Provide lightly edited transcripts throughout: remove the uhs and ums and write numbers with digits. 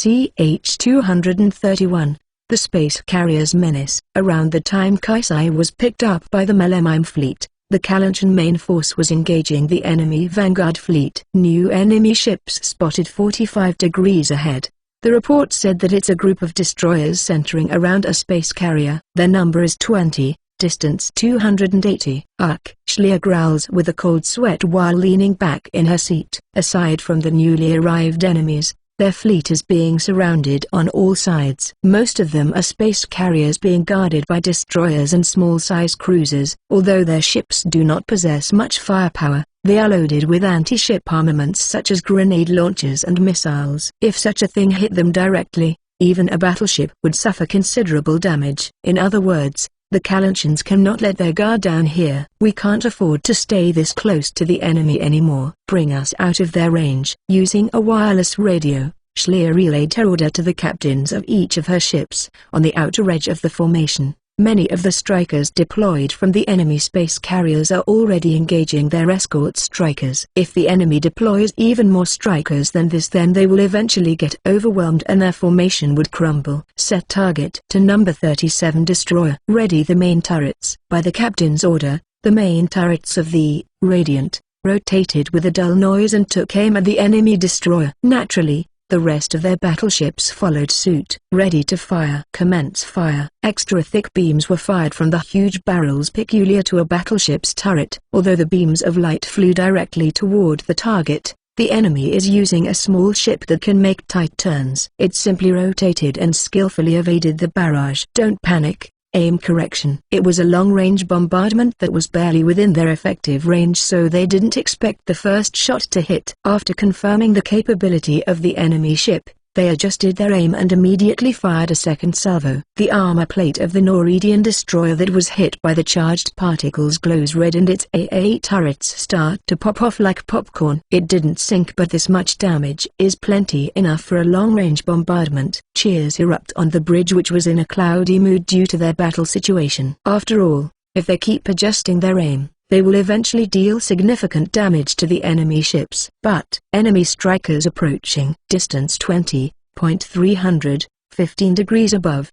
CH-231, the space carrier's menace. Around the time Kaisai was picked up by the Melamime fleet, the Kalanchen main force was engaging the enemy vanguard fleet. New enemy ships spotted 45 degrees ahead. The report said that it's a group of destroyers centering around a space carrier. Their number is 20, distance 280. Schlier growls with a cold sweat while leaning back in her seat. Aside from the newly arrived enemies, their fleet is being surrounded on all sides. Most of them are space carriers being guarded by destroyers and small-size cruisers. Although their ships do not possess much firepower, they are loaded with anti-ship armaments such as grenade launchers and missiles. If such a thing hit them directly, even a battleship would suffer considerable damage. In other words, the Kalanchans cannot let their guard down here. We can't afford to stay this close to the enemy anymore. Bring us out of their range. Using a wireless radio, Schlier relayed her order to the captains of each of her ships. On the outer edge of the formation, many of the strikers deployed from the enemy space carriers are already engaging their escort strikers. If the enemy deploys even more strikers than this, then they will eventually get overwhelmed and their formation would crumble. Set target to number 37 destroyer. Ready the main turrets. By the captain's order, the main turrets of the Radiant rotated with a dull noise and took aim at the enemy destroyer. Naturally, the rest of their battleships followed suit. Ready to fire. Commence fire. Extra thick beams were fired from the huge barrels peculiar to a battleship's turret. Although the beams of light flew directly toward the target, the enemy is using a small ship that can make tight turns. It simply rotated and skillfully evaded the barrage. Don't panic. Aim correction. It was a long-range bombardment that was barely within their effective range, so they didn't expect the first shot to hit. After confirming the capability of the enemy ship, they adjusted their aim and immediately fired a second salvo. The armor plate of the Norwegian destroyer that was hit by the charged particles glows red and its AA turrets start to pop off like popcorn. It didn't sink, but this much damage is plenty enough for a long-range bombardment. Cheers erupt on the bridge, which was in a cloudy mood due to their battle situation. After all, if they keep adjusting their aim, they will eventually deal significant damage to the enemy ships. But enemy strikers approaching. Distance 20.300, 15 degrees above!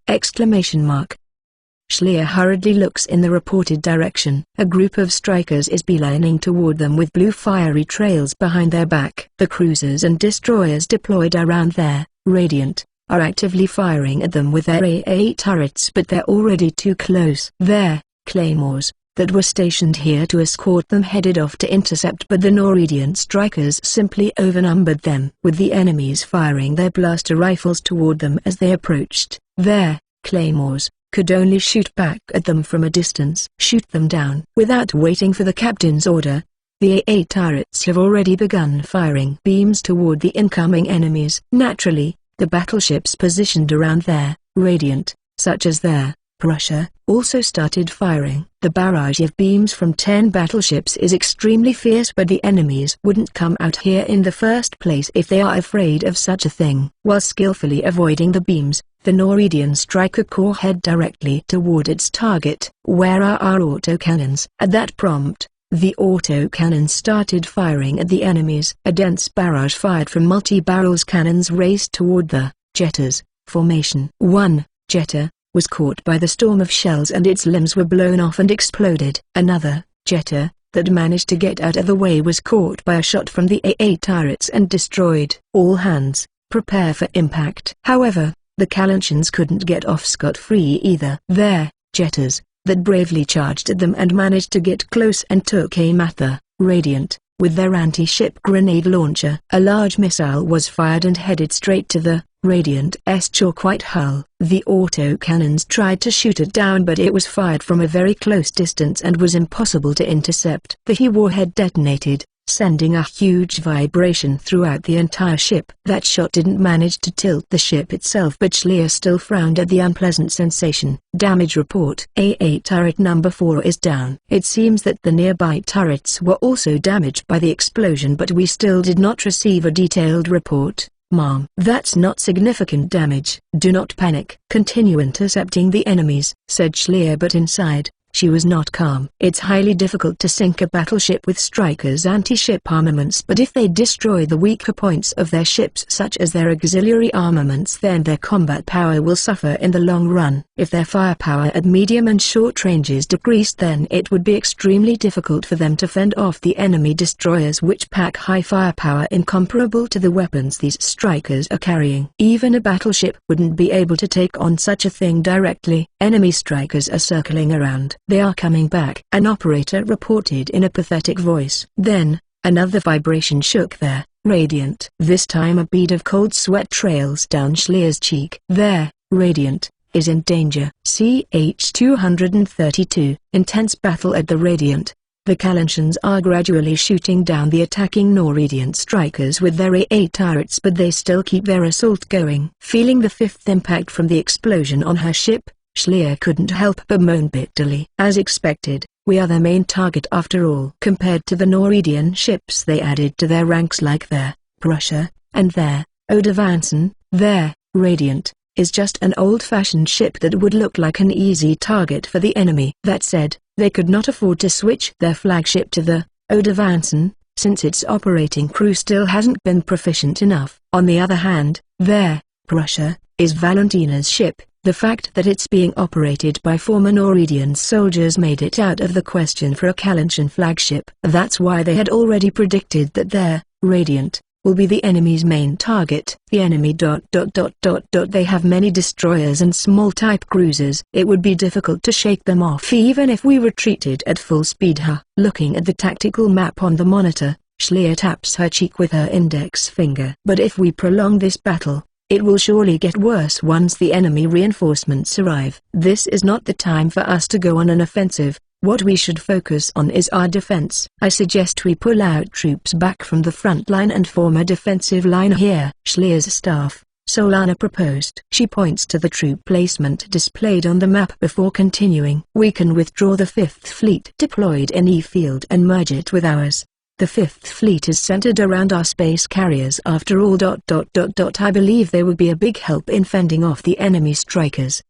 Schlier hurriedly looks in the reported direction. A group of strikers is beelining toward them with blue fiery trails behind their back. The cruisers and destroyers deployed around there, Radiant, are actively firing at them with their AA turrets, but they're already too close. Their claymores that were stationed here to escort them headed off to intercept, but the Norwegian strikers simply overnumbered them. With the enemies firing their blaster rifles toward them as they approached, their claymores could only shoot back at them from a distance. Shoot them down. Without waiting for the captain's order, the AA turrets have already begun firing beams toward the incoming enemies. Naturally, the battleships positioned around their Radiant, such as their Prussia, also started firing. The barrage of beams from 10 battleships is extremely fierce, but the enemies wouldn't come out here in the first place if they are afraid of such a thing. While skillfully avoiding the beams, the Norwegian striker corps head directly toward its target. Where are our autocannons? At that prompt, the autocannons started firing at the enemies. A dense barrage fired from multi-barrels cannons raced toward the jetters formation. One jetter was caught by the storm of shells and its limbs were blown off and exploded. Another jetter that managed to get out of the way was caught by a shot from the AA turrets and destroyed. All hands, prepare for impact. However, the Kalanchans couldn't get off scot-free either. Their jetters that bravely charged at them and managed to get close and took aim at the Radiant with their anti-ship grenade launcher. A large missile was fired and headed straight to the Radiant's chalk-white hull. The autocannons tried to shoot it down, but it was fired from a very close distance and was impossible to intercept. The He warhead detonated, sending a huge vibration throughout the entire ship. That shot didn't manage to tilt the ship itself, but Schlier still frowned at the unpleasant sensation. Damage report. AA turret number 4 is down. It seems that the nearby turrets were also damaged by the explosion, but we still did not receive a detailed report. Ma'am, that's not significant damage. Do not panic. Continue intercepting the enemies, said Schlier, but inside, She was not calm. It's highly difficult to sink a battleship with Stryker's anti-ship armaments, but if they destroy the weaker points of their ships such as their auxiliary armaments, then their combat power will suffer in the long run. If their firepower at medium and short ranges decreased, then it would be extremely difficult for them to fend off the enemy destroyers, which pack high firepower incomparable to the weapons these Strykers are carrying. Even a battleship wouldn't be able to take on such a thing directly. Enemy Strykers are circling around. They are coming back, an operator reported in a pathetic voice. Then, another vibration shook their Radiant. This time a bead of cold sweat trails down Schlier's cheek. There, Radiant is in danger. CH-232. Intense battle at the Radiant. The Kalanshans are gradually shooting down the attacking Norwegian Strykers with their AA turrets, but they still keep their assault going. Feeling the fifth impact from the explosion on her ship, Schlier couldn't help but moan bitterly. As expected, we are their main target after all. Compared to the Norwegian ships they added to their ranks like their Prussia, and their Odervansen, their Radiant is just an old-fashioned ship that would look like an easy target for the enemy. That said, they could not afford to switch their flagship to the Odervansen, since its operating crew still hasn't been proficient enough. On the other hand, their Prussia is Valentina's ship. The fact that it's being operated by former Norwegian soldiers made it out of the question for a Kalanshan flagship. That's why they had already predicted that their Radiant will be the enemy's main target. The enemy ... They have many destroyers and small type cruisers. It would be difficult to shake them off even if we retreated at full speed. Looking at the tactical map on the monitor, Schlier taps her cheek with her index finger. But if we prolong this battle, it will surely get worse once the enemy reinforcements arrive. This is not the time for us to go on an offensive. What we should focus on is our defense. I suggest we pull out troops back from the front line and form a defensive line here. Schlier's staff, Solana proposed. She points to the troop placement displayed on the map before continuing. We can withdraw the 5th Fleet deployed in E-Field and merge it with ours. The 5th Fleet is centered around our space carriers after all. I believe they will be a big help in fending off the enemy Strykers.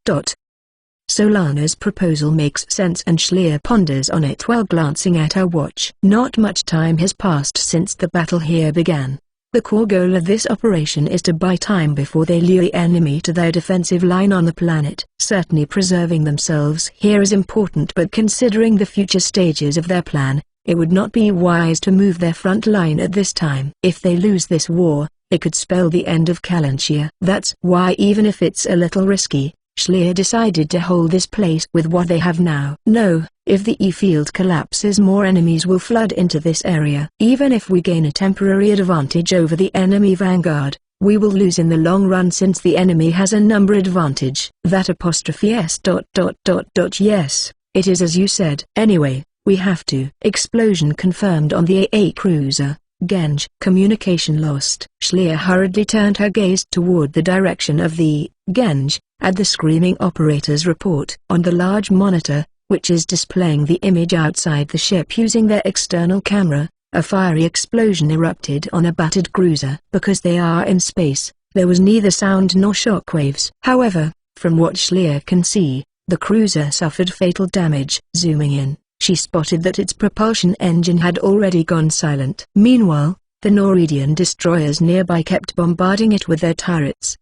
Solana's proposal makes sense and Schlier ponders on it while glancing at her watch. Not much time has passed since the battle here began. The core goal of this operation is to buy time before they lure the enemy to their defensive line on the planet. Certainly preserving themselves here is important, but considering the future stages of their plan, it would not be wise to move their front line at this time. If they lose this war, it could spell the end of Kalanshia. That's why, even if it's a little risky, Schlier decided to hold this place with what they have now. No, if the E-Field collapses, more enemies will flood into this area. Even if we gain a temporary advantage over the enemy vanguard, we will lose in the long run since the enemy has a number advantage. That ''s. Yes, it is as you said. Anyway, we have to. Explosion confirmed on the AA cruiser, Genge. Communication lost. Schlier hurriedly turned her gaze toward the direction of the Genge, at the screaming operator's report. On the large monitor, which is displaying the image outside the ship using their external camera, a fiery explosion erupted on a battered cruiser. Because they are in space, there was neither sound nor shockwaves. However, from what Schlier can see, the cruiser suffered fatal damage. Zooming in, she spotted that its propulsion engine had already gone silent. Meanwhile, the Norwegian destroyers nearby kept bombarding it with their turrets.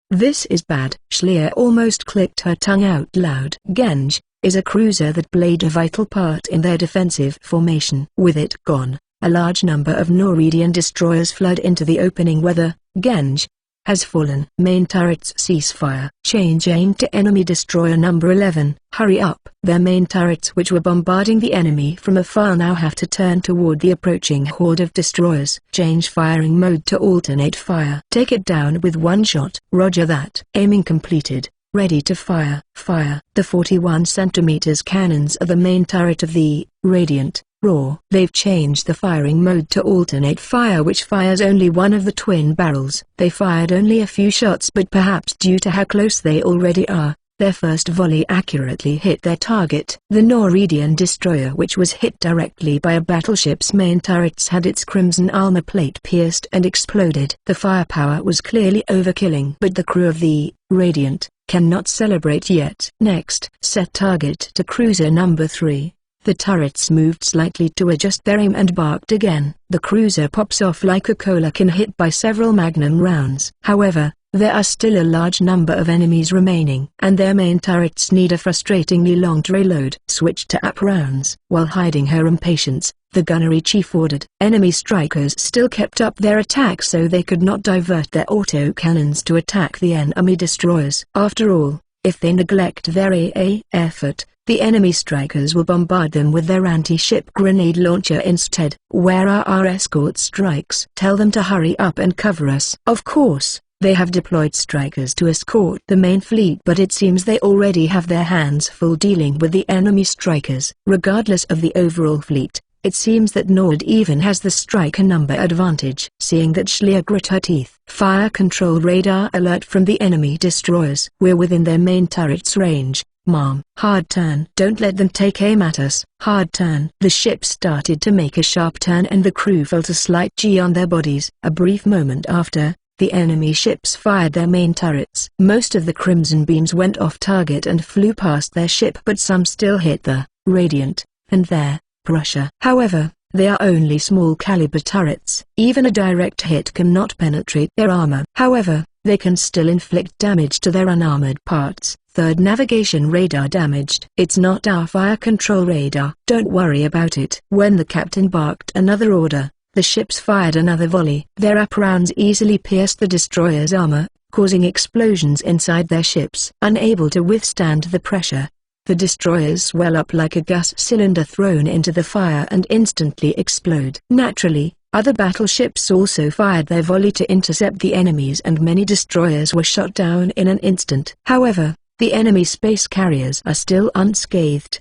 This is bad. Schlier almost clicked her tongue out loud. Genge is a cruiser that played a vital part in their defensive formation. With it gone, a large number of Norwegian destroyers flood into the opening where the Genge has fallen. Main turrets cease fire. Change aim to enemy destroyer number 11. Hurry up. Their main turrets, which were bombarding the enemy from afar, now have to turn toward the approaching horde of destroyers. Change firing mode to alternate fire. Take it down with one shot. Roger that. Aiming completed. Ready to fire. Fire. The 41 centimeters cannons are the main turret of the Radiant. Raw. They've changed the firing mode to alternate fire, which fires only one of the twin barrels. They fired only a few shots, but perhaps due to how close they already are, their first volley accurately hit their target. The Norwegian destroyer, which was hit directly by a battleship's main turrets, had its crimson armor plate pierced and exploded. The firepower was clearly overkilling, but the crew of the Radiant Cannot celebrate yet. Next, set target to cruiser number 3. The turrets moved slightly to adjust their aim and barked again. The cruiser pops off like a cola can hit by several magnum rounds. However, there are still a large number of enemies remaining, and their main turrets need a frustratingly long to reload. Switch to AP rounds. While hiding her impatience, the gunnery chief ordered. Enemy strikers still kept up their attack so they could not divert their autocannons to attack the enemy destroyers. After all, if they neglect their AA effort, the enemy strikers will bombard them with their anti-ship grenade launcher instead. Where are our escort strikes? Tell them to hurry up and cover us. Of course, they have deployed strikers to escort the main fleet, but it seems they already have their hands full dealing with the enemy strikers. Regardless of the overall fleet, it seems that Nord even has the striker number advantage. Seeing that, Schleer grit her teeth. Fire control radar alert from the enemy destroyers. We're within their main turret's range, Mom. Hard turn. Don't let them take aim at us. Hard turn. The ship started to make a sharp turn and the crew felt a slight G on their bodies. A brief moment after, the enemy ships fired their main turrets. Most of the crimson beams went off target and flew past their ship, but some still hit the Radiant, and there, Prussia. However, they are only small caliber turrets. Even a direct hit cannot penetrate their armor. However, they can still inflict damage to their unarmored parts. Third navigation radar damaged. It's not our fire control radar. Don't worry about it. When the captain barked another order, the ships fired another volley. Their AP rounds easily pierced the destroyer's armor, causing explosions inside their ships. Unable to withstand the pressure, the destroyers swell up like a gas cylinder thrown into the fire and instantly explode. Naturally, other battleships also fired their volley to intercept the enemies, and many destroyers were shot down in an instant. However, the enemy space carriers are still unscathed.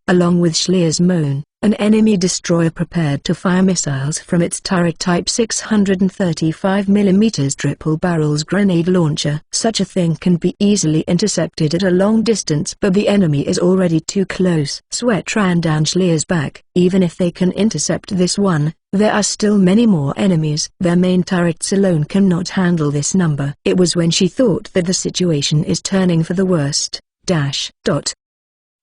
Along with Schleer's moan, an enemy destroyer prepared to fire missiles from its turret type 635mm triple barrels grenade launcher. Such a thing can be easily intercepted at a long distance, but the enemy is already too close. Sweat ran down Schleer's back. Even if they can intercept this one, there are still many more enemies. Their main turrets alone cannot handle this number. It was when she thought that the situation is turning for the worst.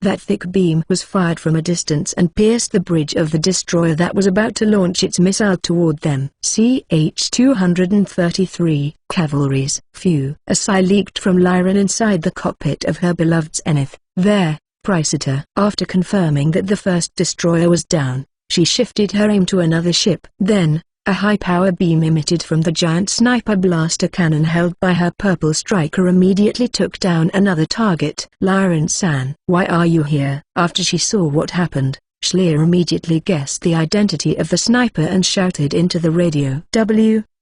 That thick beam was fired from a distance and pierced the bridge of the destroyer that was about to launch its missile toward them. CH-233 Cavalries. Phew. A sigh leaked from Lyran inside the cockpit of her beloved Zenith. There, Priceta. After confirming that the first destroyer was down, she shifted her aim to another ship. Then, a high-power beam emitted from the giant sniper blaster cannon held by her purple striker immediately took down another target. Lyran-san, why are you here? After she saw what happened, Schleer immediately guessed the identity of the sniper and shouted into the radio.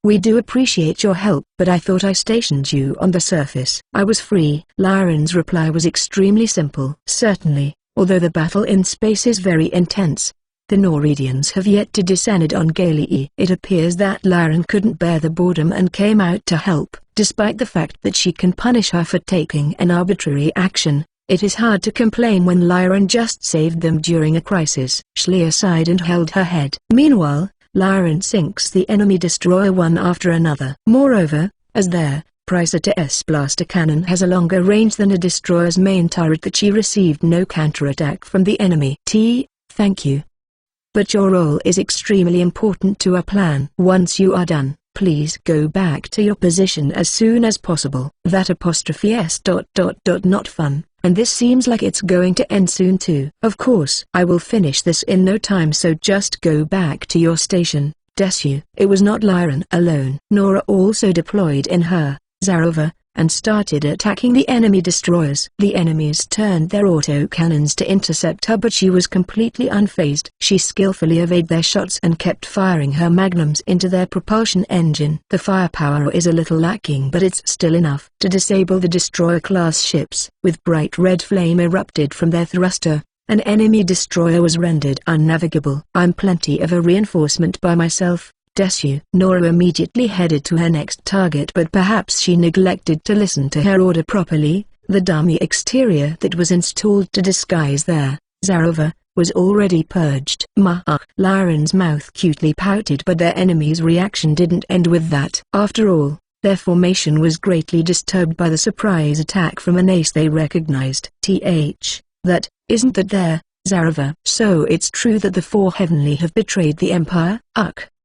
We do appreciate your help, but I thought I stationed you on the surface. I was free. Lyran's reply was extremely simple. Certainly, although the battle in space is very intense, the Noridians have yet to descend on Galii. It appears that Lyran couldn't bear the boredom and came out to help. Despite the fact that she can punish her for taking an arbitrary action, it is hard to complain when Lyran just saved them during a crisis. Schleer sighed and held her head. Meanwhile, Lyran sinks the enemy destroyer one after another. Moreover, as their Priceta's blaster cannon has a longer range than a destroyer's main turret, that she received no counterattack from the enemy. Thank you. But your role is extremely important to our plan. Once you are done, please go back to your position as soon as possible. That ''s ... not fun, and this seems like it's going to end soon too. Of course, I will finish this in no time, so just go back to your station, Desu. It was not Lyran alone. Nora also deployed in her Zarova, and started attacking the enemy destroyers. The enemies turned their autocannons to intercept her, but she was completely unfazed. She skillfully evaded their shots and kept firing her magnums into their propulsion engine. The firepower is a little lacking, but it's still enough to disable the destroyer-class ships. With bright red flame erupted from their thruster, an enemy destroyer was rendered unnavigable. I'm plenty of a reinforcement by myself, Desu. Nora immediately headed to her next target, but perhaps she neglected to listen to her order properly. The dummy exterior that was installed to disguise their Zarova was already purged. Lyran's mouth cutely pouted, but their enemy's reaction didn't end with that. After all, Their formation was greatly disturbed by the surprise attack from an ace they recognized. That, isn't that there, Zareva? So it's true that the four heavenly have betrayed the Empire?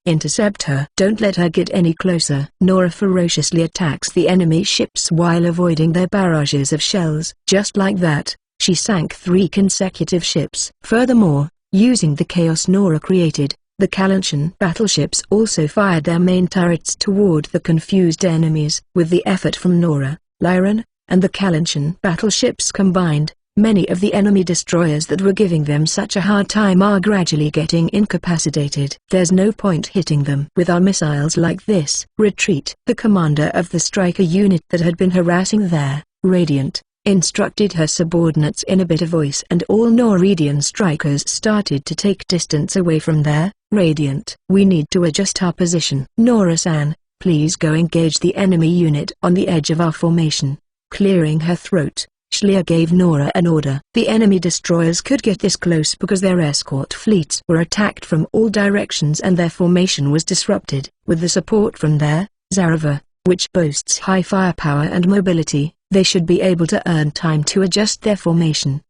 Intercept her. Don't let her get any closer. Nora ferociously attacks the enemy ships while avoiding their barrages of shells. Just like that, she sank 3 consecutive ships. Furthermore, using the chaos Nora created, the Kalanchen battleships also fired their main turrets toward the confused enemies. With the effort from Nora, Lyran, and the Kalanchen battleships combined, many of the enemy destroyers that were giving them such a hard time are gradually getting incapacitated. There's no point hitting them with our missiles like this. Retreat. The commander of the striker unit that had been harassing their Radiant instructed her subordinates in a bitter voice, and all Noredian strikers started to take distance away from their Radiant. We need to adjust our position. Nora-san, please go engage the enemy unit on the edge of our formation. Clearing her throat, Schleer gave Nora an order. The enemy destroyers could get this close because their escort fleets were attacked from all directions and their formation was disrupted. With the support from their Zareva, which boasts high firepower and mobility, they should be able to earn time to adjust their formation.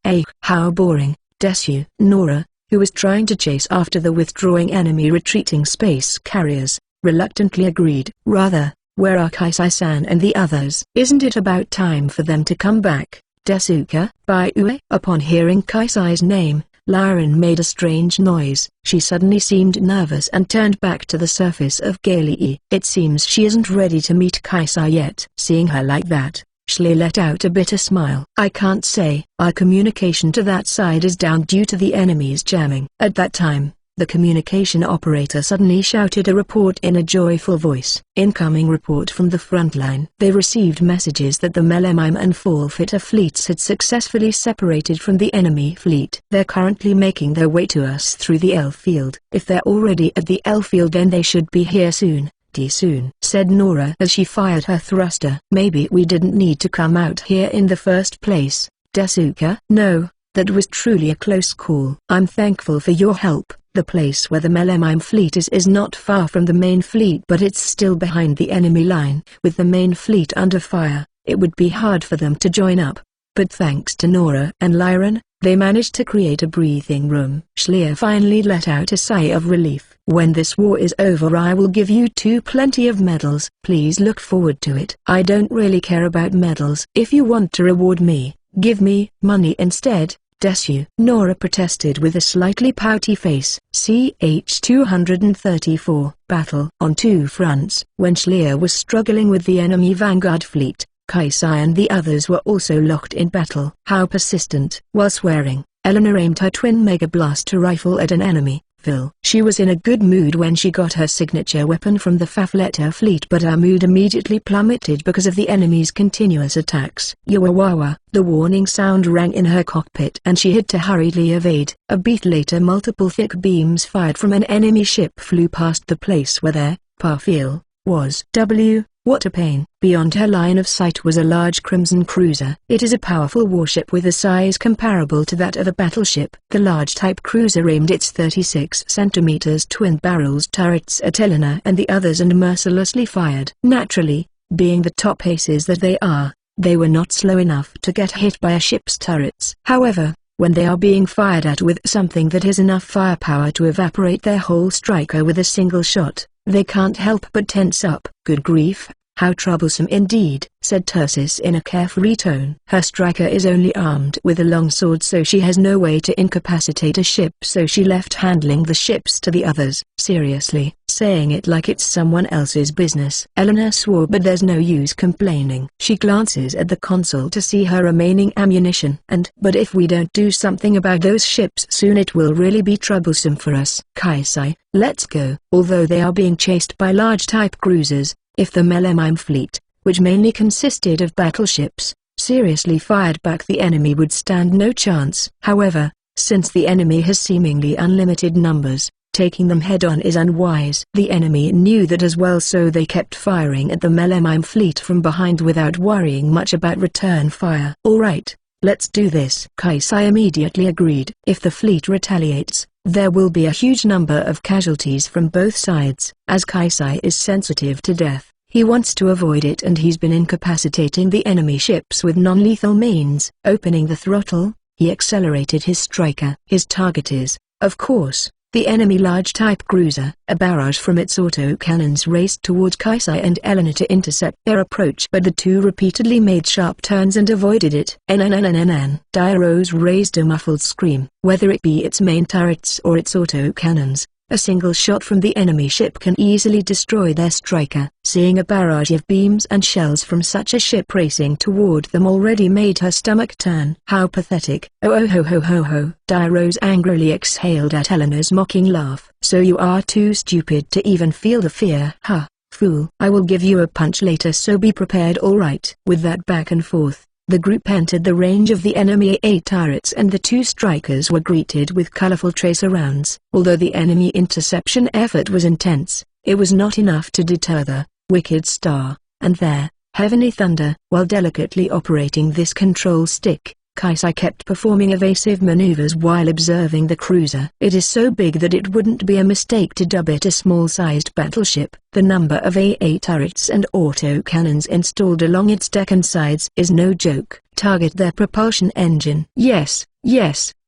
How boring, Desu. Nora, who was trying to chase after the withdrawing enemy retreating space carriers, reluctantly agreed. Rather, where are Kaisai-san and the others? Isn't it about time for them to come back? Desuka, by Ue. Upon hearing Kaisai's name, Lyran made a strange noise. She suddenly seemed nervous and turned back to the surface of Galii. It seems she isn't ready to meet Kaisai yet. Seeing her like that, Schleer let out a bitter smile. I can't say. Our communication to that side is down due to the enemy's jamming. At that time, the communication operator suddenly shouted a report in a joyful voice. Incoming report from the front line. They received messages that the Melemime and Fallfitter fleets had successfully separated from the enemy fleet. They're currently making their way to us through the L field. If they're already at the L field, then they should be here soon. Soon, said Nora as she fired her thruster. Maybe we didn't need to come out here in the first place, Desuka. No, that was truly a close call. I'm thankful for your help. The place where the Melemime fleet is not far from the main fleet, but it's still behind the enemy line. With the main fleet under fire, it would be hard for them to join up. But thanks to Nora and Lyran, they managed to create a breathing room. Schleer finally let out a sigh of relief. When this war is over, I will give you 2 plenty of medals. Please look forward to it. I don't really care about medals. If you want to reward me, give me money instead, Desu. Nora protested with a slightly pouty face. CH 234. Battle. On 2 fronts. When Schleer was struggling with the enemy vanguard fleet, Kaisai and the others were also locked in battle. How persistent. While swearing, Eleanor aimed her twin Mega Blaster rifle at an enemy. Phil. She was in a good mood when she got her signature weapon from the Fafletta fleet, but her mood immediately plummeted because of the enemy's continuous attacks. Yawawawa. The warning sound rang in her cockpit and she had to hurriedly evade. A beat later, multiple thick beams fired from an enemy ship flew past the place where their Parfil was. What a pain. Beyond her line of sight was a large crimson cruiser. It is a powerful warship with a size comparable to that of a battleship. The large type cruiser aimed its 36 centimeters twin barrels turrets at Eleanor and the others and mercilessly fired. Naturally, being the top aces that they are, they were not slow enough to get hit by a ship's turrets. However, when they are being fired at with something that has enough firepower to evaporate their whole striker with a single shot, they can't help but tense up. Good grief, how troublesome indeed, said Tursis in a carefree tone. Her striker is only armed with a long sword, so she has no way to incapacitate a ship, so she left handling the ships to the others. Seriously, saying it like it's someone else's business. Eleanor swore, but there's no use complaining. She glances at the console to see her remaining ammunition. But if we don't do something about those ships soon, it will really be troublesome for us. Kaisai, let's go. Although they are being chased by large type cruisers, if the Melemime fleet, which mainly consisted of battleships, seriously fired back, the enemy would stand no chance. However, since the enemy has seemingly unlimited numbers, taking them head-on is unwise. The enemy knew that as well, so they kept firing at the Melemime fleet from behind without worrying much about return fire. Alright, let's do this. Kaisai immediately agreed. If the fleet retaliates, there will be a huge number of casualties from both sides. As Kaisai is sensitive to death, He wants to avoid it, and he's been incapacitating the enemy ships with non-lethal means. Opening the throttle, he accelerated his striker. His target is, of course, the enemy large type cruiser. A barrage from its autocannons raced towards Kaisai and Elena to intercept their approach, but the two repeatedly made sharp turns and avoided it. Diarose raised a muffled scream. Whether it be its main turrets or its autocannons, a single shot from the enemy ship can easily destroy their striker. Seeing a barrage of beams and shells from such a ship racing toward them already made her stomach turn. How pathetic. Oh ho ho ho ho. Diarose angrily exhaled at Elena's mocking laugh. So you are too stupid to even feel the fear. Ha, fool. I will give you a punch later, so be prepared. Alright. With that back and forth, the group entered the range of the enemy AA turrets, and the two strikers were greeted with colorful tracer rounds. Although the enemy interception effort was intense, it was not enough to deter the Wicked Star and their Heavenly Thunder. While delicately operating this control stick, Kaisai kept performing evasive maneuvers while observing the cruiser. It is so big that it wouldn't be a mistake to dub it a small-sized battleship. The number of AA turrets and autocannons installed along its deck and sides is no joke. Target their propulsion engine. Yes,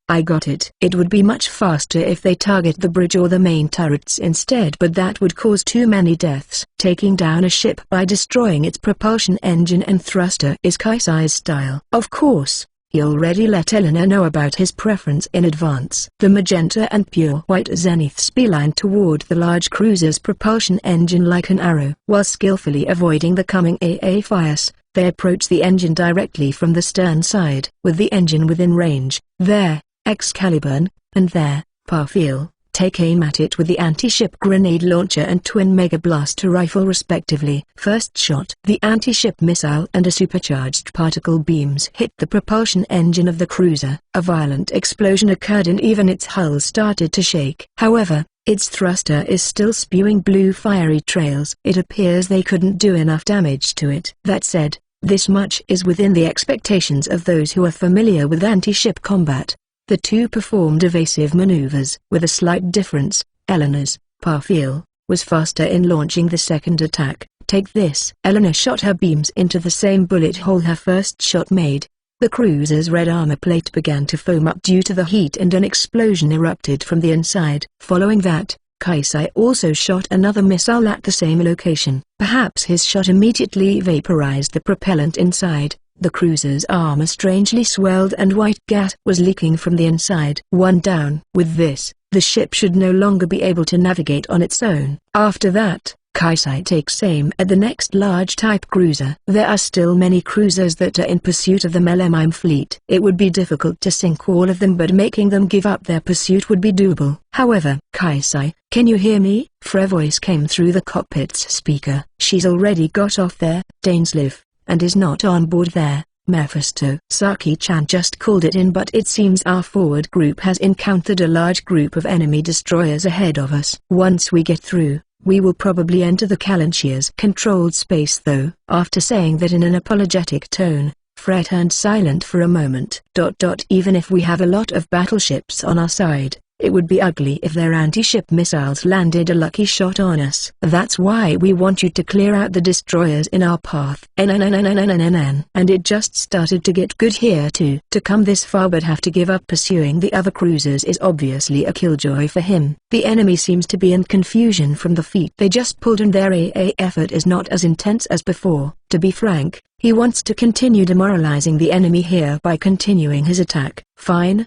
I got it. It would be much faster if they target the bridge or the main turrets instead, but that would cause too many deaths. Taking down a ship by destroying its propulsion engine and thruster is Kaisai's style. Of course, he already let Elena know about his preference in advance. The magenta and pure white zeniths beeline toward the large cruiser's propulsion engine like an arrow. While skillfully avoiding the coming AA fires, they approach the engine directly from the stern side. With the engine within range, their Excalibur and their Parfil take aim at it with the anti-ship grenade launcher and twin mega blaster rifle respectively. First shot. The anti-ship missile and a supercharged particle beams hit the propulsion engine of the cruiser. A violent explosion occurred and even its hull started to shake. However, its thruster is still spewing blue fiery trails. It appears they couldn't do enough damage to it. That said, this much is within the expectations of those who are familiar with anti-ship combat. The two performed evasive maneuvers. With a slight difference, Elena's Parfil was faster in launching the second attack. Take this. Elena shot her beams into the same bullet hole her first shot made. The cruiser's red armor plate began to foam up due to the heat and an explosion erupted from the inside. Following that, Kaisai also shot another missile at the same location. Perhaps his shot immediately vaporized the propellant inside. The cruiser's armor strangely swelled and white gas was leaking from the inside. One down. With this, the ship should no longer be able to navigate on its own. After that, Kaisai takes aim at the next large type cruiser. There are still many cruisers that are in pursuit of the Melemime fleet. It would be difficult to sink all of them, but making them give up their pursuit would be doable. However, Kaisai, can you hear me? Freya's voice came through the cockpit's speaker. She's already got off there, Dainsleif, and is not on board there, Mephisto. Saki-chan just called it in, but it seems our forward group has encountered a large group of enemy destroyers ahead of us. Once we get through, we will probably enter the Kalanchia's controlled space though. After saying that in an apologetic tone, Freya turned silent for a moment. Even if we have a lot of battleships on our side, it would be ugly if their anti-ship missiles landed a lucky shot on us. That's why we want you to clear out the destroyers in our path. And it just started to get good here too. To come this far but have to give up pursuing the other cruisers is obviously a killjoy for him. The enemy seems to be in confusion from the feat they just pulled, and their AA effort is not as intense as before. To be frank, he wants to continue demoralizing the enemy here by continuing his attack. Fine,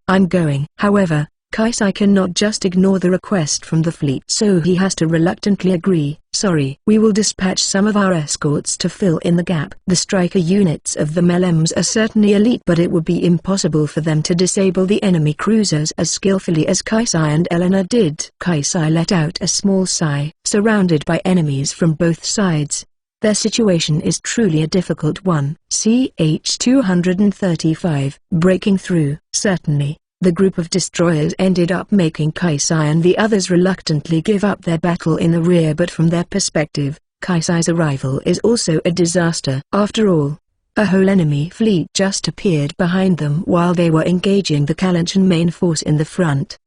I'm going. However, Kaisai cannot just ignore the request from the fleet, so he has to reluctantly agree. Sorry, we will dispatch some of our escorts to fill in the gap. The striker units of the Melems are certainly elite, but it would be impossible for them to disable the enemy cruisers as skillfully as Kaisai and Elena did. Kaisai let out a small sigh. Surrounded by enemies from both sides, their situation is truly a difficult one. CH-235. Breaking through. Certainly, the group of destroyers ended up making Kaisai and the others reluctantly give up their battle in the rear, but from their perspective, Kaisai's arrival is also a disaster. After all, a whole enemy fleet just appeared behind them while they were engaging the Kalanchian main force in the front.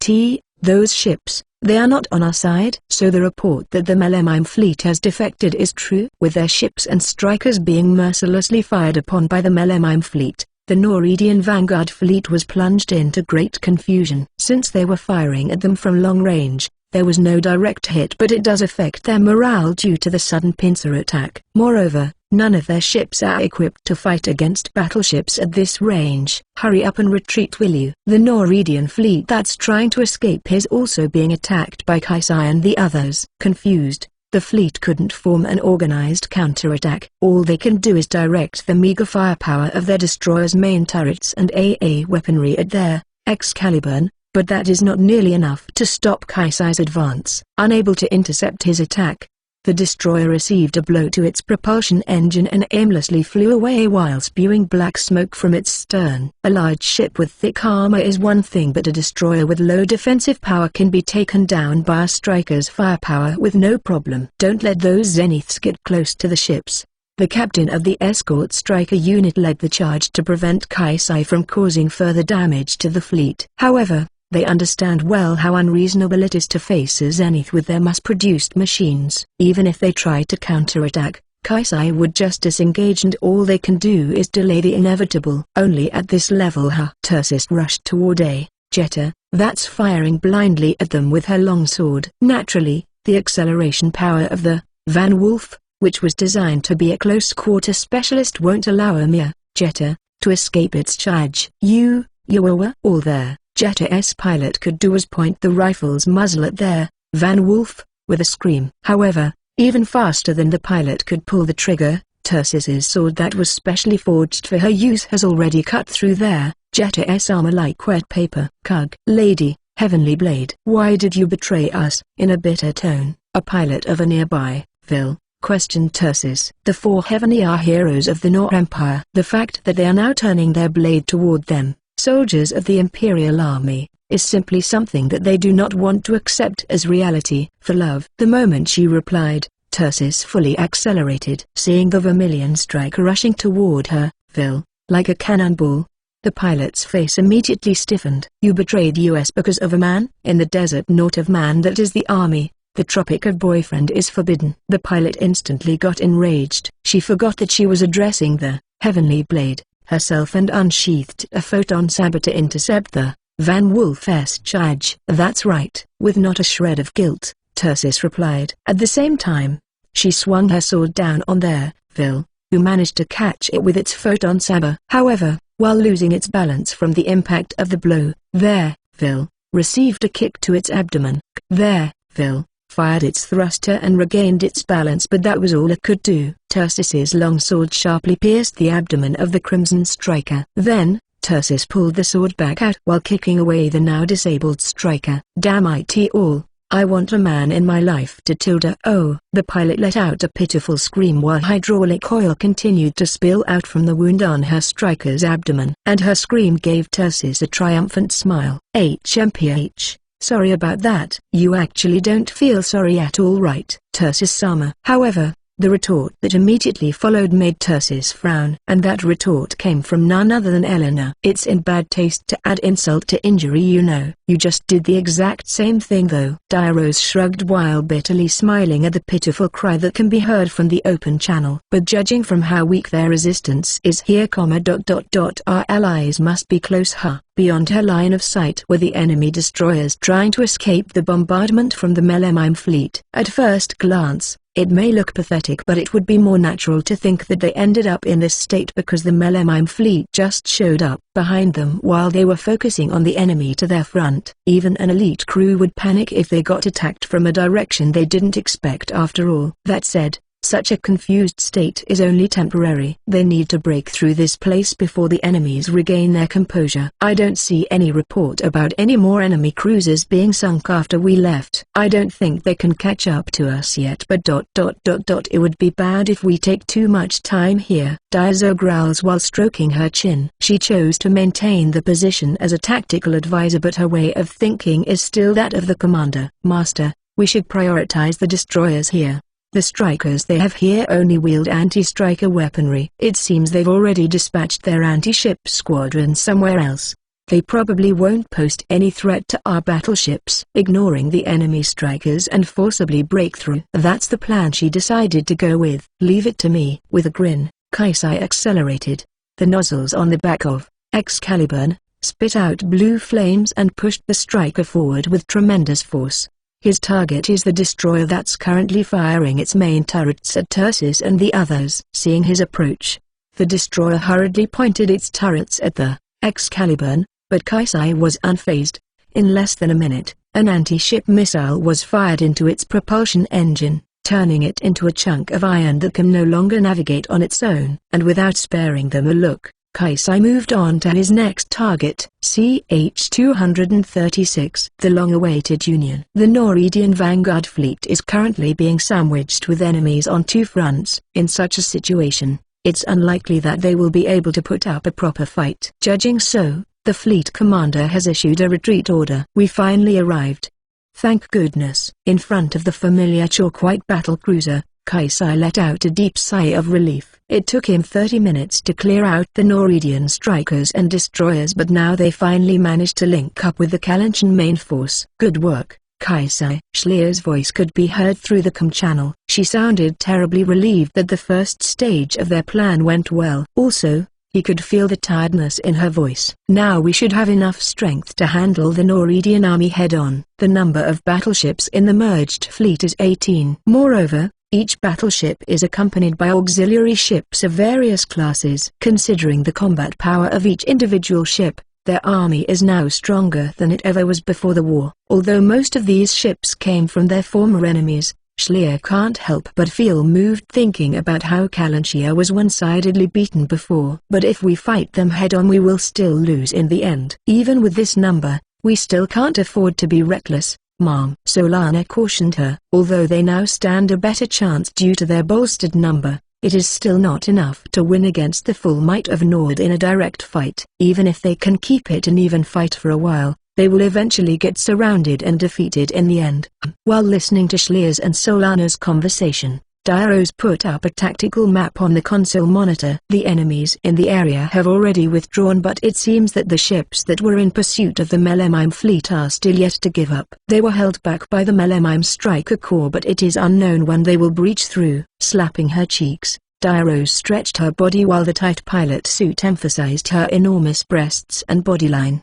Those ships, They are not on our side. So the report that the Melemime fleet has defected is true? With their ships and strikers being mercilessly fired upon by the Melemime fleet, the Norwegian Vanguard fleet was plunged into great confusion. Since they were firing at them from long range, there was no direct hit, but it does affect their morale due to the sudden pincer attack. Moreover, none of their ships are equipped to fight against battleships at this range. Hurry up and retreat, will you? The Norwegian fleet that's trying to escape is also being attacked by Kaisai and the others. Confused, the fleet couldn't form an organized counterattack. All they can do is direct the meager firepower of their destroyers' main turrets and AA weaponry at their Excalibur, but that is not nearly enough to stop Kaisai's advance. Unable to intercept his attack, the destroyer received a blow to its propulsion engine and aimlessly flew away while spewing black smoke from its stern. A large ship with thick armor is one thing, but a destroyer with low defensive power can be taken down by a striker's firepower with no problem. Don't let those zeniths get close to the ships. The captain of the escort striker unit led the charge to prevent Kaisai from causing further damage to the fleet. However, they understand well how unreasonable it is to face a zenith with their mass-produced machines. Even if they try to counterattack, Kaisai would just disengage, and all they can do is delay the inevitable. Only at this level Tursis rushed toward a Jetta that's firing blindly at them with her longsword. Naturally, the acceleration power of the Van Wolf, which was designed to be a close-quarter specialist, won't allow a mere Jetta to escape its charge. You were all there. Jetta's pilot could do was point the rifle's muzzle at their Van Wolf, with a scream. However, even faster than the pilot could pull the trigger, Tursis's sword that was specially forged for her use has already cut through their Jetta's armor like wet paper. Kug. Lady, Heavenly Blade. Why did you betray us? In a bitter tone, a pilot of a nearby Vil questioned Tursis. The four Heavenly are heroes of the Nor Empire. The fact that they are now turning their blade toward them, soldiers of the Imperial Army, is simply something that they do not want to accept as reality. For love. The moment she replied, Tursis fully accelerated. Seeing the vermilion striker rushing toward her, Vil, like a cannonball, the pilot's face immediately stiffened. You betrayed us because of a man? In the desert not of man that is the army, the tropic of boyfriend is forbidden. The pilot instantly got enraged. She forgot that she was addressing the Heavenly Blade herself and unsheathed a photon saber to intercept the Van Wolf's charge. That's right. With not a shred of guilt, Tursis replied. At the same time, she swung her sword down on their Vil, who managed to catch it with its photon saber. However, while losing its balance from the impact of the blow, their Vil received a kick to its abdomen. Their Vil fired its thruster and regained its balance, but that was all it could do. Tursis's longsword sharply pierced the abdomen of the Crimson Striker. Then, Tursis pulled the sword back out while kicking away the now disabled striker. Damn it all, I want a man in my life to tilde. Oh! The pilot let out a pitiful scream while hydraulic oil continued to spill out from the wound on her striker's abdomen. And her scream gave Tursis a triumphant smile. HMPH. Sorry about that. You actually don't feel sorry at all, right, Tursis-sama? However, the retort that immediately followed made Tursis frown. And that retort came from none other than Eleanor. It's in bad taste to add insult to injury, you know. You just did the exact same thing though. Diarose shrugged while bitterly smiling at the pitiful cry that can be heard from the open channel. But judging from how weak their resistance is here, our allies must be close. Beyond her line of sight were the enemy destroyers trying to escape the bombardment from the Melemime fleet. At first glance, it may look pathetic, but it would be more natural to think that they ended up in this state because the Melemime fleet just showed up behind them while they were focusing on the enemy to their front. Even an elite crew would panic if they got attacked from a direction they didn't expect after all. That said, such a confused state is only temporary. They need to break through this place before the enemies regain their composure. I don't see any report about any more enemy cruisers being sunk after we left. I don't think they can catch up to us yet, but it would be bad if we take too much time here. Daizo growls while stroking her chin. She chose to maintain the position as a tactical advisor, but her way of thinking is still that of the commander. Master, we should prioritize the destroyers here. The strikers they have here only wield anti-striker weaponry. It seems they've already dispatched their anti-ship squadron somewhere else. They probably won't pose any threat to our battleships, ignoring the enemy strikers and forcibly break through. That's the plan she decided to go with. Leave it to me. With a grin, Kaisai accelerated. The nozzles on the back of Excalibur spit out blue flames and pushed the striker forward with tremendous force. His target is the destroyer that's currently firing its main turrets at Tursis and the others. Seeing his approach, the destroyer hurriedly pointed its turrets at the Excalibur, but Kaisai was unfazed. In less than a minute, an anti-ship missile was fired into its propulsion engine, turning it into a chunk of iron that can no longer navigate on its own. And without sparing them a look, Kaisai moved on to his next target, CH-236. The long-awaited Union. The Norwegian Vanguard fleet is currently being sandwiched with enemies on two fronts. In such a situation, it's unlikely that they will be able to put up a proper fight. Judging so, the fleet commander has issued a retreat order. We finally arrived. Thank goodness. In front of the familiar chalk-white battlecruiser, Kaisai let out a deep sigh of relief. It took him 30 minutes to clear out the Norwegian strikers and destroyers, but now they finally managed to link up with the Kalanchen main force. Good work, Kaisai. Schlier's voice could be heard through the com channel. She sounded terribly relieved that the first stage of their plan went well. Also, he could feel the tiredness in her voice. Now we should have enough strength to handle the Norwegian army head-on. The number of battleships in the merged fleet is 18. Moreover, each battleship is accompanied by auxiliary ships of various classes. Considering the combat power of each individual ship, their army is now stronger than it ever was before the war. Although most of these ships came from their former enemies, Schlier can't help but feel moved thinking about how Kalanchia was one-sidedly beaten before. But if we fight them head-on, we will still lose in the end. Even with this number, we still can't afford to be reckless, Mom. Solana cautioned her. Although they now stand a better chance due to their bolstered number, it is still not enough to win against the full might of Nord in a direct fight. Even if they can keep it an even fight for a while, they will eventually get surrounded and defeated in the end. While listening to Schlier's and Solana's conversation, Diarose put up a tactical map on the console monitor. The enemies in the area have already withdrawn, but it seems that the ships that were in pursuit of the Melemime fleet are still yet to give up. They were held back by the Melemime striker corps, but it is unknown when they will breach through. Slapping her cheeks, Diarose stretched her body while the tight pilot suit emphasized her enormous breasts and bodyline.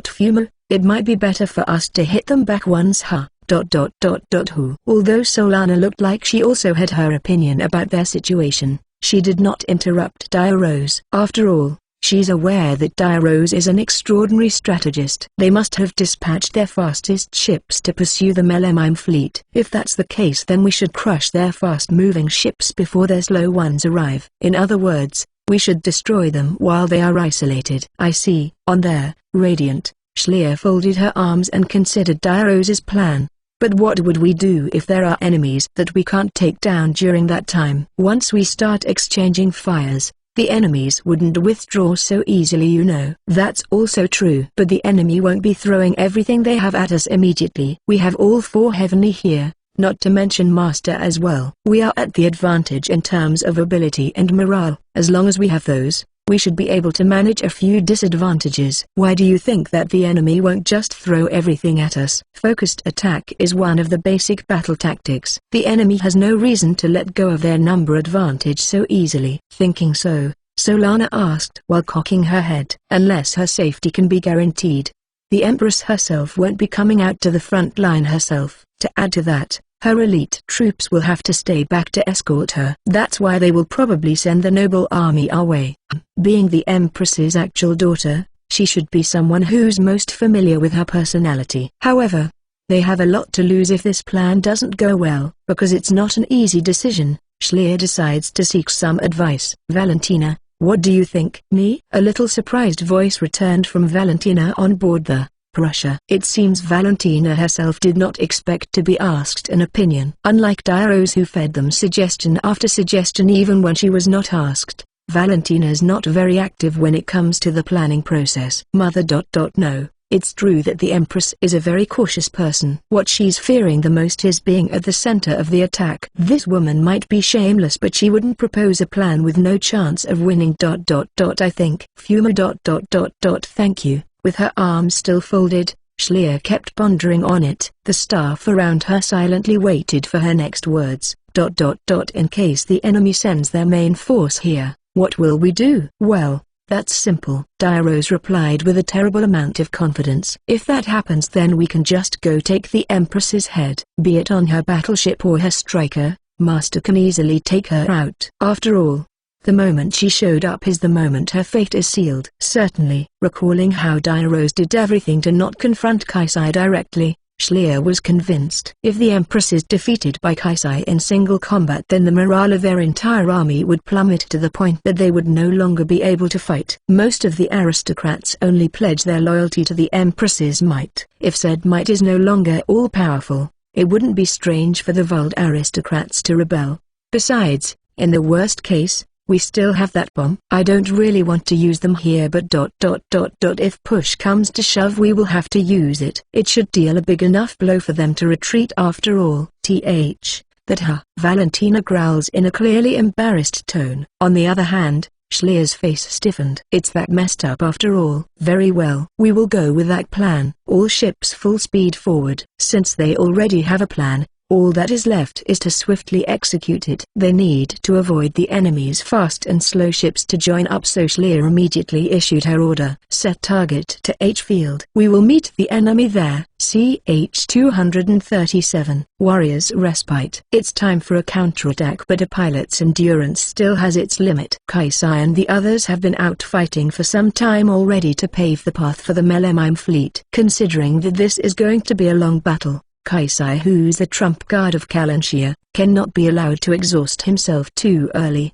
Fumer, it might be better for us to hit them back once, huh? Who? Although Solana looked like she also had her opinion about their situation, she did not interrupt Diarose. After all, she's aware that Diarose is an extraordinary strategist. They must have dispatched their fastest ships to pursue the Melemime fleet. If that's the case, then we should crush their fast-moving ships before their slow ones arrive. In other words, we should destroy them while they are isolated. I see. On there, Radiant. Schlier folded her arms and considered Diarose's plan. But what would we do if there are enemies that we can't take down during that time? Once we start exchanging fires, the enemies wouldn't withdraw so easily, you know. That's also true. But the enemy won't be throwing everything they have at us immediately. We have all four Heavenly here, not to mention Master as well. We are at the advantage in terms of ability and morale. As long as we have those, we should be able to manage a few disadvantages. Why do you think that the enemy won't just throw everything at us? Focused attack is one of the basic battle tactics. The enemy has no reason to let go of their number advantage so easily. Thinking so, Solana asked while cocking her head. Unless her safety can be guaranteed, the Empress herself won't be coming out to the front line herself. To add to that, her elite troops will have to stay back to escort her. That's why they will probably send the noble army our way. Being the Empress's actual daughter, she should be someone who's most familiar with her personality. However, they have a lot to lose if this plan doesn't go well. Because it's not an easy decision, Schlier decides to seek some advice. Valentina, what do you think? Me? A little surprised voice returned from Valentina on board the Prussia. It seems Valentina herself did not expect to be asked an opinion. Unlike Diarose, who fed them suggestion after suggestion even when she was not asked, Valentina's not very active when it comes to the planning process. Mother. No, It's true that the Empress is a very cautious person. What she's fearing the most is being at the center of the attack. This woman might be shameless, but she wouldn't propose a plan with no chance of winning. I think. Fuma. Thank you. With her arms still folded, Schleer kept pondering on it. The staff around her silently waited for her next words. In case the enemy sends their main force here, what will we do? Well, that's simple. Dairos replied with a terrible amount of confidence. If that happens, then we can just go take the Empress's head. Be it on her battleship or her striker, Master can easily take her out. After all, the moment she showed up is the moment her fate is sealed. Certainly. Recalling how Dairos did everything to not confront Kaisai directly, Schleer was convinced. If the Empress is defeated by Kaisai in single combat, then the morale of their entire army would plummet to the point that they would no longer be able to fight. Most of the aristocrats only pledge their loyalty to the Empress's might. If said might is no longer all-powerful, it wouldn't be strange for the Vald aristocrats to rebel. Besides, in the worst case, we still have that bomb. I don't really want to use them here, but if push comes to shove, we will have to use it. It should deal a big enough blow for them to retreat after all. Valentina growls in a clearly embarrassed tone. On the other hand, Schleer's face stiffened. It's that messed up after all. Very well. We will go with that plan. All ships full speed forward. Since they already have a plan, all that is left is to swiftly execute it. They need to avoid the enemy's fast and slow ships to join up, so Schleer immediately issued her order. Set target to H field. We will meet the enemy there. CH 237. Warriors respite. It's time for a counterattack, but a pilot's endurance still has its limit. Kaisai and the others have been out fighting for some time already to pave the path for the Melemime fleet. Considering that this is going to be a long battle, Kaisai, who's the trump card of Kalanshia, cannot be allowed to exhaust himself too early.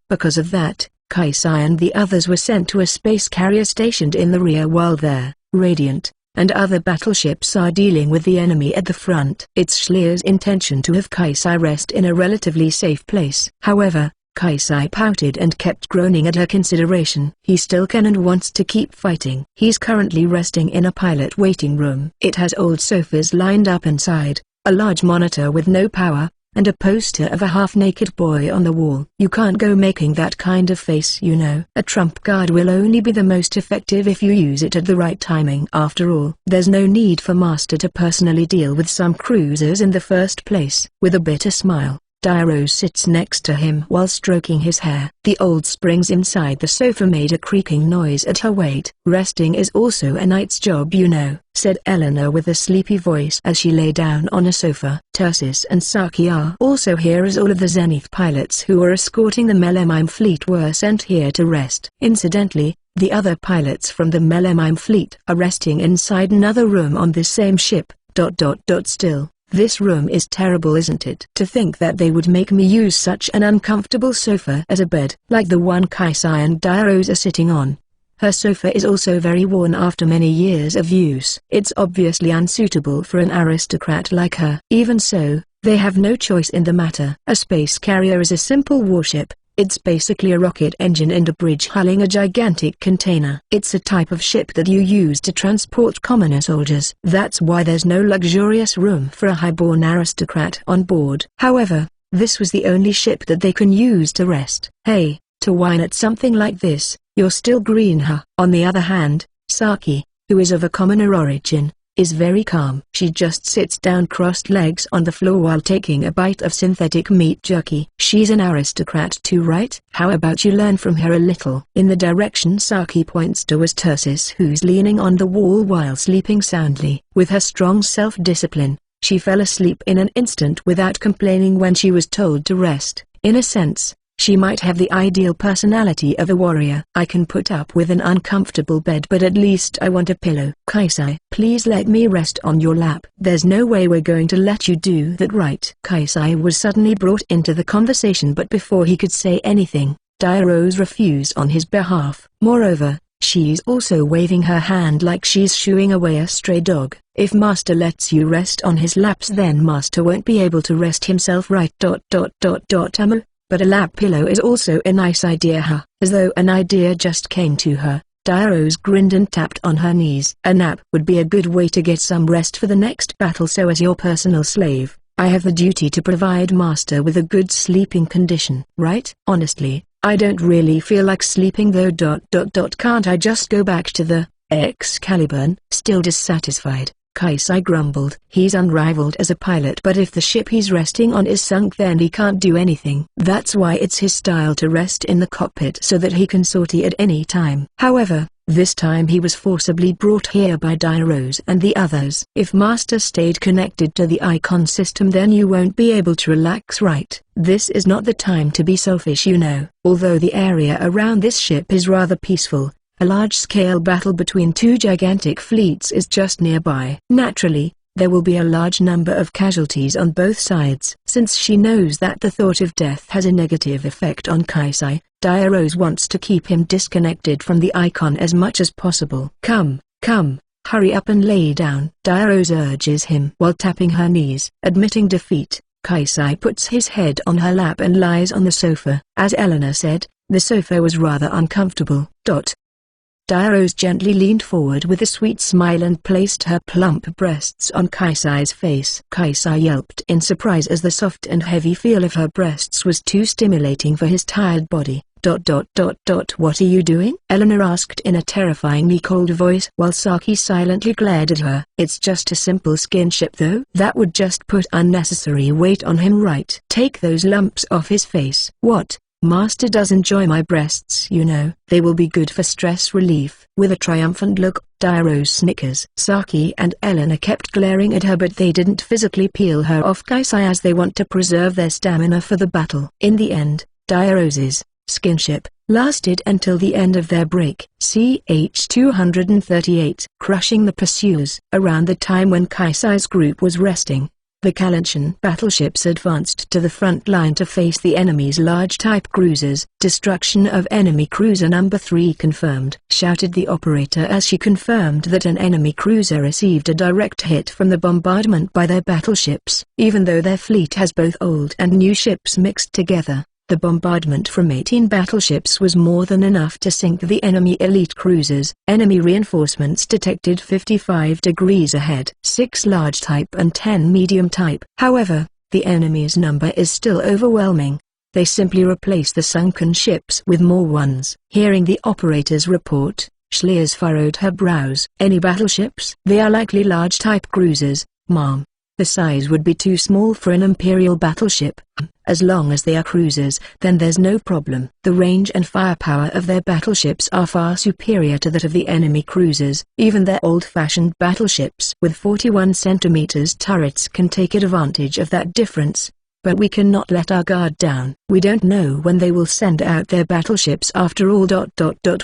Because of that, Kaisai and the others were sent to a space carrier stationed in the rear, while there, Radiant and other battleships are dealing with the enemy at the front. It's Schleer's intention to have Kaisai rest in a relatively safe place. However, Kaisai pouted and kept groaning at her consideration. He still can and wants to keep fighting. He's currently resting in a pilot waiting room. It has old sofas lined up inside, a large monitor with no power, and a poster of a half-naked boy on the wall. You can't go making that kind of face, you know. A trump card will only be the most effective if you use it at the right timing. After all, there's no need for Master to personally deal with some cruisers in the first place. With a bitter smile, Dairos sits next to him while stroking his hair. The old springs inside the sofa made a creaking noise at her weight. Resting is also a knight's job, you know, said Eleanor with a sleepy voice as she lay down on a sofa. Tursis and Saki are also here, as all of the Zenith pilots who were escorting the Melemime fleet were sent here to rest. Incidentally, the other pilots from the Melemime fleet are resting inside another room on this same ship. Still, this room is terrible, isn't it? To think that they would make me use such an uncomfortable sofa as a bed, like the one Kaisai and Dairos are sitting on. Her sofa is also very worn after many years of use. It's obviously unsuitable for an aristocrat like her. Even so, they have no choice in the matter. A space carrier is a simple warship. It's basically a rocket engine and a bridge hulling a gigantic container. It's a type of ship that you use to transport commoner soldiers. That's why there's no luxurious room for a highborn aristocrat on board. However, this was the only ship that they can use to rest. Hey, to whine at something like this, you're still green, huh? On the other hand, Saki, who is of a commoner origin, is very calm. She just sits down crossed legs on the floor while taking a bite of synthetic meat jerky. She's an aristocrat too, right? How about you learn from her a little? In the direction Saki points to was Tursis, who's leaning on the wall while sleeping soundly. With her strong self-discipline, she fell asleep in an instant without complaining when she was told to rest. In a sense, she might have the ideal personality of a warrior. I can put up with an uncomfortable bed, but at least I want a pillow. Kaisai, please let me rest on your lap. There's no way we're going to let you do that, right? Kaisai was suddenly brought into the conversation, but before he could say anything, Dairos refused on his behalf. Moreover, she's also waving her hand like she's shooing away a stray dog. If Master lets you rest on his laps, then Master won't be able to rest himself, right? But a lap pillow is also a nice idea, huh? As though an idea just came to her, Diarose grinned and tapped on her knees. A nap would be a good way to get some rest for the next battle, so as your personal slave, I have the duty to provide Master with a good sleeping condition. Right? Honestly, I don't really feel like sleeping though. Can't I just go back to the Excalibur? Still dissatisfied, Kaisai grumbled. He's unrivaled as a pilot, but if the ship he's resting on is sunk, then he can't do anything. That's why it's his style to rest in the cockpit so that he can sortie at any time. However, this time he was forcibly brought here by Diarose and the others. If Master stayed connected to the icon system, then you won't be able to relax, right? This is not the time to be selfish, you know. Although the area around this ship is rather peaceful, a large-scale battle between two gigantic fleets is just nearby. Naturally, there will be a large number of casualties on both sides. Since she knows that the thought of death has a negative effect on Kaisai, Diarose wants to keep him disconnected from the icon as much as possible. Come, hurry up and lay down, Diarose urges him while tapping her knees. Admitting defeat, Kaisai puts his head on her lap and lies on the sofa. As Eleanor said, the sofa was rather uncomfortable. Diarose gently leaned forward with a sweet smile and placed her plump breasts on Kaisai's face. Kaisai yelped in surprise as the soft and heavy feel of her breasts was too stimulating for his tired body. What are you doing? Eleanor asked in a terrifyingly cold voice while Saki silently glared at her. It's just a simple skinship though. That would just put unnecessary weight on him, right? Take those lumps off his face. What? Master does enjoy my breasts, you know. They will be good for stress relief. With a triumphant look, Diarose snickers. Saki and Eleanor kept glaring at her, but they didn't physically peel her off Kaisai as they want to preserve their stamina for the battle. In the end, Diarose's skinship lasted until the end of their break. CH 238. Crushing the pursuers. Around the time when Kaisai's group was resting, the Kalanchian battleships advanced to the front line to face the enemy's large type cruisers. Destruction of enemy cruiser number 3 confirmed, shouted the operator as she confirmed that an enemy cruiser received a direct hit from the bombardment by their battleships. Even though their fleet has both old and new ships mixed together, the bombardment from 18 battleships was more than enough to sink the enemy elite cruisers. Enemy reinforcements detected 55 degrees ahead. 6 large type and 10 medium type. However, the enemy's number is still overwhelming. They simply replace the sunken ships with more ones. Hearing the operator's report, Schliers furrowed her brows. Any battleships? They are likely large type cruisers, ma'am. The size would be too small for an Imperial battleship. As long as they are cruisers, then there's no problem. The range and firepower of their battleships are far superior to that of the enemy cruisers. Even their old-fashioned battleships with 41 centimeters turrets can take advantage of that difference. But we cannot let our guard down. We don't know when they will send out their battleships after all.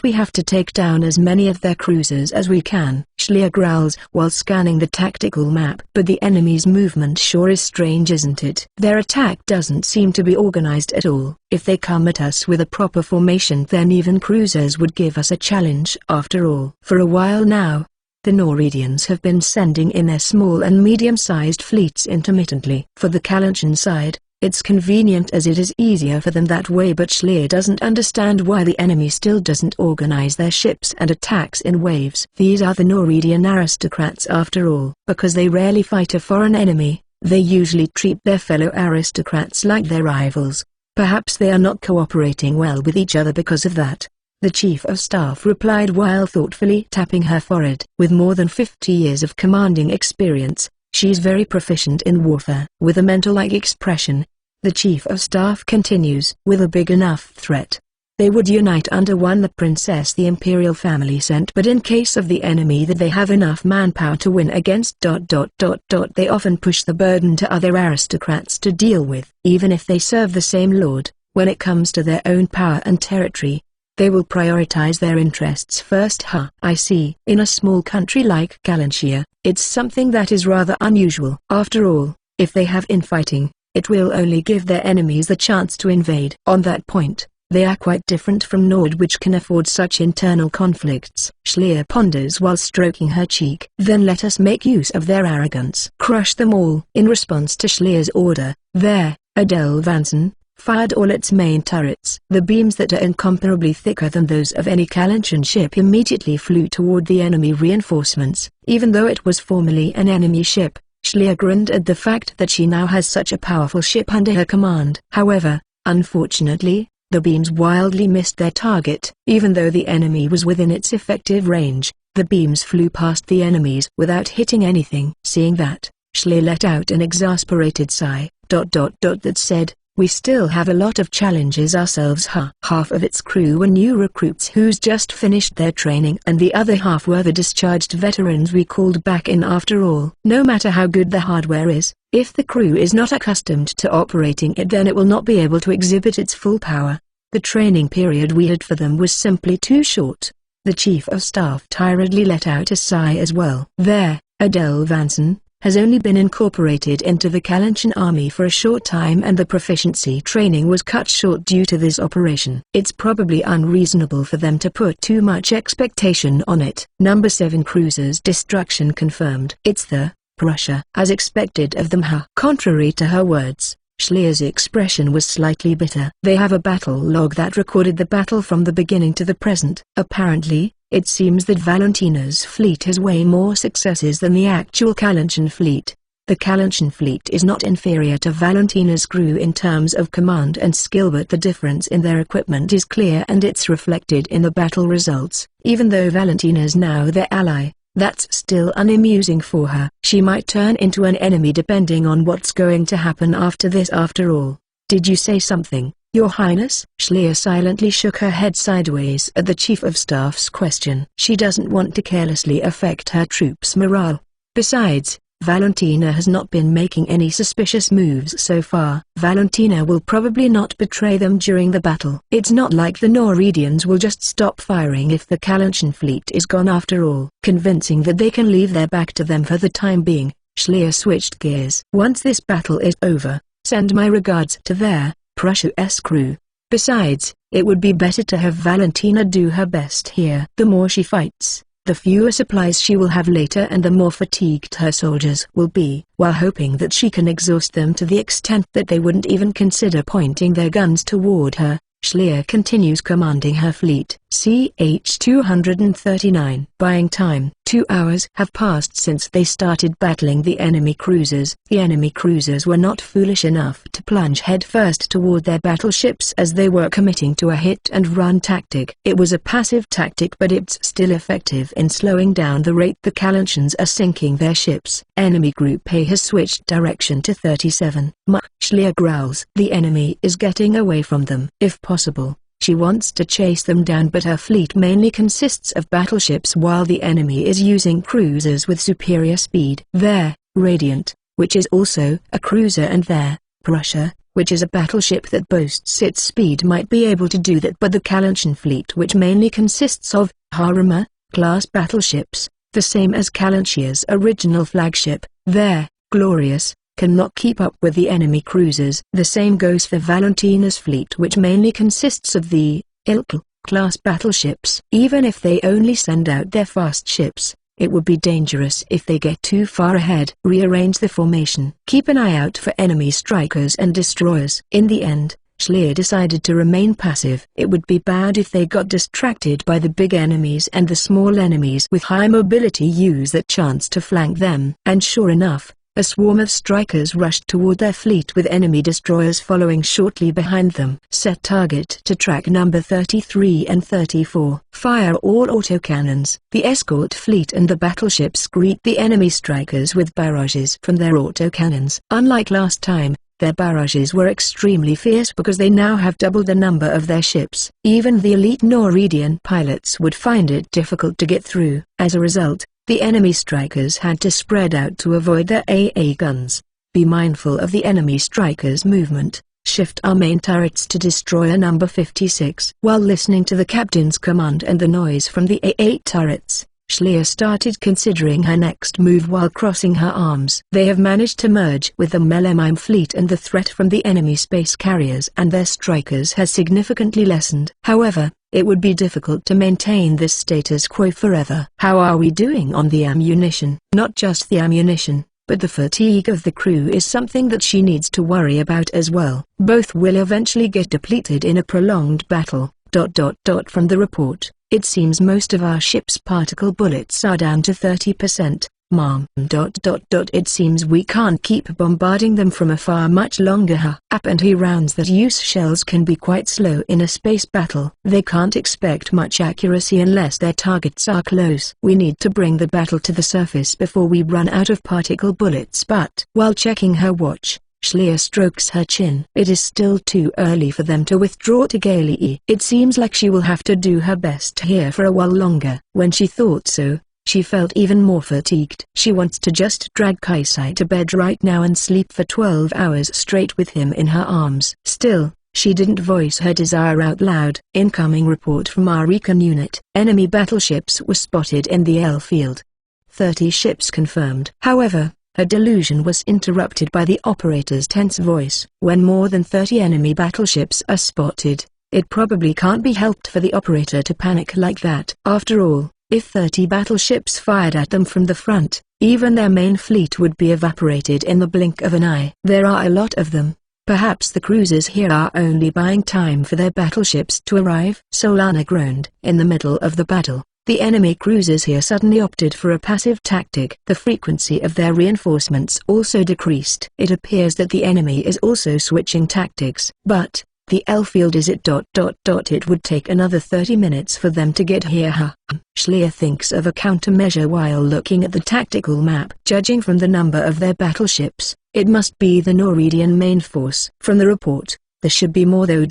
We have to take down as many of their cruisers as we can. Schlier growls while scanning the tactical map. But the enemy's movement sure is strange, isn't it? Their attack doesn't seem to be organized at all. If they come at us with a proper formation, then even cruisers would give us a challenge after all. For a while now, the Noridians have been sending in their small and medium-sized fleets intermittently. For the Kalanchian side, it's convenient as it is easier for them that way, but Schlier doesn't understand why the enemy still doesn't organize their ships and attacks in waves. These are the Noridian aristocrats after all. Because they rarely fight a foreign enemy, they usually treat their fellow aristocrats like their rivals. Perhaps they are not cooperating well with each other because of that. The Chief of Staff replied while thoughtfully tapping her forehead. With more than 50 years of commanding experience, she's very proficient in warfare. With a mental-like expression, the Chief of Staff continues. With a big enough threat, they would unite under one the princess the Imperial family sent, but in case of the enemy that they have enough manpower to win against. They often push the burden to other aristocrats to deal with. Even if they serve the same lord, when it comes to their own power and territory, they will prioritize their interests first. I see. In a small country like Kalanshia, it's something that is rather unusual. After all, if they have infighting, it will only give their enemies the chance to invade. On that point, they are quite different from Nord, which can afford such internal conflicts. Schlier ponders while stroking her cheek. Then let us make use of their arrogance. Crush them all. In response to Schlier's order, there, Adele Vanson, fired all its main turrets. The beams that are incomparably thicker than those of any Kalanchen ship immediately flew toward the enemy reinforcements. Even though it was formerly an enemy ship, Schleer grinned at the fact that she now has such a powerful ship under her command. However, unfortunately, the beams wildly missed their target. Even though the enemy was within its effective range, the beams flew past the enemies without hitting anything. Seeing that, Schleer let out an exasperated sigh, that said, "We still have a lot of challenges ourselves, huh?" Half of its crew were new recruits who's just finished their training, and the other half were the discharged veterans we called back in. After all, no matter how good the hardware is, if the crew is not accustomed to operating it, then it will not be able to exhibit its full power. The training period we had for them was simply too short. The Chief of Staff tiredly let out a sigh as well. Adele Vanson has only been incorporated into the Kalanchen army for a short time, and the proficiency training was cut short due to this operation. It's probably unreasonable for them to put too much expectation on it. Number 7 cruiser's destruction confirmed. It's the Prussia, as expected of them, huh? Contrary to her words, Schleer's expression was slightly bitter. They have a battle log that recorded the battle from the beginning to the present. Apparently, it seems that Valentina's fleet has way more successes than the actual Kalanchen fleet. The Kalanchen fleet is not inferior to Valentina's crew in terms of command and skill, but the difference in their equipment is clear, and it's reflected in the battle results. Even though Valentina's now their ally, that's still unamusing for her. She might turn into an enemy depending on what's going to happen after this. After all, did you say something, Your Highness? Schleer silently shook her head sideways at the Chief of Staff's question. She doesn't want to carelessly affect her troops' morale. Besides, Valentina has not been making any suspicious moves so far. Valentina will probably not betray them during the battle. It's not like the Norwegians will just stop firing if the Kalanchen fleet is gone after all. Convincing that they can leave their back to them for the time being, Schleer switched gears. Once this battle is over, send my regards to their Prussia's crew. Besides, it would be better to have Valentina do her best here. The more she fights, the fewer supplies she will have later, and the more fatigued her soldiers will be. While hoping that she can exhaust them to the extent that they wouldn't even consider pointing their guns toward her, Schleer continues commanding her fleet. CH 239. Buying time. 2 hours have passed since they started battling the enemy cruisers. The enemy cruisers were not foolish enough to plunge headfirst toward their battleships, as they were committing to a hit-and-run tactic. It was a passive tactic, but it's still effective in slowing down the rate the Kalanchens are sinking their ships. Enemy Group A has switched direction to 37 Mach. Schleer growls. The enemy is getting away from them. If possible, she wants to chase them down, but her fleet mainly consists of battleships while the enemy is using cruisers with superior speed. Their Radiant, which is also a cruiser, and their Prussia, which is a battleship that boasts its speed, might be able to do that, but the Kalanchen fleet, which mainly consists of Harima class battleships, the same as Kalanchia's original flagship, their Glorious, cannot keep up with the enemy cruisers. The same goes for Valentina's fleet, which mainly consists of the Ilkl class battleships. Even if they only send out their fast ships, it would be dangerous if they get too far ahead. Rearrange the formation. Keep an eye out for enemy strikers and destroyers. In the end, Schleer decided to remain passive. It would be bad if they got distracted by the big enemies, and the small enemies with high mobility use that chance to flank them. And sure enough, a swarm of strikers rushed toward their fleet, with enemy destroyers following shortly behind them. Set target to track number 33 and 34. Fire all autocannons. The escort fleet and the battleships greet the enemy strikers with barrages from their autocannons. Unlike last time, their barrages were extremely fierce because they now have double the number of their ships. Even the elite Norwegian pilots would find it difficult to get through. As a result, the enemy strikers had to spread out to avoid their AA guns. Be mindful of the enemy strikers' movement. Shift our main turrets to destroyer number 56. While listening to the captain's command and the noise from the A8 turrets, Schleer started considering her next move while crossing her arms. They have managed to merge with the Melemime fleet, and the threat from the enemy space carriers and their strikers has significantly lessened. However, it would be difficult to maintain this status quo forever. How are we doing on the ammunition? Not just the ammunition, but the fatigue of the crew is something that she needs to worry about as well. Both will eventually get depleted in a prolonged battle. From the report, it seems most of our ship's particle bullets are down to 30%. Mom. It seems we can't keep bombarding them from afar much longer. And he rounds that use shells can be quite slow in a space battle. They can't expect much accuracy unless their targets are close. We need to bring the battle to the surface before we run out of particle bullets. But while checking her watch, Schleer strokes her chin. It is still too early for them to withdraw to Galei. It seems like she will have to do her best here for a while longer. When she thought so, she felt even more fatigued. She wants to just drag Kaisai to bed right now and sleep for 12 hours straight with him in her arms. Still, she didn't voice her desire out loud. Incoming report from our recon unit. Enemy battleships were spotted in the airfield. 30 ships confirmed. However, her delusion was interrupted by the operator's tense voice. When more than 30 enemy battleships are spotted, it probably can't be helped for the operator to panic like that. After all, if 30 battleships fired at them from the front, even their main fleet would be evaporated in the blink of an eye. There are a lot of them. Perhaps the cruisers here are only buying time for their battleships to arrive. Solana groaned. In the middle of the battle, the enemy cruisers here suddenly opted for a passive tactic. The frequency of their reinforcements also decreased. It appears that the enemy is also switching tactics. But the airfield is it. It would take another 30 minutes for them to get here. Schleer thinks of a countermeasure while looking at the tactical map. Judging from the number of their battleships, it must be the Noridian main force. From the report, there should be more though.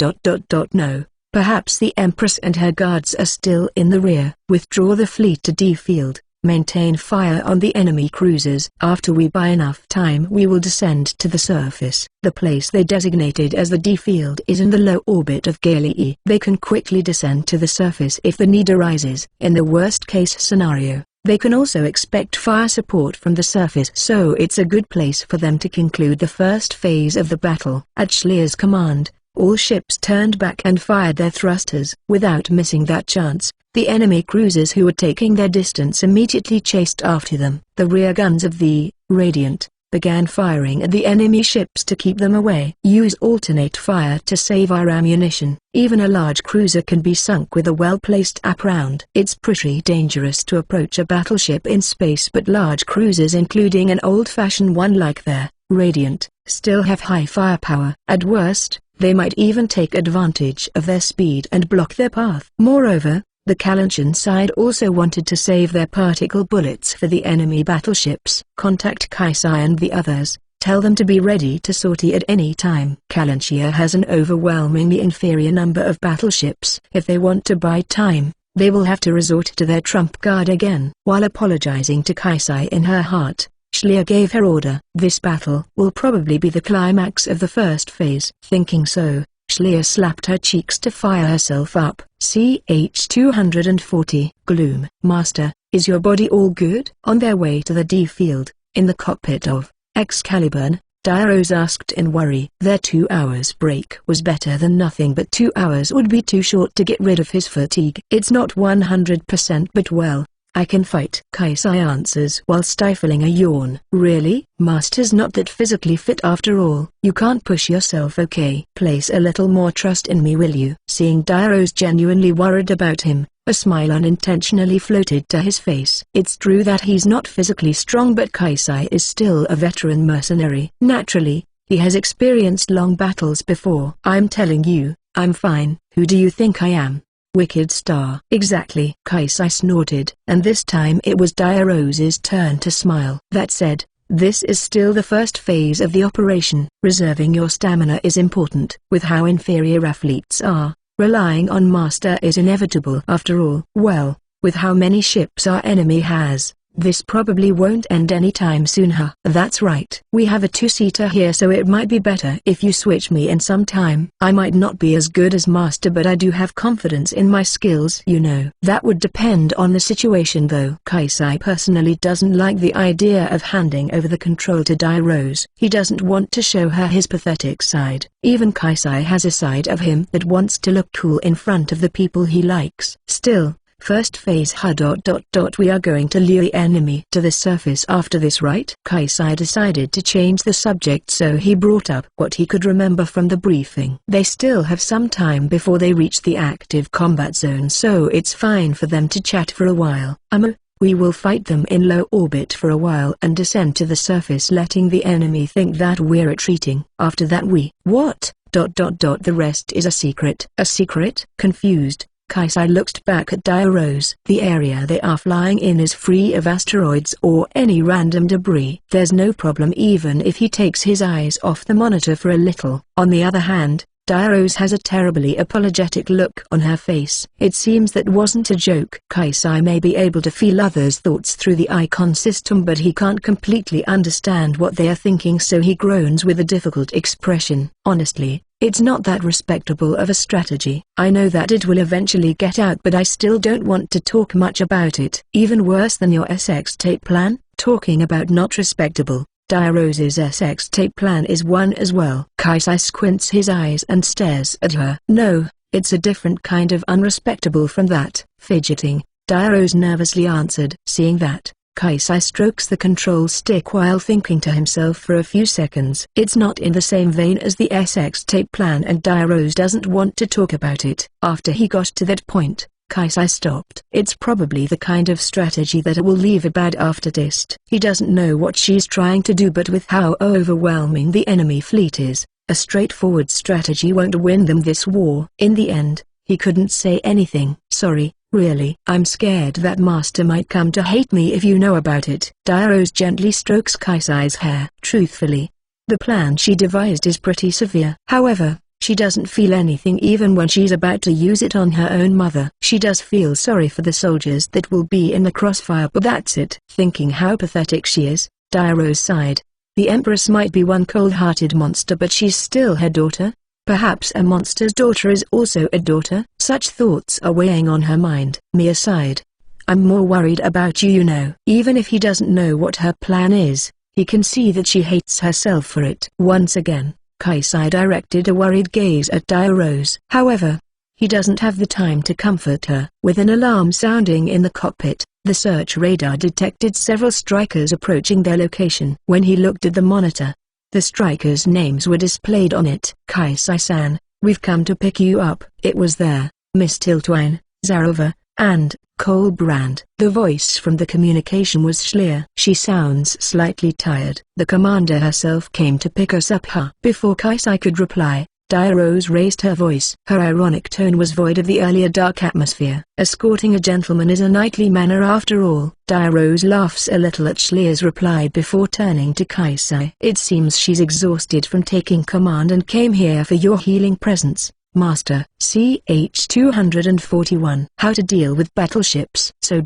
No. Perhaps the Empress and her guards are still in the rear. Withdraw the fleet to D-field. Maintain fire on the enemy cruisers. After we buy enough time we will descend to the surface. The place they designated as the D-field is in the low orbit of Galei. They can quickly descend to the surface if the need arises. In the worst-case scenario, they can also expect fire support from the surface, so it's a good place for them to conclude the first phase of the battle. At Schleer's command, all ships turned back and fired their thrusters. Without missing that chance, the enemy cruisers who were taking their distance immediately chased after them. The rear guns of the Radiant began firing at the enemy ships to keep them away. Use alternate fire to save our ammunition. Even a large cruiser can be sunk with a well-placed AP round. It's pretty dangerous to approach a battleship in space, but large cruisers, including an old-fashioned one like their Radiant, still have high firepower. At worst, they might even take advantage of their speed and block their path. Moreover, the Kalanchian side also wanted to save their particle bullets for the enemy battleships. Contact Kaisai and the others, tell them to be ready to sortie at any time. Kalanchia has an overwhelmingly inferior number of battleships. If they want to buy time, they will have to resort to their trump card again. While apologizing to Kaisai in her heart, Schleer gave her order. This battle will probably be the climax of the first phase. Thinking so, Schleer slapped her cheeks to fire herself up. CH-240. Gloom. Master, is your body all good? On their way to the D-field, in the cockpit of Excalibur, Diarose asked in worry. Their 2 hours break was better than nothing, but 2 hours would be too short to get rid of his fatigue. It's not 100%, but well, I can fight. Kaisai answers while stifling a yawn. Really? Master's not that physically fit after all. You can't push yourself, okay? Place a little more trust in me, will you? Seeing Diarose genuinely worried about him, a smile unintentionally floated to his face. It's true that he's not physically strong, but Kaisai is still a veteran mercenary. Naturally, he has experienced long battles before. I'm telling you, I'm fine. Who do you think I am? Wicked Star. Exactly. Kaisai snorted, and this time it was Diarose's turn to smile. That said, this is still the first phase of the operation. Reserving your stamina is important. With how inferior our fleets are, relying on Master is inevitable after all. Well, with how many ships our enemy has, this probably won't end anytime soon. That's right. We have a two-seater here, so it might be better if you switch me in some time. I might not be as good as Master, but I do have confidence in my skills, you know. That would depend on the situation though. Kaisai personally doesn't like the idea of handing over the control to Diarose. He doesn't want to show her his pathetic side. Even Kaisai has a side of him that wants to look cool in front of the people he likes. Still, First phase. We are going to lure the enemy to the surface after this, right? Kaisai decided to change the subject, so he brought up what he could remember from the briefing. They still have some time before they reach the active combat zone, so it's fine for them to chat for a while. We will fight them in low orbit for a while and descend to the surface, letting the enemy think that we're retreating. After that we… What? The rest is a secret. A secret? Confused, Kaisai looked back at Diarose. The area they are flying in is free of asteroids or any random debris. There's no problem even if he takes his eyes off the monitor for a little. On the other hand, Diarose has a terribly apologetic look on her face. It seems that wasn't a joke. Kaisai may be able to feel others' thoughts through the icon system, but he can't completely understand what they are thinking, so he groans with a difficult expression. Honestly, it's not that respectable of a strategy. I know that it will eventually get out, but I still don't want to talk much about it. Even worse than your SX tape plan? Talking about not respectable. Diarose's SX tape plan is one as well. Kaisai squints his eyes and stares at her. No, it's a different kind of unrespectable from that. Fidgeting, Diarose nervously answered. Seeing that, Kaisai strokes the control stick while thinking to himself for a few seconds. It's not in the same vein as the SX tape plan, and Diarose doesn't want to talk about it. After he got to that point, Kaisai stopped. It's probably the kind of strategy that will leave a bad aftertaste. He doesn't know what she's trying to do, but with how overwhelming the enemy fleet is, a straightforward strategy won't win them this war. In the end, he couldn't say anything. Sorry, really. I'm scared that Master might come to hate me if you know about it. Diarose gently strokes Kaisai's hair. Truthfully, the plan she devised is pretty severe. However, she doesn't feel anything even when she's about to use it on her own mother. She does feel sorry for the soldiers that will be in the crossfire, but that's it. Thinking how pathetic she is, Diarose sighed. The Empress might be one cold-hearted monster, but she's still her daughter. Perhaps a monster's daughter is also a daughter. Such thoughts are weighing on her mind. Mia sighed. I'm more worried about you, you know. Even if he doesn't know what her plan is, he can see that she hates herself for it. Once again, Kaisai directed a worried gaze at Diarose. However, he doesn't have the time to comfort her. With an alarm sounding in the cockpit, the search radar detected several strikers approaching their location. When he looked at the monitor, the strikers' names were displayed on it. Kaisai-san, we've come to pick you up. It was there, Miss Tiltwine, Zarova, and Colbrand. The voice from the communication was Schleer. She sounds slightly tired. The commander herself came to pick us up, huh? Before Kaisai could reply, Diarose raised her voice. Her ironic tone was void of the earlier dark atmosphere. Escorting a gentleman is a knightly manner after all. Diarose laughs a little at Schleer's reply before turning to Kaisai. It seems she's exhausted from taking command and came here for your healing presence, Master. CH 241. How to deal with battleships. So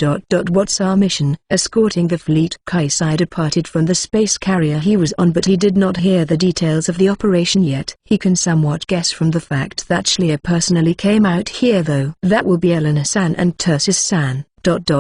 what's our mission? Escorting the fleet. Kaisai departed from the space carrier he was on, but he did not hear the details of the operation yet. He can somewhat guess from the fact that Schleer personally came out here, though. That will be Elena-san and Tursis-san.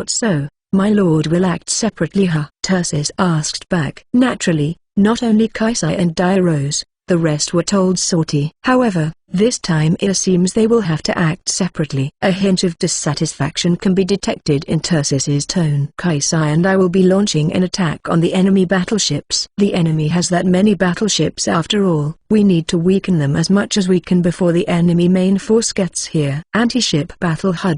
So, my lord will act separately, huh? Tursis asked back. Naturally, not only Kaisai and Diarose, the rest were told Sortie. However, this time it seems they will have to act separately. A hint of dissatisfaction can be detected in Tursis's tone. Kaisai and I will be launching an attack on the enemy battleships. The enemy has that many battleships after all. We need to weaken them as much as we can before the enemy main force gets here. Anti-ship battle, huh?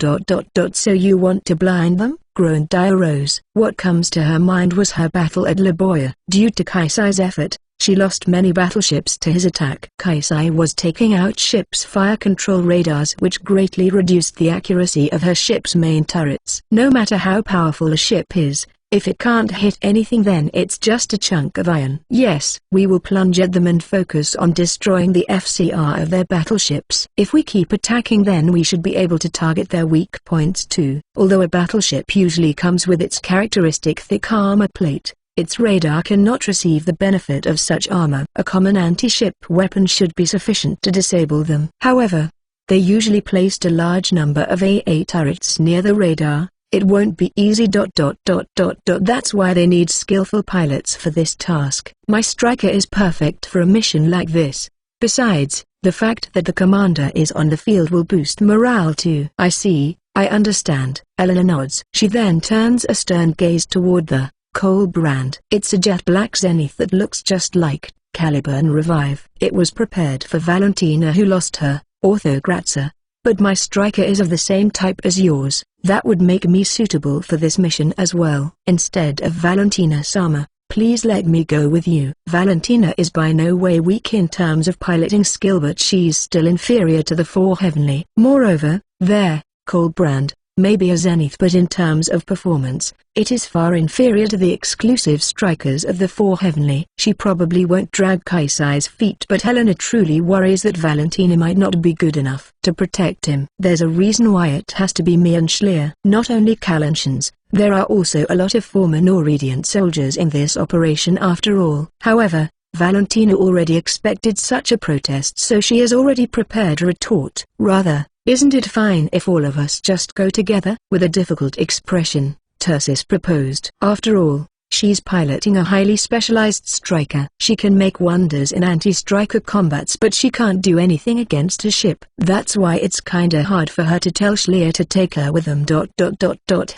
So you want to blind them? Groaned Diarose. What comes to her mind was her battle at Laboya. Due to Kaisai's effort, she lost many battleships to his attack. Kaisai was taking out ships' fire control radars, which greatly reduced the accuracy of her ship's main turrets. No matter how powerful a ship is, if it can't hit anything, then it's just a chunk of iron. Yes, we will plunge at them and focus on destroying the FCR of their battleships. If we keep attacking, then we should be able to target their weak points too. Although a battleship usually comes with its characteristic thick armor plate, its radar cannot receive the benefit of such armor. A common anti-ship weapon should be sufficient to disable them. However, they usually placed a large number of AA turrets near the radar. It won't be easy. That's why they need skillful pilots for this task. My striker is perfect for a mission like this. Besides, the fact that the commander is on the field will boost morale too. I see. I understand. Elena nods. She then turns a stern gaze toward the coal brand. It's a jet black Zenith that looks just like Caliburn Revive. It was prepared for Valentina who lost her, Orthograzia. But my striker is of the same type as yours. That would make me suitable for this mission as well. Instead of Valentina-sama, please let me go with you. Valentina is by no way weak in terms of piloting skill, but she's still inferior to the Four Heavenly. Moreover, their Colbrand may be a Zenith, but in terms of performance, it is far inferior to the exclusive strikers of the Four Heavenly. She probably won't drag Kaisai's feet, but Helena truly worries that Valentina might not be good enough to protect him. There's a reason why it has to be me and Schleer. Not only Kalantians, there are also a lot of former Noradiant soldiers in this operation after all. However, Valentina already expected such a protest, so she has already prepared a retort. Rather, isn't it fine if all of us just go together? With a difficult expression, Tursis proposed. After all, she's piloting a highly specialized striker. She can make wonders in anti-striker combats, but she can't do anything against a ship. That's why it's kinda hard for her to tell Schleer to take her with them.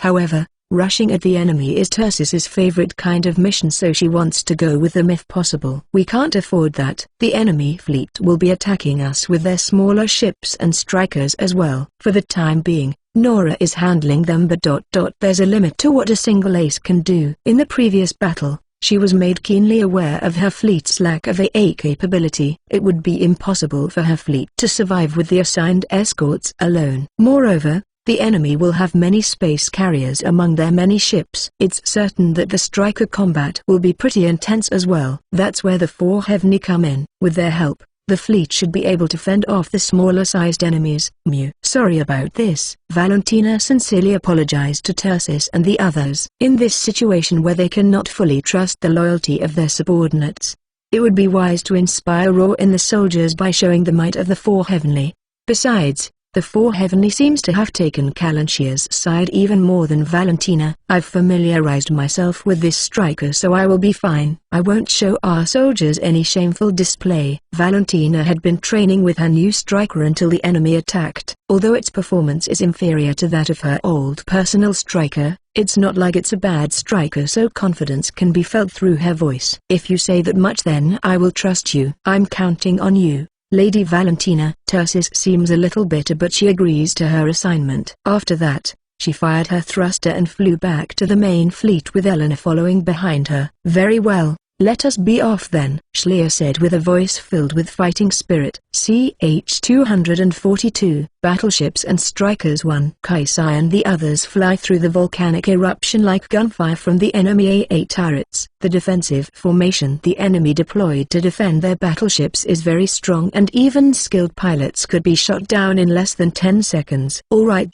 However, rushing at the enemy is Tursis's favorite kind of mission, so she wants to go with them if possible. We can't afford that. The enemy fleet will be attacking us with their smaller ships and strikers as well. For the time being, Nora is handling them, but there's a limit to what a single ace can do. In the previous battle, she was made keenly aware of her fleet's lack of AA capability. It would be impossible for her fleet to survive with the assigned escorts alone. Moreover, the enemy will have many space carriers among their many ships. It's certain that the striker combat will be pretty intense as well. That's where the Four Heavenly come in. With their help, the fleet should be able to fend off the smaller-sized enemies. Sorry about this. Valentina sincerely apologized to Tursis and the others. In this situation where they cannot fully trust the loyalty of their subordinates, it would be wise to inspire awe in the soldiers by showing the might of the Four Heavenly. Besides, the Four Heavenly seems to have taken Kalantia's side even more than Valentina. I've familiarized myself with this striker, so I will be fine. I won't show our soldiers any shameful display. Valentina had been training with her new striker until the enemy attacked. Although its performance is inferior to that of her old personal striker, it's not like it's a bad striker, so confidence can be felt through her voice. If you say that much, then I will trust you. I'm counting on you, Lady Valentina. Tursis seems a little bitter, but she agrees to her assignment. After that, she fired her thruster and flew back to the main fleet with Elena following behind her. Very well, let us be off then, Schleer said with a voice filled with fighting spirit. CH-242, Battleships and Strikers 1. Kaisai and the others fly through the volcanic eruption like gunfire from the enemy AA turrets. The defensive formation the enemy deployed to defend their battleships is very strong, and even skilled pilots could be shot down in less than 10 seconds. Alright.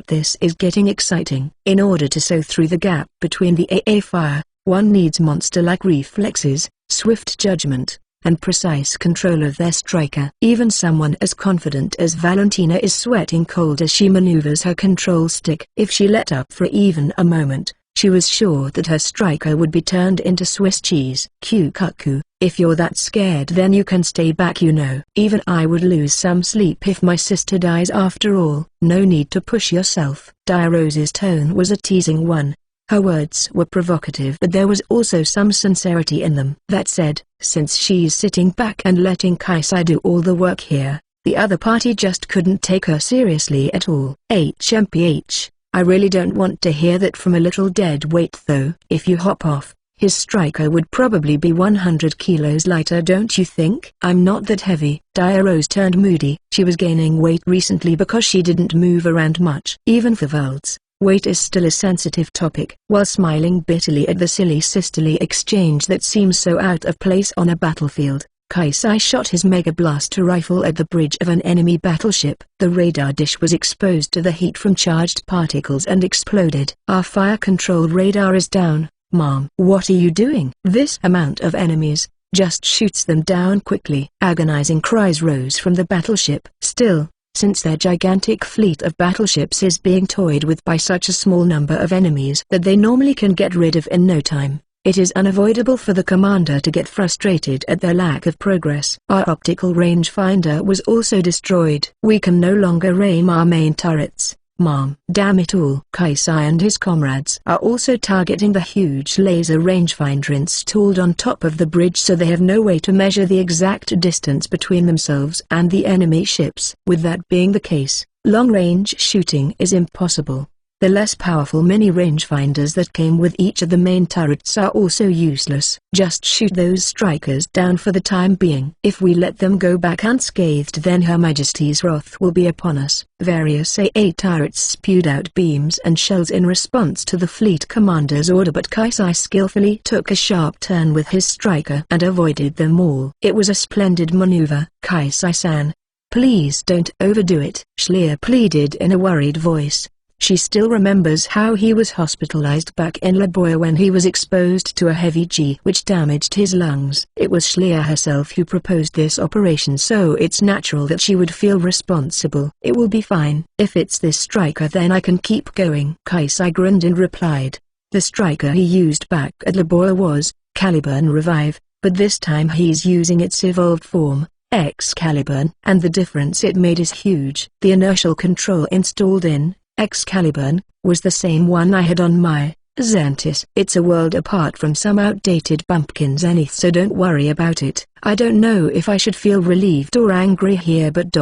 This is getting exciting. In order to sow through the gap between the AA fire, one needs monster-like reflexes, swift judgment, and precise control of their striker. Even someone as confident as Valentina is sweating cold as she maneuvers her control stick. If she let up for even a moment, she was sure that her striker would be turned into Swiss cheese. Cuckoo, if you're that scared, then you can stay back. Even I would lose some sleep if my sister dies after all. No need to push yourself. Dirose's tone was a teasing one. Her words were provocative, but there was also some sincerity in them. That said, since she's sitting back and letting Kaisai do all the work here, the other party just couldn't take her seriously at all. HMPH, I really don't want to hear that from a little dead weight though. If you hop off, his striker would probably be 100 kilos lighter, don't you think? I'm not that heavy. Dirose turned moody. She was gaining weight recently because she didn't move around much. Even for Valds, weight is still a sensitive topic. While smiling bitterly at the silly sisterly exchange that seems so out of place on a battlefield, Kaisai shot his Mega Blaster rifle at the bridge of an enemy battleship. The radar dish was exposed to the heat from charged particles and exploded. Our fire control radar is down, Mom. What are you doing? This amount of enemies, just shoots them down quickly. Agonizing cries rose from the battleship. Still, since their gigantic fleet of battleships is being toyed with by such a small number of enemies that they normally can get rid of in no time, it is unavoidable for the commander to get frustrated at their lack of progress. Our optical rangefinder was also destroyed. We can no longer aim our main turrets. Mom. Damn it all. Kaisai and his comrades are also targeting the huge laser rangefinder installed on top of the bridge, so they have no way to measure the exact distance between themselves and the enemy ships. With that being the case, long-range shooting is impossible. The less powerful mini rangefinders that came with each of the main turrets are also useless. Just shoot those strikers down for the time being. If we let them go back unscathed, then Her Majesty's wrath will be upon us. Various AA turrets spewed out beams and shells in response to the fleet commander's order, but Kaisai skillfully took a sharp turn with his striker and avoided them all. It was a splendid maneuver. Kaisai-san, please don't overdo it, Schlier pleaded in a worried voice. She still remembers how he was hospitalized back in Laboya when he was exposed to a heavy G which damaged his lungs. It was Schlier herself who proposed this operation, so it's natural that she would feel responsible. It will be fine. If it's this striker, then I can keep going. Kaisai grinned and replied. The striker he used back at Laboya was Caliburn Revive, but this time he's using its evolved form, Excaliburn, and the difference it made is huge. The inertial control installed in Excaliburn was the same one I had on my Xantis. It's a world apart from some outdated Bumpkin Zenith, so don't worry about it. I don't know if I should feel relieved or angry here, but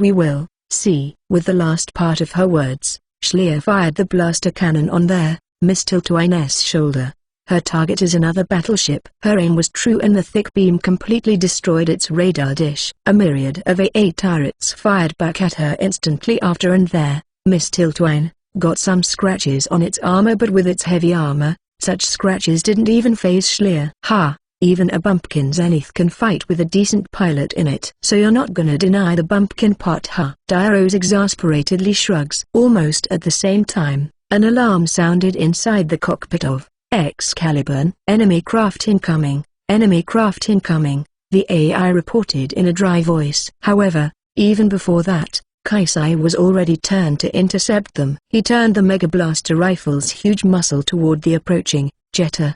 we will see. With the last part of her words, Schlier fired the blaster cannon on their Miss Tiltwine's shoulder. Her target is another battleship. Her aim was true and the thick beam completely destroyed its radar dish. A myriad of AA turrets fired back at her instantly after, and there Miss Tiltwine got some scratches on its armor, but with its heavy armor, such scratches didn't even faze Schlier. Ha! Even a Bumpkin Zenith can fight with a decent pilot in it. So you're not gonna deny the Bumpkin part, huh? Dairos exasperatedly shrugs. Almost at the same time, an alarm sounded inside the cockpit of Excaliburn. Enemy craft incoming, enemy craft incoming, the AI reported in a dry voice. However, even before that, Kaisai was already turned to intercept them. He turned the Mega Blaster rifle's huge muzzle toward the approaching Jetta.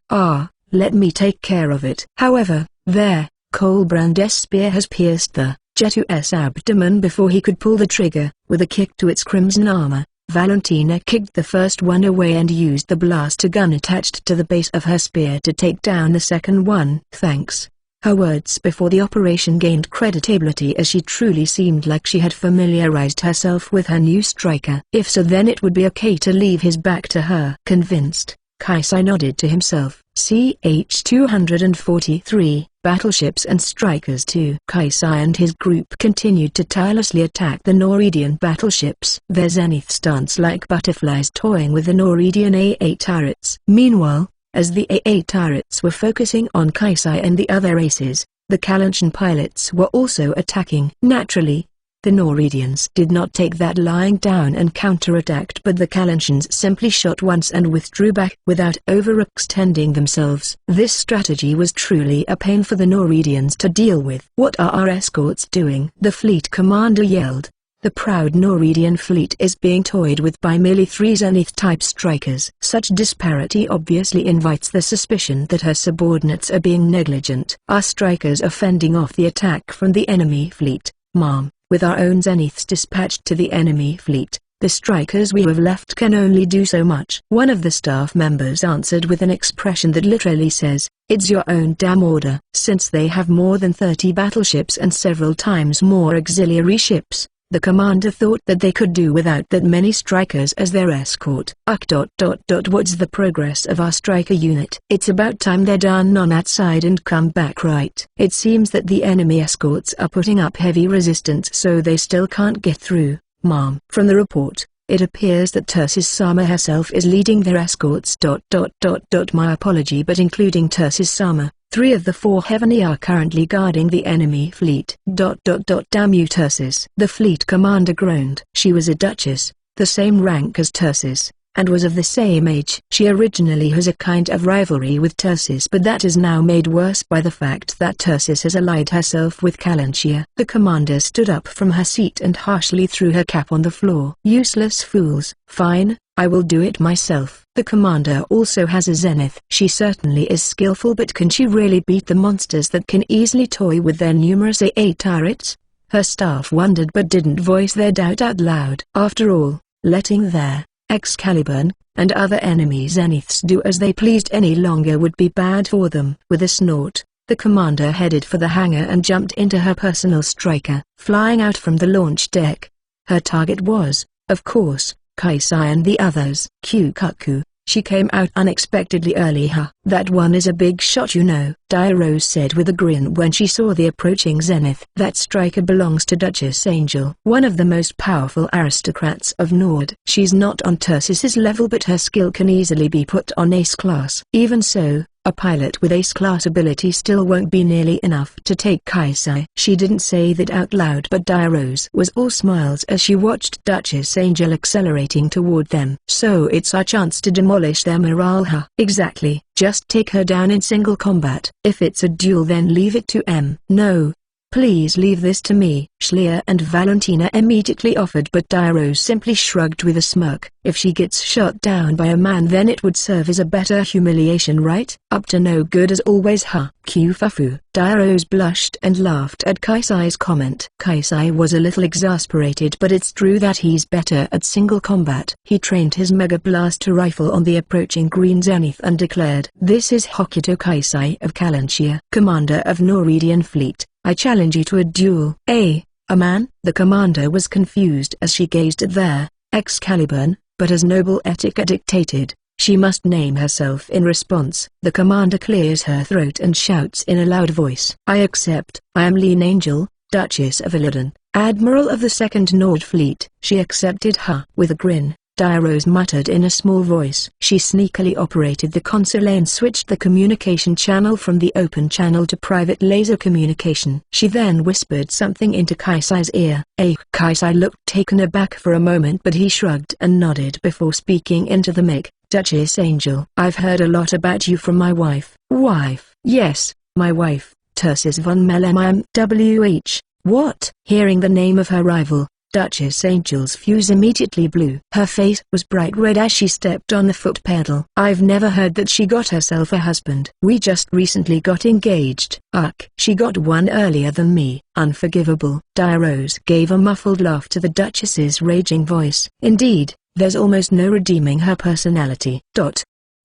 Let me take care of it. However, there, Colbrand's spear has pierced the Jetta's abdomen before he could pull the trigger. With a kick to its crimson armor, Valentina kicked the first one away and used the blaster gun attached to the base of her spear to take down the second one. Thanks. Her words before the operation gained creditability, as she truly seemed like she had familiarized herself with her new striker. If so, then it would be okay to leave his back to her. Convinced, Kaisai nodded to himself. CH-243, battleships and strikers too. Kaisai and his group continued to tirelessly attack the Noridian battleships. Their zenith stance like butterflies toying with the Noridian AA turrets. Meanwhile, as the AA turrets were focusing on Kaisai and the other aces, the Kalanchian pilots were also attacking. Naturally, the Noridians did not take that lying down and counterattacked, but the Kalanchians simply shot once and withdrew back without overextending themselves. This strategy was truly a pain for the Noridians to deal with. What are our escorts doing? The fleet commander yelled. The proud Noridian fleet is being toyed with by merely 3 Zenith-type strikers. Such disparity obviously invites the suspicion that her subordinates are being negligent. Our strikers are fending off the attack from the enemy fleet, ma'am. With our own Zeniths dispatched to the enemy fleet, the strikers we have left can only do so much. One of the staff members answered with an expression that literally says, "It's your own damn order." Since they have more than 30 battleships and several times more auxiliary ships, the commander thought that they could do without that many strikers as their escort. What's the progress of our striker unit? It's about time they're done on that side and come back right. It seems that the enemy escorts are putting up heavy resistance, so they still can't get through, ma'am. From the report, it appears that Tursis Sama herself is leading their escorts. My apology, but including Tursis Sama, 3 of the 4 Heavenly are currently guarding the enemy fleet. Damn you, Tursis. The fleet commander groaned. She was a duchess, the same rank as Tursis, and was of the same age. She originally has a kind of rivalry with Tursis, but that is now made worse by the fact that Tursis has allied herself with Kalanchia. The commander stood up from her seat and harshly threw her cap on the floor. Useless fools. Fine, I will do it myself. The commander also has a zenith. She certainly is skillful, but can she really beat the monsters that can easily toy with their numerous AA turrets? Her staff wondered but didn't voice their doubt out loud. After all, letting their Excalibur and other enemy Zeniths do as they pleased any longer would be bad for them. With a snort, the commander headed for the hangar and jumped into her personal striker, flying out from the launch deck. Her target was, of course, Kaisai and the others. Kyukaku, she came out unexpectedly early. That one is a big shot, you know, Dairose said with a grin when she saw the approaching Zenith. That striker belongs to Duchess Angel, one of the most powerful aristocrats of Nord. She's not on Tursus's level, but her skill can easily be put on Ace class. Even so, a pilot with Ace class ability still won't be nearly enough to take Kaisai. She didn't say that out loud, but Dairose was all smiles as she watched Duchess Angel accelerating toward them. So it's our chance to demolish their morale. Exactly. Just take her down in single combat. If it's a duel, then leave it to M. No. Please leave this to me, Schleer and Valentina immediately offered, but Dairose simply shrugged with a smirk. If she gets shot down by a man, then it would serve as a better humiliation, right? Up to no good as always. Kyufafu. Dairose blushed and laughed at Kaisai's comment. Kaisai was a little exasperated, but it's true that he's better at single combat. He trained his Mega Blaster rifle on the approaching Green Zenith and declared, "This is Hokuto Kaisai of Kalanshia, commander of Noridian fleet. I challenge you to a duel." A man? The commander was confused as she gazed at their Excalibur, but as noble etiquette dictated, she must name herself in response. The commander clears her throat and shouts in a loud voice, "I accept. I am Lene Angel, Duchess of Illidan, Admiral of the 2nd Nord Fleet." She accepted. With a grin, Dairose muttered in a small voice. She sneakily operated the console and switched the communication channel from the open channel to private laser communication. She then whispered something into Kaisai's ear. Kaisai looked taken aback for a moment, but he shrugged and nodded before speaking into the mic. "Duchess Angel, I've heard a lot about you from my wife." "Wife?" "Yes, my wife, Tursus von Mellemheim." "WH, what?" Hearing the name of her rival, Duchess Angel's fuse immediately blew. Her face was bright red as she stepped on the foot pedal. "I've never heard that she got herself a husband. We just recently got engaged." "Ugh. She got one earlier than me." "Unforgivable." Dairose gave a muffled laugh to the Duchess's raging voice. "Indeed, there's almost no redeeming her personality."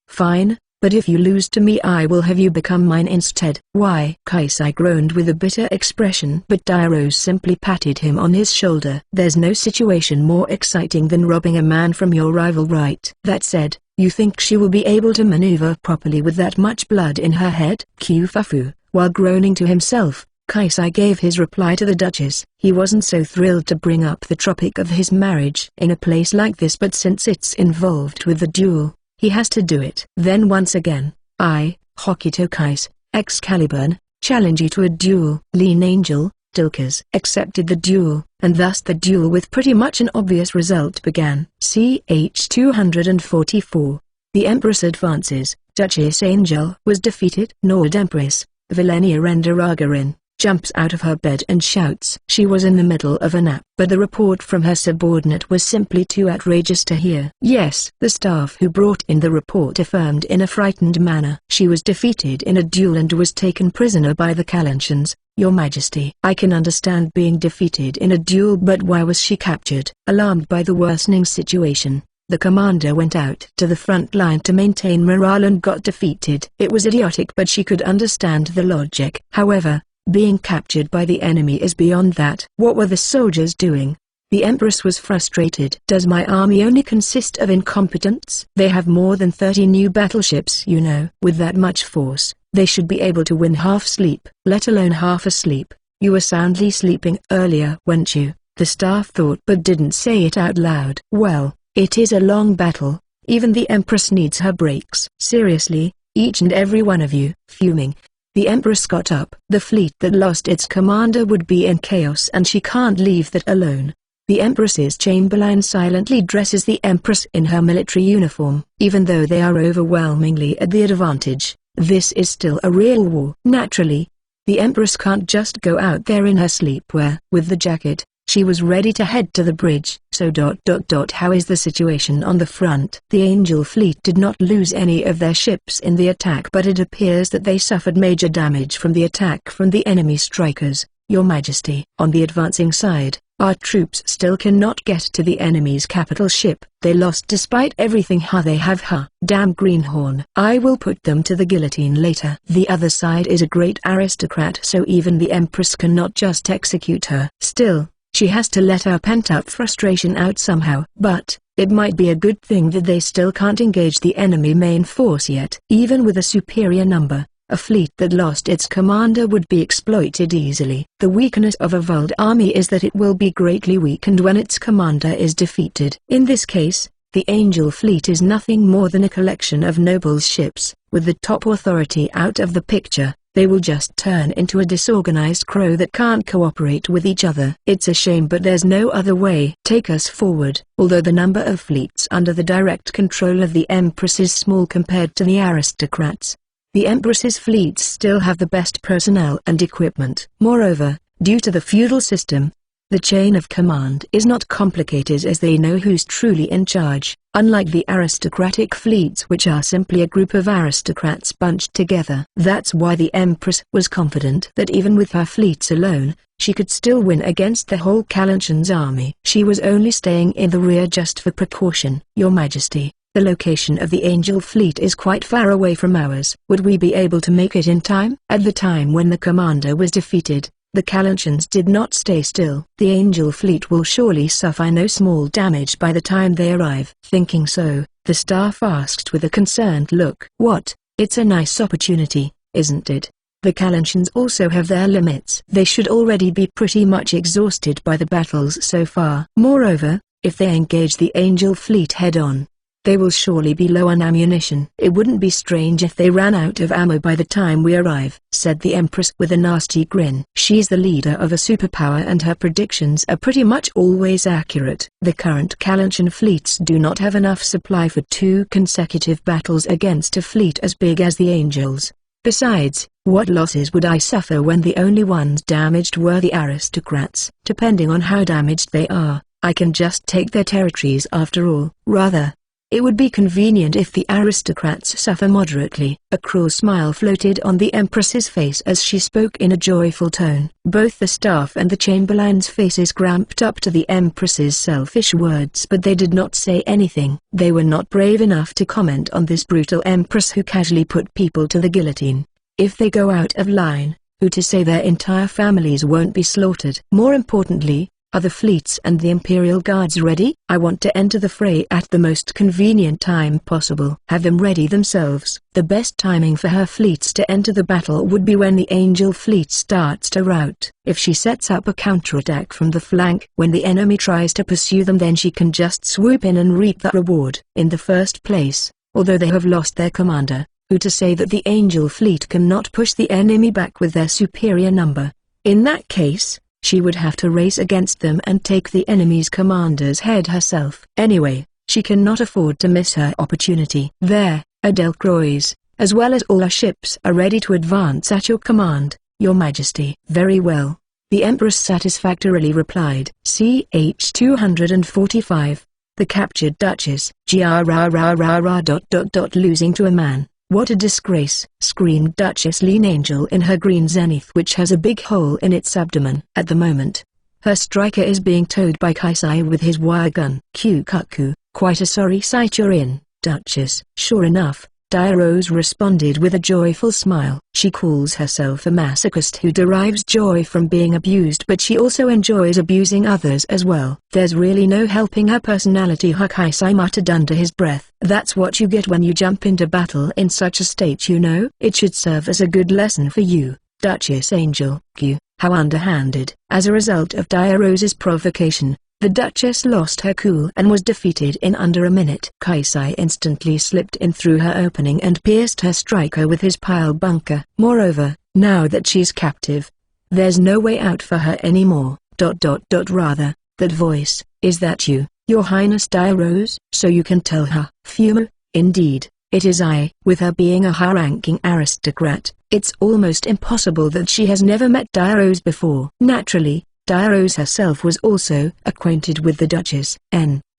"Fine. But if you lose to me, I will have you become mine instead." "Why?" Kaisai groaned with a bitter expression, but Dairose simply patted him on his shoulder. "There's no situation more exciting than robbing a man from your rival, right? That said, you think she will be able to maneuver properly with that much blood in her head?" Kyufafu, while groaning to himself, Kaisai gave his reply to the Duchess. He wasn't so thrilled to bring up the topic of his marriage in a place like this, but since it's involved with the duel, he has to do it. Then once again, I, Hokuto Kaisai, Excalibur, challenge you to a duel. Lene Angel, Dilkas accepted the duel, and thus the duel with pretty much an obvious result began. CH 244. The Empress advances. Duchess Angel was defeated. Nord Empress, Vilenia Renderagarin, jumps out of her bed and shouts. She was in the middle of a nap, but the report from her subordinate was simply too outrageous to hear. "Yes," the staff who brought in the report affirmed in a frightened manner. "She was defeated in a duel and was taken prisoner by the Kalanshans, Your Majesty." "I can understand being defeated in a duel, but why was she captured?" Alarmed by the worsening situation, the commander went out to the front line to maintain morale and got defeated. It was idiotic, but she could understand the logic. However, being captured by the enemy is beyond that. What were the soldiers doing? The Empress was frustrated. "Does my army only consist of incompetents? They have more than 30 new battleships, you know. With that much force, they should be able to win half sleep, let alone half asleep." "You were soundly sleeping earlier, weren't you?" the staff thought but didn't say it out loud. "Well, it is a long battle. Even the Empress needs her breaks." "Seriously, each and every one of you?" Fuming, the Empress got up. "The fleet that lost its commander would be in chaos, and she can't leave that alone." The Empress's Chamberlain silently dresses the Empress in her military uniform. Even though they are overwhelmingly at the advantage, this is still a real war. Naturally, the Empress can't just go out there in her sleepwear. With the jacket, she was ready to head to the bridge. "So how is the situation on the front?" "The Angel fleet did not lose any of their ships in the attack, but it appears that they suffered major damage from the attack from the enemy strikers, Your Majesty." On the advancing side, Our troops still cannot get to the enemy's capital ship. They lost despite everything. They have. Damn Greenhorn. I will put them to the guillotine later. The other side is a great aristocrat, so even the Empress cannot just execute her. Still, she has to let her pent-up frustration out somehow. But it might be a good thing that they still can't engage the enemy main force yet. Even with a superior number, a fleet that lost its commander would be exploited easily. The weakness of a Vald army is that it will be greatly weakened when its commander is defeated. In this case, the Angel fleet is nothing more than a collection of nobles' ships. With the top authority out of the picture, they will just turn into a disorganized crew that can't cooperate with each other. It's a shame, but there's no other way. Take us forward. Although the number of fleets under the direct control of the Empress is small compared to the aristocrats, the Empress's fleets still have the best personnel and equipment. Moreover, due to the feudal system, the chain of command is not complicated, as they know who's truly in charge, unlike the aristocratic fleets, which are simply a group of aristocrats bunched together. That's why the Empress was confident that even with her fleets alone, she could still win against the whole Kalanshan's army. She was only staying in the rear just for precaution. Your Majesty, the location of the Angel fleet is quite far away from ours. Would we be able to make it in time? At the time when the commander was defeated, the Kalanshans did not stay still. The Angel fleet will surely suffer no small damage by the time they arrive. Thinking so, the staff asked with a concerned look. What? It's a nice opportunity, isn't it? The Kalanshans also have their limits. They should already be pretty much exhausted by the battles so far. Moreover, if they engage the Angel fleet head-on, they will surely be low on ammunition. It wouldn't be strange if they ran out of ammo by the time we arrive, said the Empress with a nasty grin. She's the leader of a superpower and her predictions are pretty much always accurate. The current Kalanshan fleets do not have enough supply for 2 consecutive battles against a fleet as big as the Angels. Besides, what losses would I suffer when the only ones damaged were the aristocrats? Depending on how damaged they are, I can just take their territories after all. Rather, it would be convenient if the aristocrats suffer moderately. A cruel smile floated on the Empress's face as she spoke in a joyful tone. Both the staff and the chamberlain's faces cramped up to the Empress's selfish words, but they did not say anything. They were not brave enough to comment on this brutal Empress who casually put people to the guillotine. If they go out of line, who to say their entire families won't be slaughtered? More importantly, are the fleets and the Imperial Guards ready? I want to enter the fray at the most convenient time possible. Have them ready themselves. The best timing for her fleets to enter the battle would be when the Angel fleet starts to rout. If she sets up a counterattack from the flank when the enemy tries to pursue them, then she can just swoop in and reap the reward. In the first place, although they have lost their commander, who to say that the Angel fleet cannot push the enemy back with their superior number? In that case, she would have to race against them and take the enemy's commander's head herself. Anyway, she cannot afford to miss her opportunity. There, Adelcroix, as well as all our ships are ready to advance at your command, Your Majesty. Very well, the Empress satisfactorily replied. CH-245, the captured Duchess. Losing to a man. What a disgrace, screamed Duchess Lean Angel in her green zenith, which has a big hole in its abdomen. At the moment, her striker is being towed by Kaisai with his wire gun. Kukaku, quite a sorry sight you're in, Duchess. Sure enough, Diarose responded with a joyful smile. She calls herself a masochist who derives joy from being abused, but she also enjoys abusing others as well. There's really no helping her personality, Kaisai muttered under his breath. That's what you get when you jump into battle in such a state, you know. It should serve as a good lesson for you, Duchess Angel. How underhanded. As a result of Diarose's provocation, the Duchess lost her cool and was defeated in under a minute. Kaisai instantly slipped in through her opening and pierced her striker with his pile bunker. Moreover, now that she's captive, there's no way out for her anymore. Rather, that voice, is that you, Your Highness Diarose? So you can tell her. Fumo, indeed, it is I. With her being a high-ranking aristocrat, it's almost impossible that she has never met Diarose before. Naturally, Diarose herself was also acquainted with the Duchess.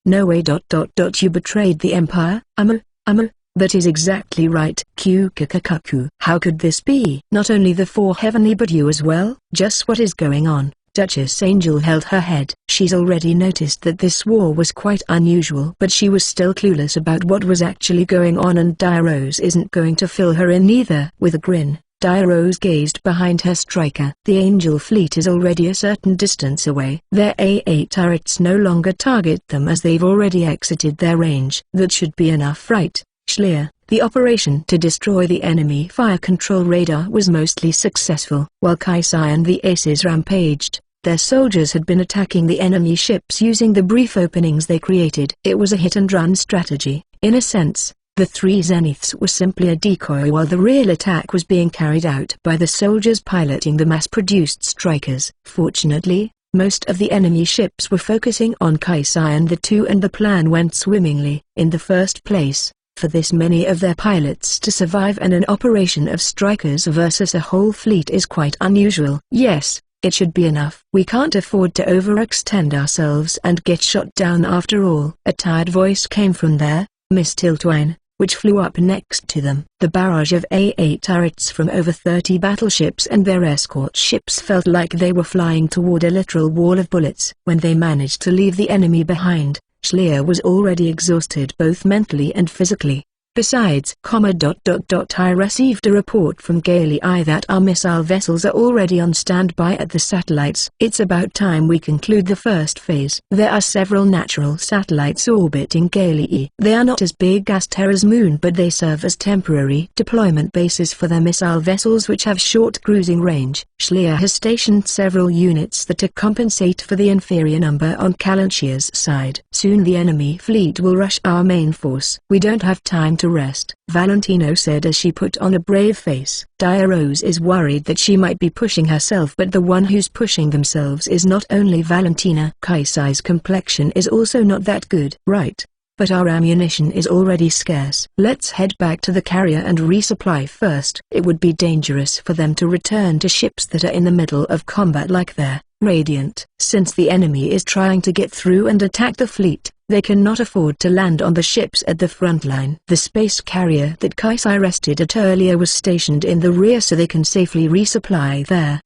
No way. You betrayed the Empire? That is exactly right. Kukakaku. How could this be? Not only the four heavenly but you as well? Just what is going on? Duchess Angel held her head. She's already noticed that this war was quite unusual, but she was still clueless about what was actually going on, and Diarose isn't going to fill her in either. With a grin, Diarose gazed behind her striker. The Angel fleet is already a certain distance away. Their AA turrets no longer target them as they've already exited their range. That should be enough, right, Schlier? The operation to destroy the enemy fire control radar was mostly successful. While Kaisai and the Aces rampaged, their soldiers had been attacking the enemy ships using the brief openings they created. It was a hit-and-run strategy. In a sense, the three Zeniths were simply a decoy while the real attack was being carried out by the soldiers piloting the mass-produced strikers. Fortunately, most of the enemy ships were focusing on Kaisai and the two, and the plan went swimmingly. In the first place, for this many of their pilots to survive in an operation of strikers versus a whole fleet is quite unusual. Yes, it should be enough. We can't afford to overextend ourselves and get shot down after all. A tired voice came from there, Miss Tiltwine, which flew up next to them. The barrage of AA turrets from over 30 battleships and their escort ships felt like they were flying toward a literal wall of bullets. When they managed to leave the enemy behind, Schlier was already exhausted both mentally and physically. Besides, I received a report from Gaily I that our missile vessels are already on standby at the satellites. It's about time we conclude the first phase. There are several natural satellites orbiting Gaily E. They are not as big as Terra's moon, but they serve as temporary deployment bases for their missile vessels which have short cruising range. Schlier has stationed several units that to compensate for the inferior number on Kalanchia's side. Soon the enemy fleet will rush our main force. We don't have time to rest, Valentino said as she put on a brave face. Diarose is worried that she might be pushing herself, but the one who's pushing themselves is not only Valentina. Kaisai's complexion is also not that good. Right. But our ammunition is already scarce. Let's head back to the carrier and resupply first. It would be dangerous for them to return to ships that are in the middle of combat like their Radiant. Since the enemy is trying to get through and attack the fleet, they cannot afford to land on the ships at the front line. The space carrier that Kaisai rested at earlier was stationed in the rear so they can safely resupply there.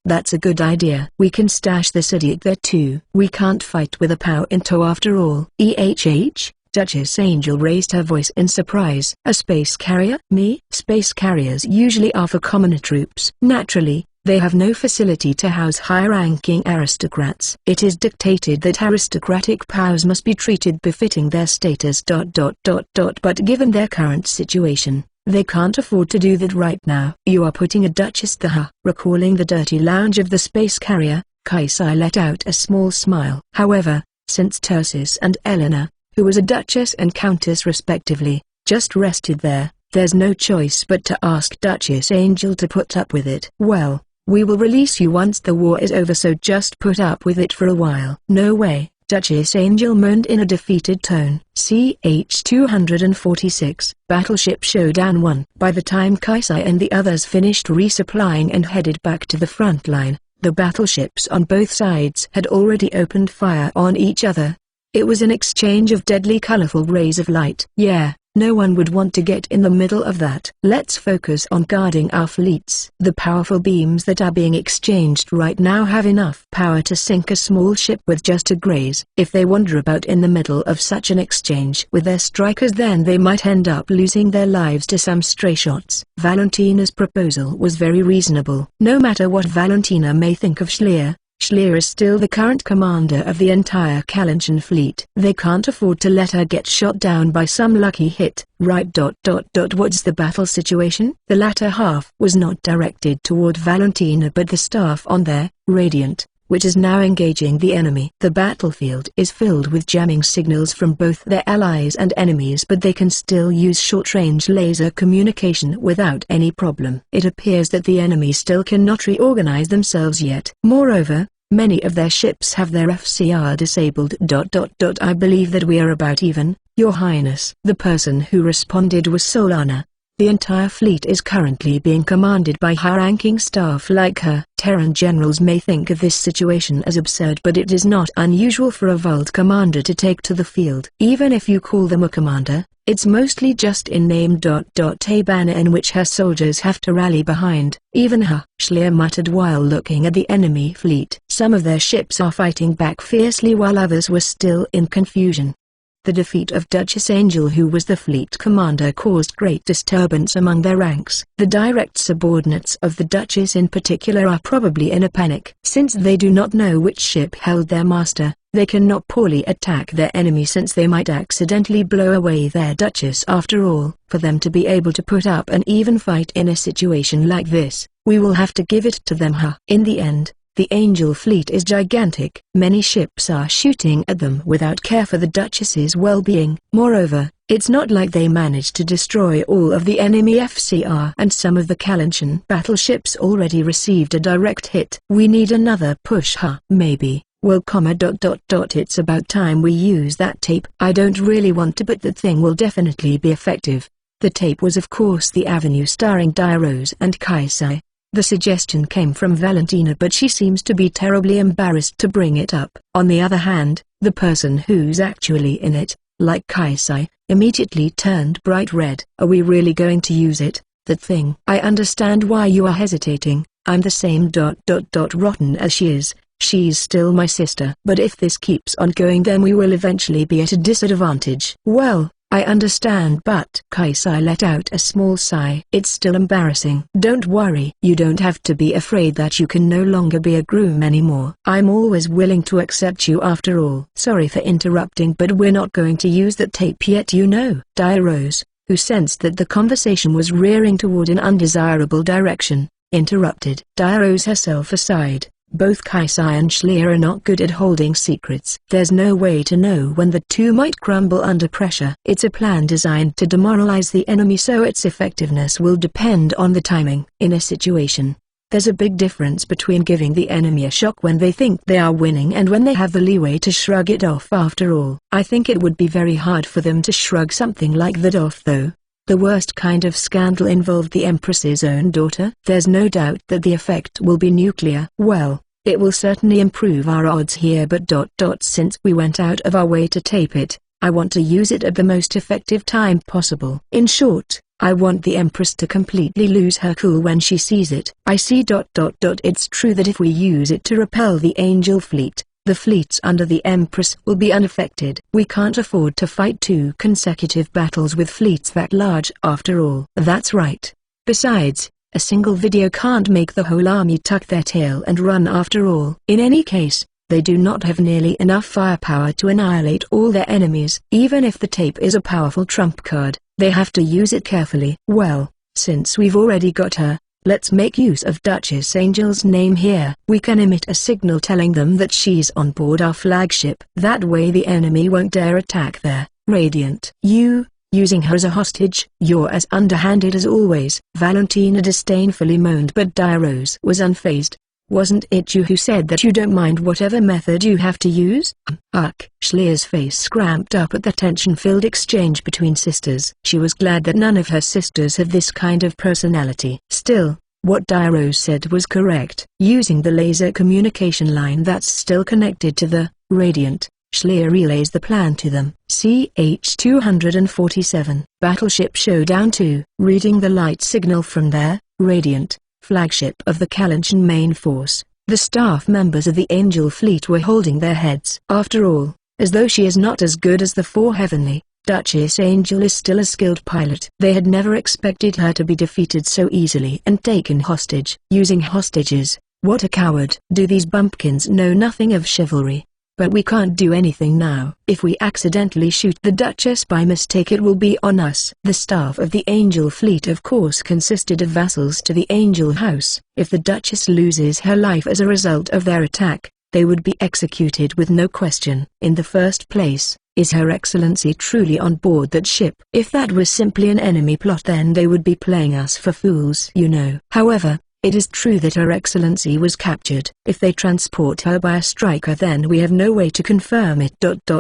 That's a good idea. We can stash this idiot there too. We can't fight with a POW in tow after all. Duchess Angel raised her voice in surprise. A space carrier? Me? Space carriers usually are for commoner troops. Naturally, they have no facility to house high-ranking aristocrats. It is dictated that aristocratic POWs must be treated befitting their status. But given their current situation, they can't afford to do that right now. You are putting a Duchess the Recalling the dirty lounge of the space carrier, Kaisai let out a small smile. However, since Tursis and Eleanor, who was a Duchess and Countess respectively, just rested there, there's no choice but to ask Duchess Angel to put up with it. Well, we will release you once the war is over, so just put up with it for a while. No way, Duchess Angel moaned in a defeated tone. CH-246, Battleship Showdown 1. By the time Kaisai and the others finished resupplying and headed back to the front line, the battleships on both sides had already opened fire on each other. It was an exchange of deadly colorful rays of light. Yeah, no one would want to get in the middle of that. Let's focus on guarding our fleets. The powerful beams that are being exchanged right now have enough power to sink a small ship with just a graze. If they wander about in the middle of such an exchange with their strikers, then they might end up losing their lives to some stray shots. Valentina's proposal was very reasonable. No matter what Valentina may think of Schlier, Schlier is still the current commander of the entire Kalanchian fleet. They can't afford to let her get shot down by some lucky hit. Right. What's the battle situation? The latter half was not directed toward Valentina but the staff on their Radiant, which is now engaging the enemy. The battlefield is filled with jamming signals from both their allies and enemies, but they can still use short-range laser communication without any problem. It appears that the enemy still cannot reorganize themselves yet. Moreover, many of their ships have their FCR disabled. I believe that we are about even, Your Highness. The person who responded was Solana. The entire fleet is currently being commanded by high-ranking staff like her. Terran generals may think of this situation as absurd, but it is not unusual for a Vault commander to take to the field. Even if you call them a commander, It's mostly just in name. A banner in which her soldiers have to rally behind. Even her, Schleer muttered while looking at the enemy fleet. Some of their ships are fighting back fiercely while others were still in confusion. The defeat of Duchess Angel, who was the fleet commander, caused great disturbance among their ranks. The direct subordinates of the Duchess in particular are probably in a panic. Since they do not know which ship held their master, they cannot poorly attack their enemy, since they might accidentally blow away their Duchess. After all, for them to be able to put up an even fight in a situation like this, we will have to give it to them. In the end, the Angel fleet is gigantic. Many ships are shooting at them without care for the Duchess's well-being. Moreover, it's not like they managed to destroy all of the enemy FCR, and some of the Kalanchen battleships already received a direct hit. We need another push. Maybe. Well, it's about time we use that tape. I don't really want to, but that thing will definitely be effective. The tape was of course The Avenue starring Diarose and Kaisai. The suggestion came from Valentina, but she seems to be terribly embarrassed to bring it up. On the other hand, the person who's actually in it, like Kaisai, immediately turned bright red. Are we really going to use it, that thing? I understand why you are hesitating. I'm the same. Rotten as she is, she's still my sister. But if this keeps on going, then we will eventually be at a disadvantage. Well, I understand, but Kaisai let out a small sigh. It's still embarrassing. Don't worry. You don't have to be afraid that you can no longer be a groom anymore. I'm always willing to accept you after all. Sorry for interrupting, but we're not going to use that tape yet, you know. Diarose, who sensed that the conversation was rearing toward an undesirable direction, interrupted. Diarose herself aside. Both Kaisai and Schleer are not good at holding secrets. There's no way to know when the two might crumble under pressure. It's a plan designed to demoralize the enemy, so its effectiveness will depend on the timing. In a situation, there's a big difference between giving the enemy a shock when they think they are winning and when they have the leeway to shrug it off. After all, I think it would be very hard for them to shrug something like that off, though. The worst kind of scandal involved the Empress's own daughter. There's no doubt that the effect will be nuclear. Well, it will certainly improve our odds here, but since we went out of our way to tape it, I want to use it at the most effective time possible. In short, I want the Empress to completely lose her cool when she sees it. I see. It's true that if we use it to repel the Angel fleet, the fleets under the Empress will be unaffected. We can't afford to fight 2 consecutive battles with fleets that large after all. That's right. Besides, a single video can't make the whole army tuck their tail and run after all. In any case, they do not have nearly enough firepower to annihilate all their enemies. Even if the tape is a powerful trump card, they have to use it carefully. Well, since we've already got her, let's make use of Duchess Angel's name here. We can emit a signal telling them that she's on board our flagship. That way the enemy won't dare attack their Radiant. Using her as a hostage? You're as underhanded as always, Valentina disdainfully moaned, but Diarose was unfazed. Wasn't it you who said that you don't mind whatever method you have to use? Schleer's face scramped up at the tension-filled exchange between sisters. She was glad that none of her sisters had this kind of personality. Still, what Diarose said was correct. Using the laser communication line that's still connected to the Radiant, Schleer relays the plan to them. CH-247, Battleship Showdown 2, reading the light signal from their Radiant, flagship of the Kalanchen main force. The staff members of the Angel fleet were holding their heads. After all, as though she is not as good as the 4 heavenly, Duchess Angel is still a skilled pilot. They had never expected her to be defeated so easily and taken hostage. Using hostages, what a coward. Do these bumpkins know nothing of chivalry? But we can't do anything now. If we accidentally shoot the Duchess by mistake, it will be on us. The staff of the Angel fleet of course consisted of vassals to the Angel house. If the Duchess loses her life as a result of their attack, they would be executed with no question. In the first place, is Her Excellency truly on board that ship? If that was simply an enemy plot, then they would be playing us for fools, you know. However, it is true that Her Excellency was captured. If they transport her by a striker, then we have no way to confirm it.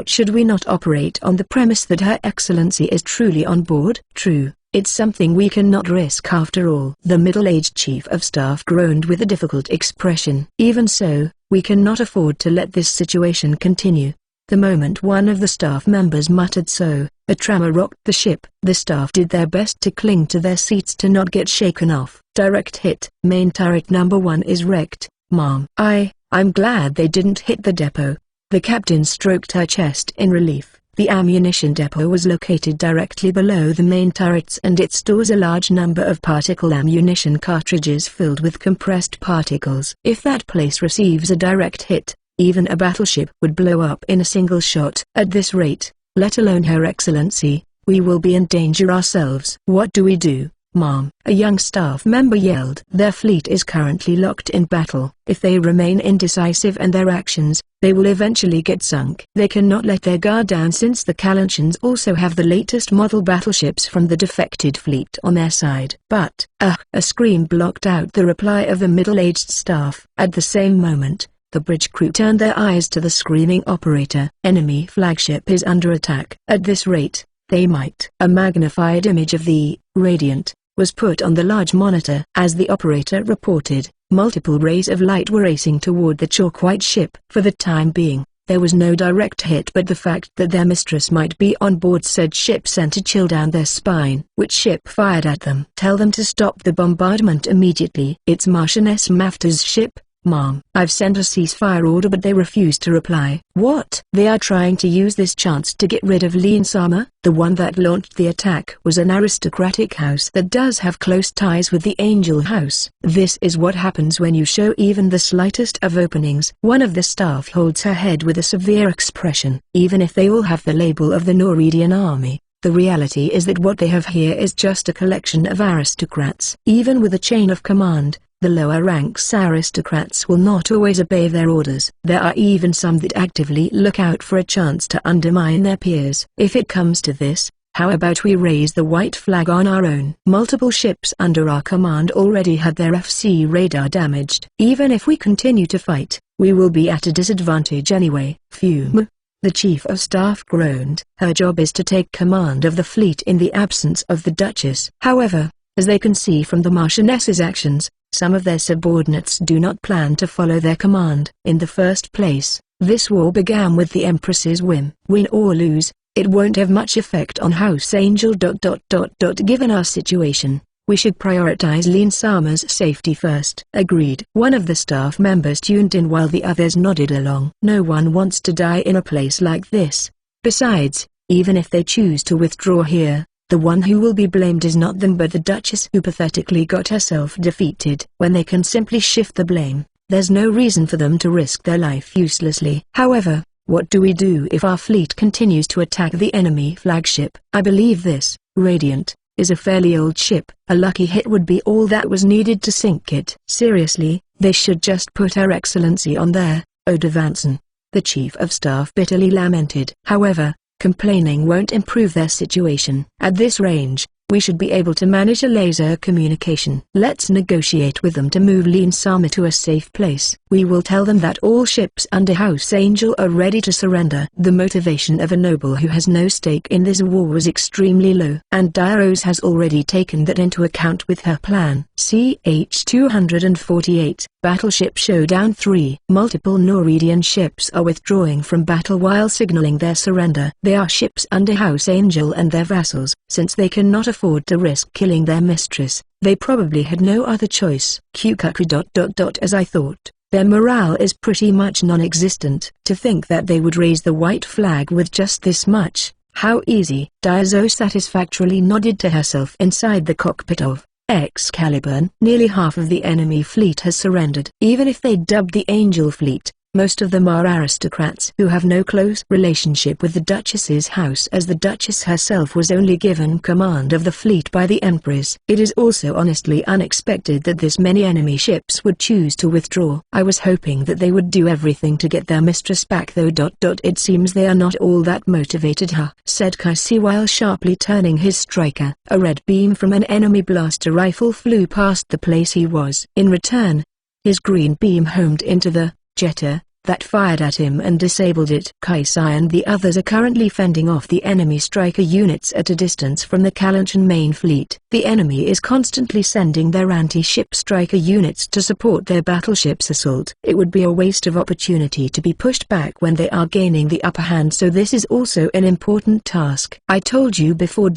Should we not operate on the premise that Her Excellency is truly on board? True, it's something we cannot risk after all. The middle-aged chief of staff groaned with a difficult expression. Even so, we cannot afford to let this situation continue. The moment one of the staff members muttered so, a tremor rocked the ship. The staff did their best to cling to their seats to not get shaken off. Direct hit. Main turret number 1 is wrecked, Mom. I'm glad they didn't hit the depot. The captain stroked her chest in relief. The ammunition depot was located directly below the main turrets and it stores a large number of particle ammunition cartridges filled with compressed particles. If that place receives a direct hit, even a battleship would blow up in a single shot. At this rate, let alone Her Excellency, we will be in danger ourselves. What do we do, Mom? A young staff member yelled. Their fleet is currently locked in battle. If they remain indecisive in their actions, they will eventually get sunk. They cannot let their guard down since the Kalanchans also have the latest model battleships from the defected fleet on their side. But, a scream blocked out the reply of the middle-aged staff. At the same moment, the bridge crew turned their eyes to the screaming operator. Enemy flagship is under attack. At this rate, they might. A magnified image of the Radiant was put on the large monitor. As the operator reported, multiple rays of light were racing toward the chalk-white ship. For the time being, there was no direct hit, but the fact that their mistress might be on board said ship sent a chill down their spine. Which ship fired at them? Tell them to stop the bombardment immediately. It's Marchioness Mafta's ship, Mom. I've sent a ceasefire order but they refuse to reply. What? They are trying to use this chance to get rid of Lin Sama. The one that launched the attack was an aristocratic house that does have close ties with the Angel House. This is what happens when you show even the slightest of openings. One of the staff holds her head with a severe expression. Even if they all have the label of the Noridian army, the reality is that what they have here is just a collection of aristocrats. Even with a chain of command, the lower ranks aristocrats will not always obey their orders. There are even some that actively look out for a chance to undermine their peers. If it comes to this, how about we raise the white flag on our own? Multiple ships under our command already had their FC radar damaged. Even if we continue to fight, we will be at a disadvantage anyway. Fume. The chief of staff groaned. Her job is to take command of the fleet in the absence of the Duchess. However, as they can see from the Marchioness's actions, some of their subordinates do not plan to follow their command. In the first place, this war began with the Empress's whim. Win or lose, it won't have much effect on House Angel. Given our situation, we should prioritize Lin Sama's safety first. Agreed. One of the staff members tuned in while the others nodded along. No one wants to die in a place like this. Besides, even if they choose to withdraw here, the one who will be blamed is not them but the Duchess who pathetically got herself defeated. When they can simply shift the blame, there's no reason for them to risk their life uselessly. However, what do we do if our fleet continues to attack the enemy flagship? I believe this, Radiant, is a fairly old ship. A lucky hit would be all that was needed to sink it. Seriously, they should just put Her Excellency on there, Oda Vanson. The chief of staff bitterly lamented. However, complaining won't improve their situation. At this range, we should be able to manage a laser communication. Let's negotiate with them to move Lin Sama to a safe place. We will tell them that all ships under House Angel are ready to surrender. The motivation of a noble who has no stake in this war was extremely low, and Diros has already taken that into account with her plan. CH-248, Battleship Showdown 3. Multiple Noridian ships are withdrawing from battle while signaling their surrender. They are ships under House Angel and their vassals. Since they cannot afford to risk killing their mistress, they probably had no other choice. QQQ. As I thought, their morale is pretty much non-existent. To think that they would raise the white flag with just this much, how easy. Daizo satisfactorily nodded to herself inside the cockpit of Excalibur. Nearly half of the enemy fleet has surrendered. Even if they dubbed the Angel Fleet, most of them are aristocrats who have no close relationship with the Duchess's house, as the Duchess herself was only given command of the fleet by the Empress. It is also honestly unexpected that this many enemy ships would choose to withdraw. I was hoping that they would do everything to get their mistress back though. It seems they are not all that motivated, said Kaisi while sharply turning his striker. A red beam from an enemy blaster rifle flew past the place he was. In return, his green beam homed into the Jetta, that fired at him and disabled it. Kaisai and the others are currently fending off the enemy striker units at a distance from the Kalanchen main fleet. The enemy is constantly sending their anti-ship striker units to support their battleship's assault. It would be a waste of opportunity to be pushed back when they are gaining the upper hand, so this is also an important task. I told you before.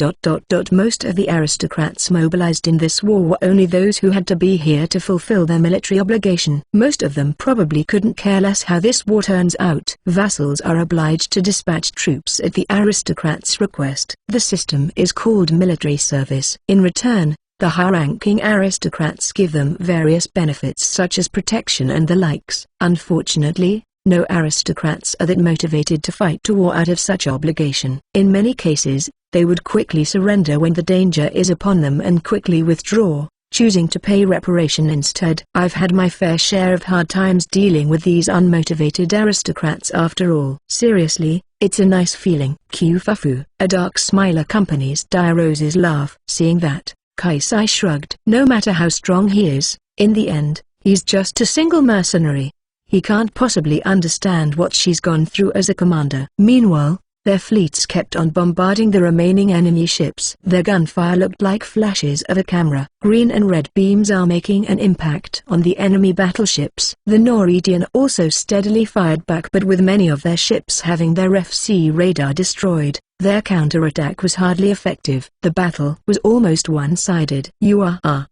Most of the aristocrats mobilized in this war were only those who had to be here to fulfill their military obligation. Most of them probably couldn't care less how this war turns out. Vassals are obliged to dispatch troops at the aristocrats' request. The system is called military service. In return, the high-ranking aristocrats give them various benefits such as protection and the likes. Unfortunately, no aristocrats are that motivated to fight a war out of such obligation. In many cases, they would quickly surrender when the danger is upon them and quickly withdraw, choosing to pay reparation instead. I've had my fair share of hard times dealing with these unmotivated aristocrats after all. Seriously, it's a nice feeling. Kyufufu, a dark smile accompanies Dairo's laugh. Seeing that, Kaisai shrugged. No matter how strong he is, in the end, he's just a single mercenary. He can't possibly understand what she's gone through as a commander. Meanwhile, their fleets kept on bombarding the remaining enemy ships. Their gunfire looked like flashes of a camera. Green and red beams are making an impact on the enemy battleships. The Norwegian also steadily fired back, but with many of their ships having their FC radar destroyed, their counterattack was hardly effective. The battle was almost one-sided.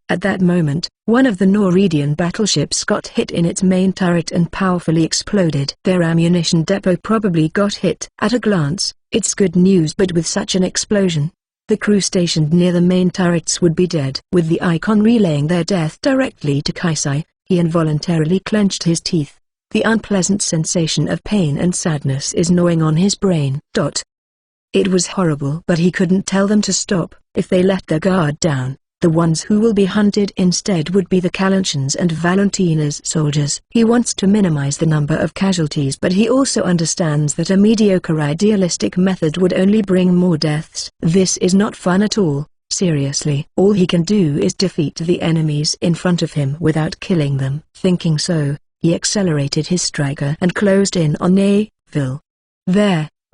At that moment, one of the Norwegian battleships got hit in its main turret and powerfully exploded. Their ammunition depot probably got hit. At a glance, it's good news, but with such an explosion, the crew stationed near the main turrets would be dead. With the icon relaying their death directly to Kaisai, he involuntarily clenched his teeth. The unpleasant sensation of pain and sadness is gnawing on his brain. It was horrible, but he couldn't tell them to stop. If they let their guard down, the ones who will be hunted instead would be the Kalanchans and Valentina's soldiers. He wants to minimize the number of casualties, but he also understands that a mediocre idealistic method would only bring more deaths. This is not fun at all. Seriously, all he can do is defeat the enemies in front of him without killing them. Thinking so, he accelerated his striker and closed in on Vil.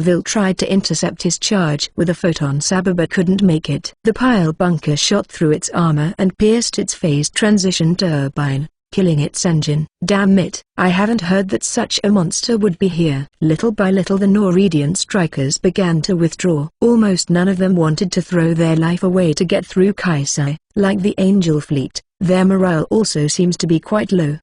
Vil tried to intercept his charge with a photon saber but couldn't make it. The pile bunker shot through its armor and pierced its phase transition turbine, killing its engine. Damn it, I haven't heard that such a monster would be here. Little by little the Norwegian strikers began to withdraw. Almost none of them wanted to throw their life away to get through Kaisai. Like the Angel fleet, their morale also seems to be quite low.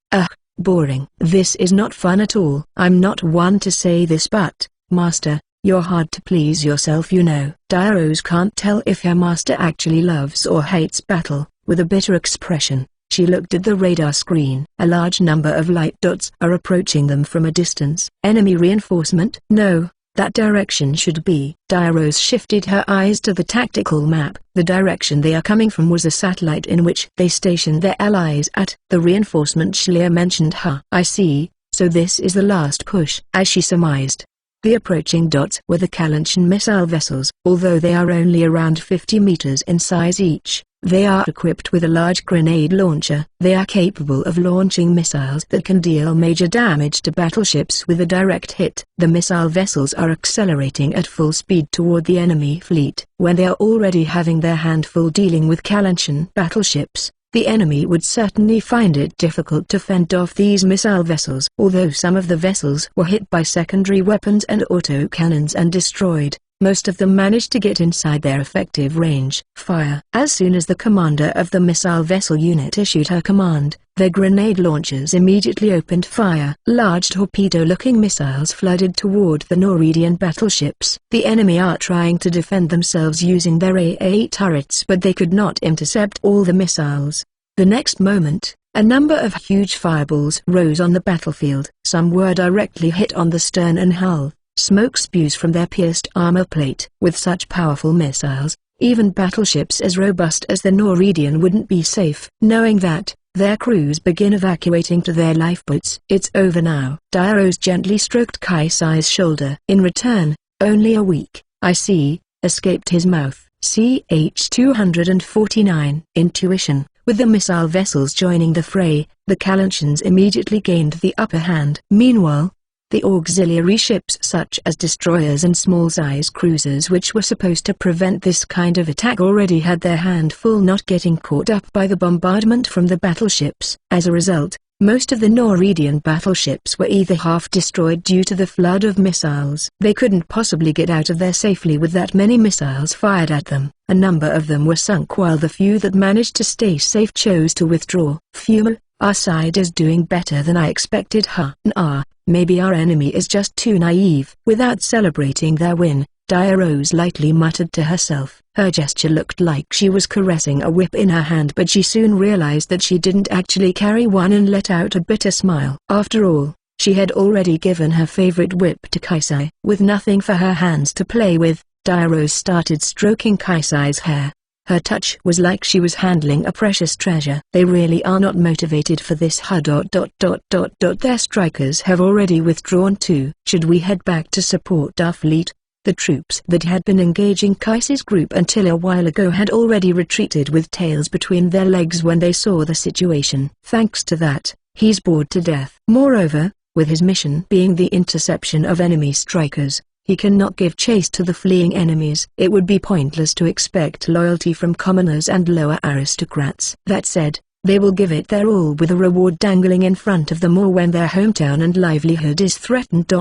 Boring. This is not fun at all. I'm not one to say this, but, Master, you're hard to please yourself, you know. Dairos can't tell if her master actually loves or hates battle. With a bitter expression, she looked at the radar screen. A large number of light dots are approaching them from a distance. Enemy reinforcement? No, that direction should be. Dairos shifted her eyes to the tactical map. The direction they are coming from was a satellite in which they stationed their allies at. The reinforcement Schleer mentioned. I see, so this is the last push. As she surmised, the approaching dots were the Kalanchen missile vessels. Although they are only around 50 meters in size each, they are equipped with a large grenade launcher. They are capable of launching missiles that can deal major damage to battleships with a direct hit. The missile vessels are accelerating at full speed toward the enemy fleet. When they are already having their handful dealing with Kalanchen battleships, the enemy would certainly find it difficult to fend off these missile vessels. Although some of the vessels were hit by secondary weapons and autocannons and destroyed, most of them managed to get inside their effective range. Fire! As soon as the commander of the missile vessel unit issued her command, their grenade launchers immediately opened fire. Large torpedo-looking missiles flooded toward the Norwegian battleships. The enemy are trying to defend themselves using their AA turrets, but they could not intercept all the missiles. The next moment, a number of huge fireballs rose on the battlefield. Some were directly hit on the stern and hull. Smoke spews from their pierced armor plate. With such powerful missiles, even battleships as robust as the Norwegian wouldn't be safe. Knowing that, their crews begin evacuating to their lifeboats. It's over now. Dairos gently stroked Kaisai's shoulder. In return, only a weak, I see, escaped his mouth. CH-249. Intuition. With the missile vessels joining the fray, the Kalanchans immediately gained the upper hand. Meanwhile, The auxiliary ships such as destroyers and small-size cruisers which were supposed to prevent this kind of attack already had their hand full not getting caught up by the bombardment from the battleships. As a result, most of the Norwegian battleships were either half-destroyed due to the flood of missiles. They couldn't possibly get out of there safely with that many missiles fired at them. A number of them were sunk while the few that managed to stay safe chose to withdraw. Phew, our side is doing better than I expected. Maybe our enemy is just too naive. Without celebrating their win, Dia-Rose lightly muttered to herself. Her gesture looked like she was caressing a whip in her hand, but she soon realized that she didn't actually carry one and let out a bitter smile. After all, she had already given her favorite whip to Kaisai. With nothing for her hands to play with, Dia-Rose started stroking Kaisai's hair. Her touch was like she was handling a precious treasure. They really are not motivated for this. Their strikers have already withdrawn too. Should we head back to support our fleet? The troops that had been engaging Kaisai's group until a while ago had already retreated with tails between their legs when they saw the situation. Thanks to that, he's bored to death. Moreover, with his mission being the interception of enemy strikers, he cannot give chase to the fleeing enemies. It would be pointless to expect loyalty from commoners and lower aristocrats. That said, they will give it their all with a reward dangling in front of them or when their hometown and livelihood is threatened.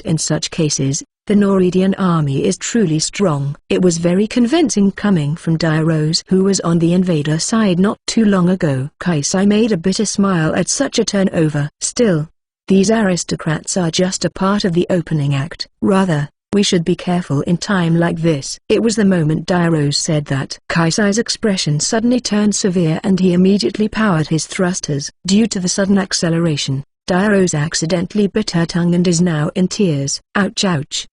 In such cases, the Norwegian army is truly strong. It was very convincing coming from Dia-Rose, who was on the invader side not too long ago. Kaisai made a bitter smile at such a turnover. Still, these aristocrats are just a part of the opening act. Rather, we should be careful in time like this. It was the moment Dia-Rose said that Kaisai's expression suddenly turned severe and he immediately powered his thrusters. Due to the sudden acceleration, Dia-Rose accidentally bit her tongue and is now in tears. Ouch ouch.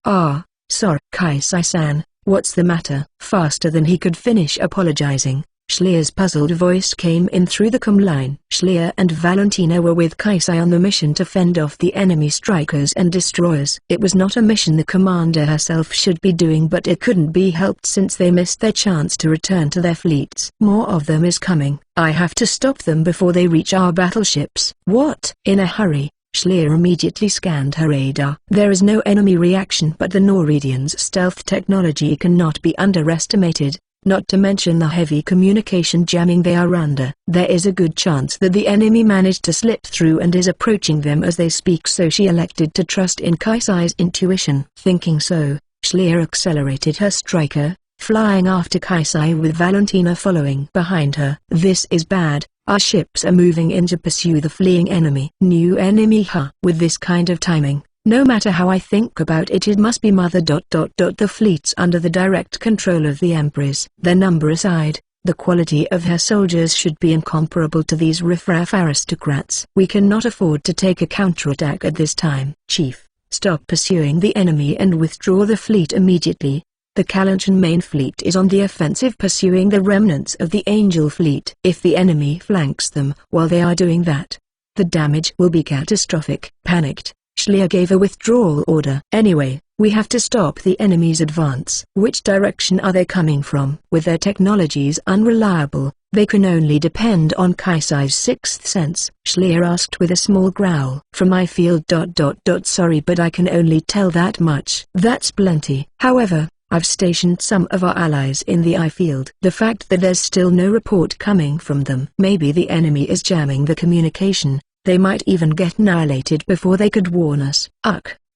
Sorry. Kaisai-san, what's the matter? Faster than he could finish apologizing, Schlier's puzzled voice came in through the comm line. Schlier and Valentina were with Kaisai on the mission to fend off the enemy strikers and destroyers. It was not a mission the commander herself should be doing, but it couldn't be helped since they missed their chance to return to their fleets. More of them is coming. I have to stop them before they reach our battleships. What? In a hurry, Schlier immediately scanned her radar. There is no enemy reaction, but the Norwegians' stealth technology cannot be underestimated. Not to mention the heavy communication jamming they are under. There is a good chance that the enemy managed to slip through and is approaching them as they speak, so she elected to trust in Kaisai's intuition. Thinking so, Schlier accelerated her striker, flying after Kaisai with Valentina following behind her. This is bad. Our ships are moving in to pursue the fleeing enemy. New enemy. With this kind of timing, no matter how I think about it, it must be Mother. The fleets under the direct control of the Empress. Their number aside, the quality of her soldiers should be incomparable to these riffraff aristocrats. We cannot afford to take a counterattack at this time. Chief, stop pursuing the enemy and withdraw the fleet immediately. The Kalanchen main fleet is on the offensive pursuing the remnants of the Angel fleet. If the enemy flanks them while they are doing that, the damage will be catastrophic. Panicked, Schlier gave a withdrawal order. Anyway, we have to stop the enemy's advance. Which direction are they coming from? With their technologies unreliable, they can only depend on Kaisai's sixth sense. Schlier asked with a small growl. From my field. Sorry, but I can only tell that much. That's plenty. However, I've stationed some of our allies in the I field. The fact that there's still no report coming from them. Maybe the enemy is jamming the communication. They might even get annihilated before they could warn us.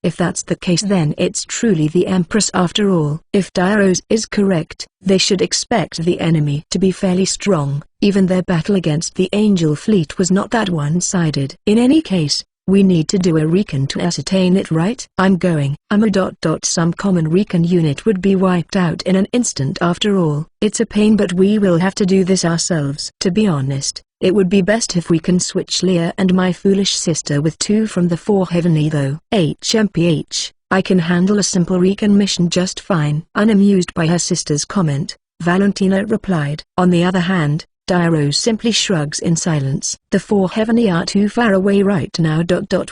If that's the case, then it's truly the Empress after all. If Dia-Rose is correct, they should expect the enemy to be fairly strong. Even their battle against the Angel fleet was not that one-sided. In any case, we need to do a recon to ascertain it, right? I'm going. Some common recon unit would be wiped out in an instant after all. It's a pain, but we will have to do this ourselves. To be honest, it would be best if we can switch Leah and my foolish sister with two from the Four Heavenly though. HMPH, I can handle a simple recon mission just fine. Unamused by her sister's comment, Valentina replied. On the other hand, Dia-Rose simply shrugs in silence. The Four Heavenly are too far away right now.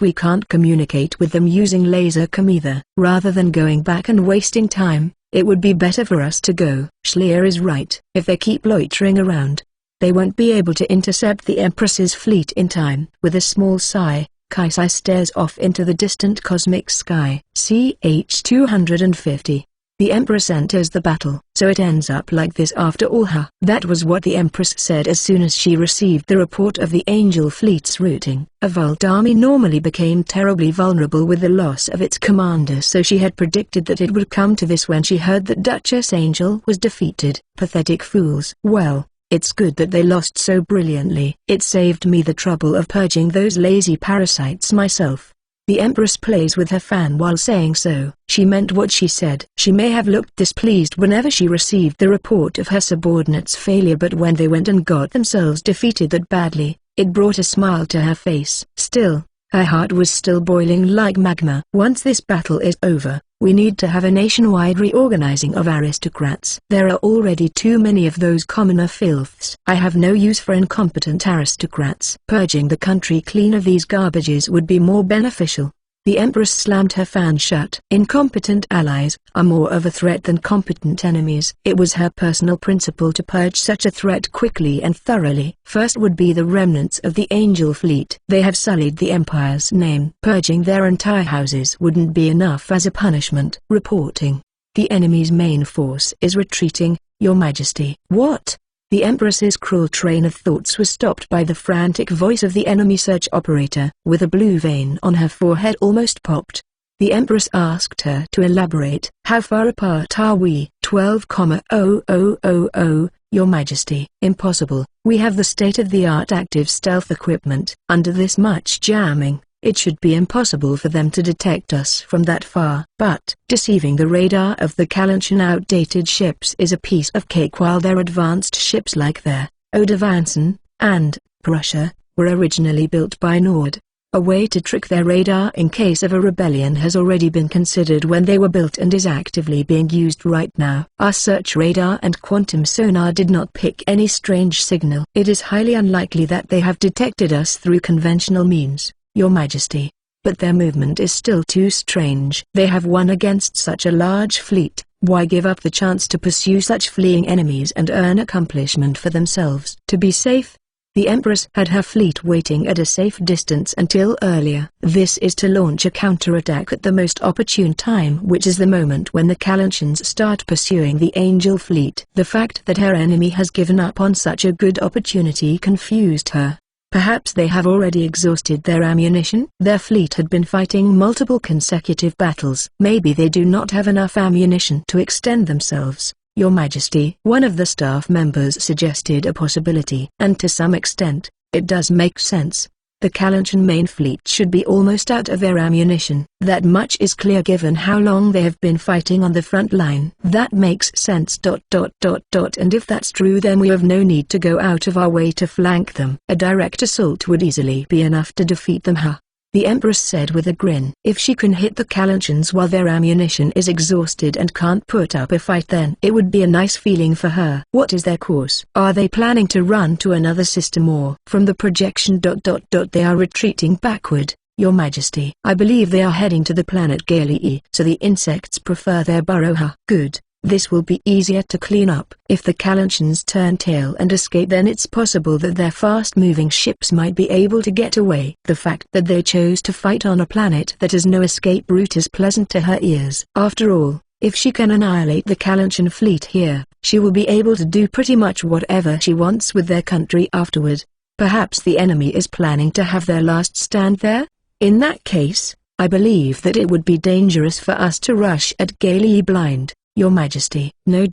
We can't communicate with them using laser comm either. Rather than going back and wasting time, it would be better for us to go. Schlier is right. If they keep loitering around, they won't be able to intercept the Empress's fleet in time. With a small sigh, Kaisai stares off into the distant cosmic sky. CH 250. The Empress enters the battle. So it ends up like this after all, huh? That was what the Empress said as soon as she received the report of the Angel Fleet's routing. A Volt army normally became terribly vulnerable with the loss of its commander, so she had predicted that it would come to this when she heard that Duchess Angel was defeated. Pathetic fools. Well, it's good that they lost so brilliantly. It saved me the trouble of purging those lazy parasites myself. The Empress plays with her fan while saying so. She meant what she said. She may have looked displeased whenever she received the report of her subordinates' failure, but when they went and got themselves defeated that badly, it brought a smile to her face. Still, her heart was still boiling like magma. Once this battle is over, we need to have a nationwide reorganizing of aristocrats. There are already too many of those commoner filths. I have no use for incompetent aristocrats. Purging the country clean of these garbages would be more beneficial. The Empress slammed her fan shut. Incompetent allies are more of a threat than competent enemies. It was her personal principle to purge such a threat quickly and thoroughly. First would be the remnants of the Angel Fleet. They have sullied the Empire's name. Purging their entire houses wouldn't be enough as a punishment. Reporting. The enemy's main force is retreating, Your Majesty. What? The Empress's cruel train of thoughts was stopped by the frantic voice of the enemy search operator. With a blue vein on her forehead almost popped, the Empress asked her to elaborate. How far apart are we? 12,000, Your Majesty. Impossible. We have the state-of-the-art active stealth equipment. Under this much jamming, it should be impossible for them to detect us from that far. But deceiving the radar of the Kalanchen outdated ships is a piece of cake, while their advanced ships like their Odervansen and Prussia were originally built by Nord. A way to trick their radar in case of a rebellion has already been considered when they were built and is actively being used right now. Our search radar and quantum sonar did not pick any strange signal. It is highly unlikely that they have detected us through conventional means, Your Majesty. But their movement is still too strange. They have won against such a large fleet. Why give up the chance to pursue such fleeing enemies and earn accomplishment for themselves? To be safe, the Empress had her fleet waiting at a safe distance until earlier. This is to launch a counterattack at the most opportune time, which is the moment when the Kalanchans start pursuing the Angel Fleet. The fact that her enemy has given up on such a good opportunity confused her. Perhaps they have already exhausted their ammunition? Their fleet had been fighting multiple consecutive battles. Maybe they do not have enough ammunition to extend themselves, Your Majesty. One of the staff members suggested a possibility. And to some extent, it does make sense. The Kalanchen main fleet should be almost out of their ammunition. That much is clear given how long they have been fighting on the front line. That makes sense. And if that's true, then we have no need to go out of our way to flank them. A direct assault would easily be enough to defeat them, huh? The Empress said with a grin. If she can hit the Kalanchans while their ammunition is exhausted and can't put up a fight, then it would be a nice feeling for her. What is their course? Are they planning to run to another system, or from the projection? They are retreating backward, Your Majesty. I believe they are heading to the planet Galii. So the insects prefer their burrow, huh? Good. This will be easier to clean up. If the Kalanchans turn tail and escape, then it's possible that their fast-moving ships might be able to get away. The fact that they chose to fight on a planet that has no escape route is pleasant to her ears. After all, if she can annihilate the Kalanchen fleet here, she will be able to do pretty much whatever she wants with their country afterward. Perhaps the enemy is planning to have their last stand there? In that case, I believe that it would be dangerous for us to rush at Galii blind, Your Majesty. No.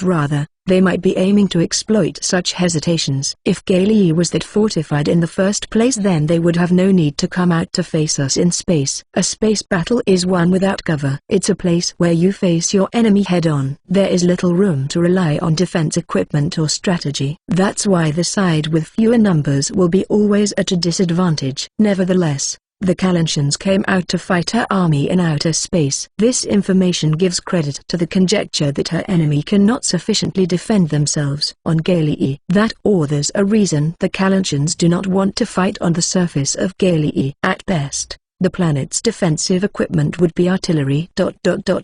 Rather, they might be aiming to exploit such hesitations. If Galii was that fortified in the first place, then they would have no need to come out to face us in space. A space battle is one without cover. It's a place where you face your enemy head-on. There is little room to rely on defense equipment or strategy. That's why the side with fewer numbers will be always at a disadvantage. Nevertheless, the Kalanchans came out to fight her army in outer space. This information gives credit to the conjecture that her enemy cannot sufficiently defend themselves on Galii. That or there's a reason the Kalanchans do not want to fight on the surface of Galii. At best, The planet's defensive equipment would be artillery.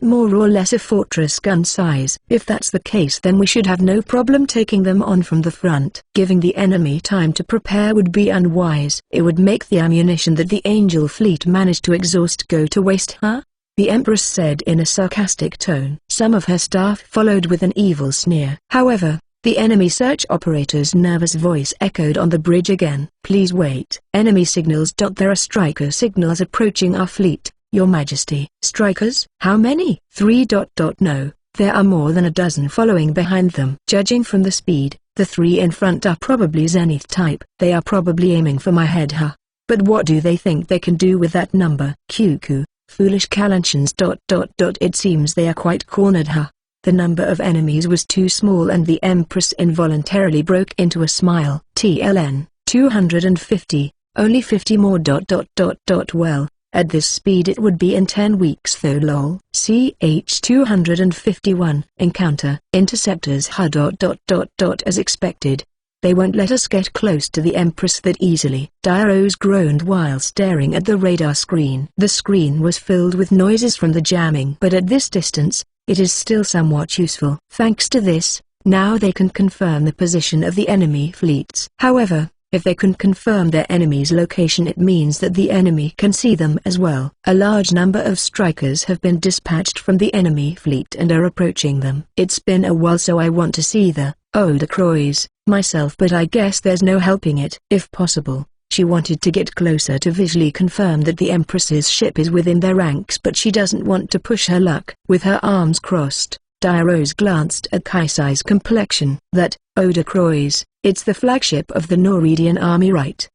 More or less a fortress gun size. If that's the case, then we should have no problem taking them on from the front. Giving the enemy time to prepare would be unwise. It would make the ammunition that the Angel fleet managed to exhaust go to waste, huh? The Empress said in a sarcastic tone. Some of her staff followed with an evil sneer. However, the enemy search operator's nervous voice echoed on the bridge again. Please wait. Enemy signals. There are striker signals approaching our fleet, Your Majesty. Strikers? How many? 3. No, there are more than a dozen following behind them. Judging from the speed, the 3 in front are probably Zenith type. They are probably aiming for my head, huh? But what do they think they can do with that number? Cuckoo. Foolish Kalanchans. It seems they are quite cornered, huh? The number of enemies was too small and the Empress involuntarily broke into a smile. TLN, 250, only 50 more. Well, at this speed it would be in 10 weeks though lol. CH-251, encounter, interceptors. As expected. They won't let us get close to the Empress that easily. Diarose groaned while staring at the radar screen. The screen was filled with noises from the jamming, but at this distance, it is still somewhat useful. Thanks to this, now they can confirm the position of the enemy fleets. However, if they can confirm their enemy's location, it means that the enemy can see them as well. A large number of strikers have been dispatched from the enemy fleet and are approaching them. It's been a while, so I want to see the Odacroys myself, but I guess there's no helping it. If possible, she wanted to get closer to visually confirm that the Empress's ship is within their ranks, but she doesn't want to push her luck. With her arms crossed, Diarose glanced at Kaisai's complexion. That Odacroys, it's the flagship of the Noridian army, right?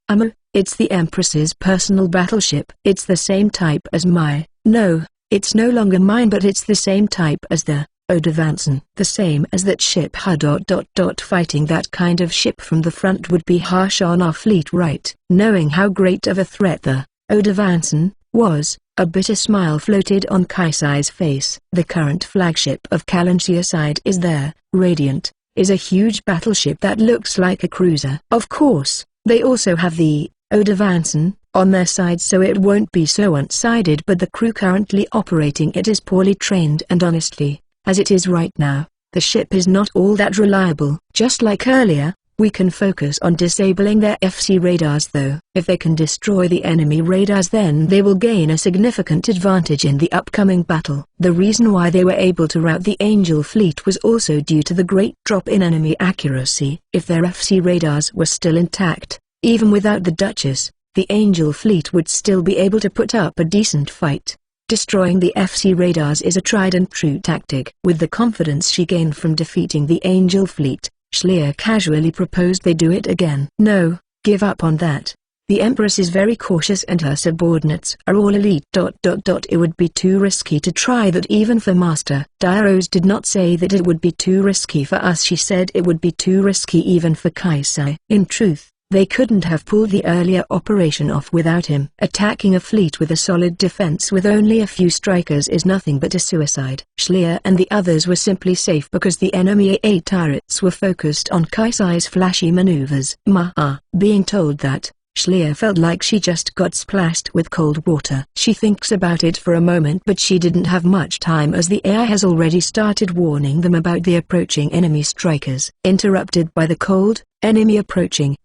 It's the Empress's personal battleship. It's the same type as my. No, it's no longer mine, but it's the same type as the Odavanson. The same as that ship. Fighting that kind of ship from the front would be harsh on our fleet, right? Knowing how great of a threat the Odavanson was, a bitter smile floated on Kaisai's face. The current flagship of Kalantia side is there, Radiant, is a huge battleship that looks like a cruiser. Of course, they also have the Odavanson on their side, so it won't be so one-sided, but the crew currently operating it is poorly trained, and honestly, as it is right now, the ship is not all that reliable. Just like earlier, we can focus on disabling their FC radars though. If they can destroy the enemy radars, then they will gain a significant advantage in the upcoming battle. The reason why they were able to rout the Angel fleet was also due to the great drop in enemy accuracy. If their FC radars were still intact, even without the Duchess, the Angel fleet would still be able to put up a decent fight. Destroying the FC radars is a tried-and-true tactic. With the confidence she gained from defeating the Angel fleet, Schleer casually proposed they do it again. No, give up on that. The Empress is very cautious and her subordinates are all elite. It would be too risky to try that even for Master. Diarose did not say that it would be too risky for us, she said it would be too risky even for Kaisai. In truth, they couldn't have pulled the earlier operation off without him. Attacking a fleet with a solid defense with only a few strikers is nothing but a suicide. Schleer and the others were simply safe because the enemy AA turrets were focused on Kaisai's flashy maneuvers. Being told that, Schleer felt like she just got splashed with cold water. She thinks about it for a moment, but she didn't have much time as the AI has already started warning them about the approaching enemy strikers. Interrupted by the cold, enemy approaching,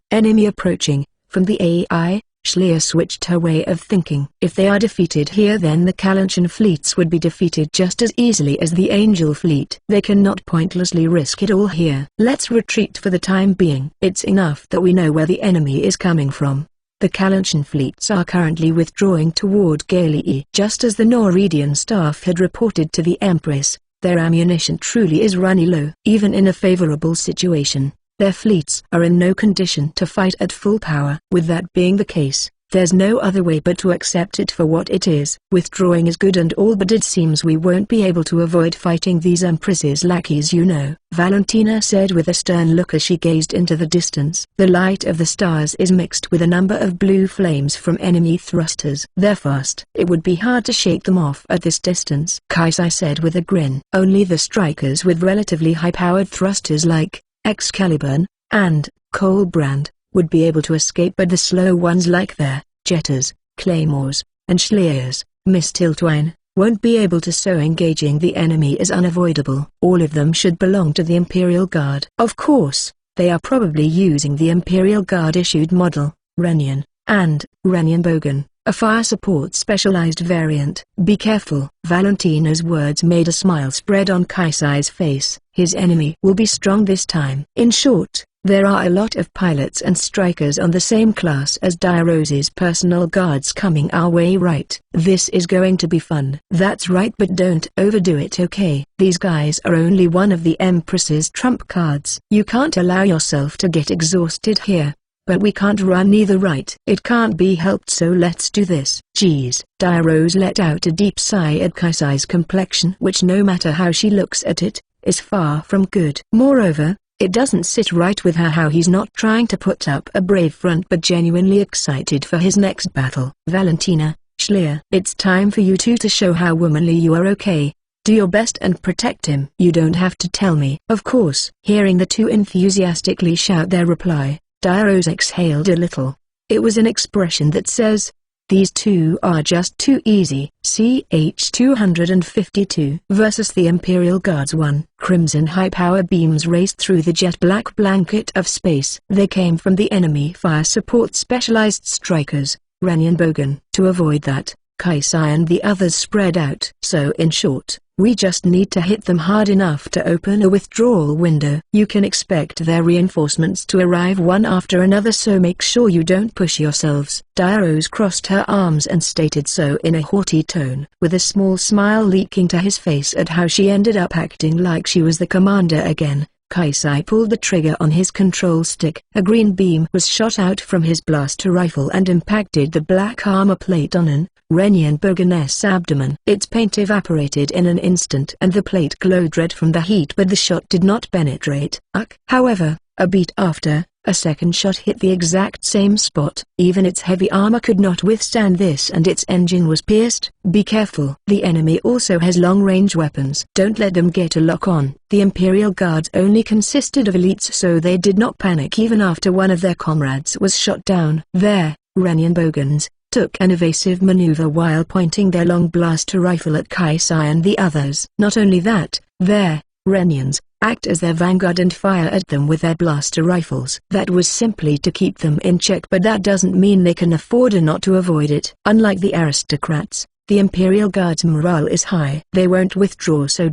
from the AI, Schleer switched her way of thinking. If they are defeated here, then the Kalantian fleets would be defeated just as easily as the Angel fleet. They cannot pointlessly risk it all here. Let's retreat for the time being. It's enough that we know where the enemy is coming from. The Kalantian fleets are currently withdrawing toward Galii. Just as the Noridian staff had reported to the Empress, their ammunition truly is running low. Even in a favorable situation, their fleets are in no condition to fight at full power. With that being the case, there's no other way but to accept it for what it is. Withdrawing is good and all, but it seems we won't be able to avoid fighting these Empress's lackeys, you know, Valentina said with a stern look as she gazed into the distance. The light of the stars is mixed with a number of blue flames from enemy thrusters. They're fast. It would be hard to shake them off at this distance, Kaisai said with a grin. Only the strikers with relatively high-powered thrusters like Excalibur and Colbrand would be able to escape, but the slow ones like their jetters, claymores, and Schlier's, Miss Tiltwine, won't be able to, so engaging the enemy is unavoidable. All of them should belong to the Imperial Guard. Of course, they are probably using the Imperial Guard issued model, Rennian, and Rennian Bogan, a fire support specialized variant. Be careful. Valentina's words made a smile spread on Kaisai's face. His enemy will be strong this time. In short, there are a lot of pilots and strikers on the same class as Dairo's personal guards coming our way, right? This is going to be fun. That's right, but don't overdo it, okay? These guys are only one of the Empress's trump cards. You can't allow yourself to get exhausted here. But we can't run either, right? It can't be helped, so let's do this. Geez. Dairo's let out a deep sigh at Kaisai's complexion, which no matter how she looks at it, is far from good. Moreover, it doesn't sit right with her how he's not trying to put up a brave front but genuinely excited for his next battle. Valentina, Schlier, it's time for you two to show how womanly you are, okay? Do your best and protect him. You don't have to tell me. Of course. Hearing the two enthusiastically shout their reply, Dairo's exhaled a little. It was an expression that says, these two are just too easy. CH 252 versus the Imperial Guards 1. Crimson high-power beams raced through the jet-black blanket of space. They came from the enemy fire support specialized strikers, Rennian Bogan. To avoid that, Kaisai and the others spread out. So in short, we just need to hit them hard enough to open a withdrawal window. You can expect their reinforcements to arrive one after another, so make sure you don't push yourselves. Dairo's crossed her arms and stated so in a haughty tone, with a small smile leaking to his face at how she ended up acting like she was the commander again. Kaisai pulled the trigger on his control stick. A green beam was shot out from his blaster rifle and impacted the black armor plate on Rennian Bogan's abdomen. Its paint evaporated in an instant and the plate glowed red from the heat, but the shot did not penetrate. However, a beat after, a second shot hit the exact same spot. Even its heavy armor could not withstand this and its engine was pierced. Be careful. The enemy also has long-range weapons. Don't let them get a lock on. The Imperial Guards only consisted of elites, so they did not panic even after one of their comrades was shot down. There, Rennian Bogans took an evasive maneuver while pointing their long blaster rifle at Kaisai and the others. Not only that, their Rennians act as their vanguard and fire at them with their blaster rifles. That was simply to keep them in check, but that doesn't mean they can afford not to avoid it. Unlike the aristocrats, the Imperial Guard's morale is high. They won't withdraw so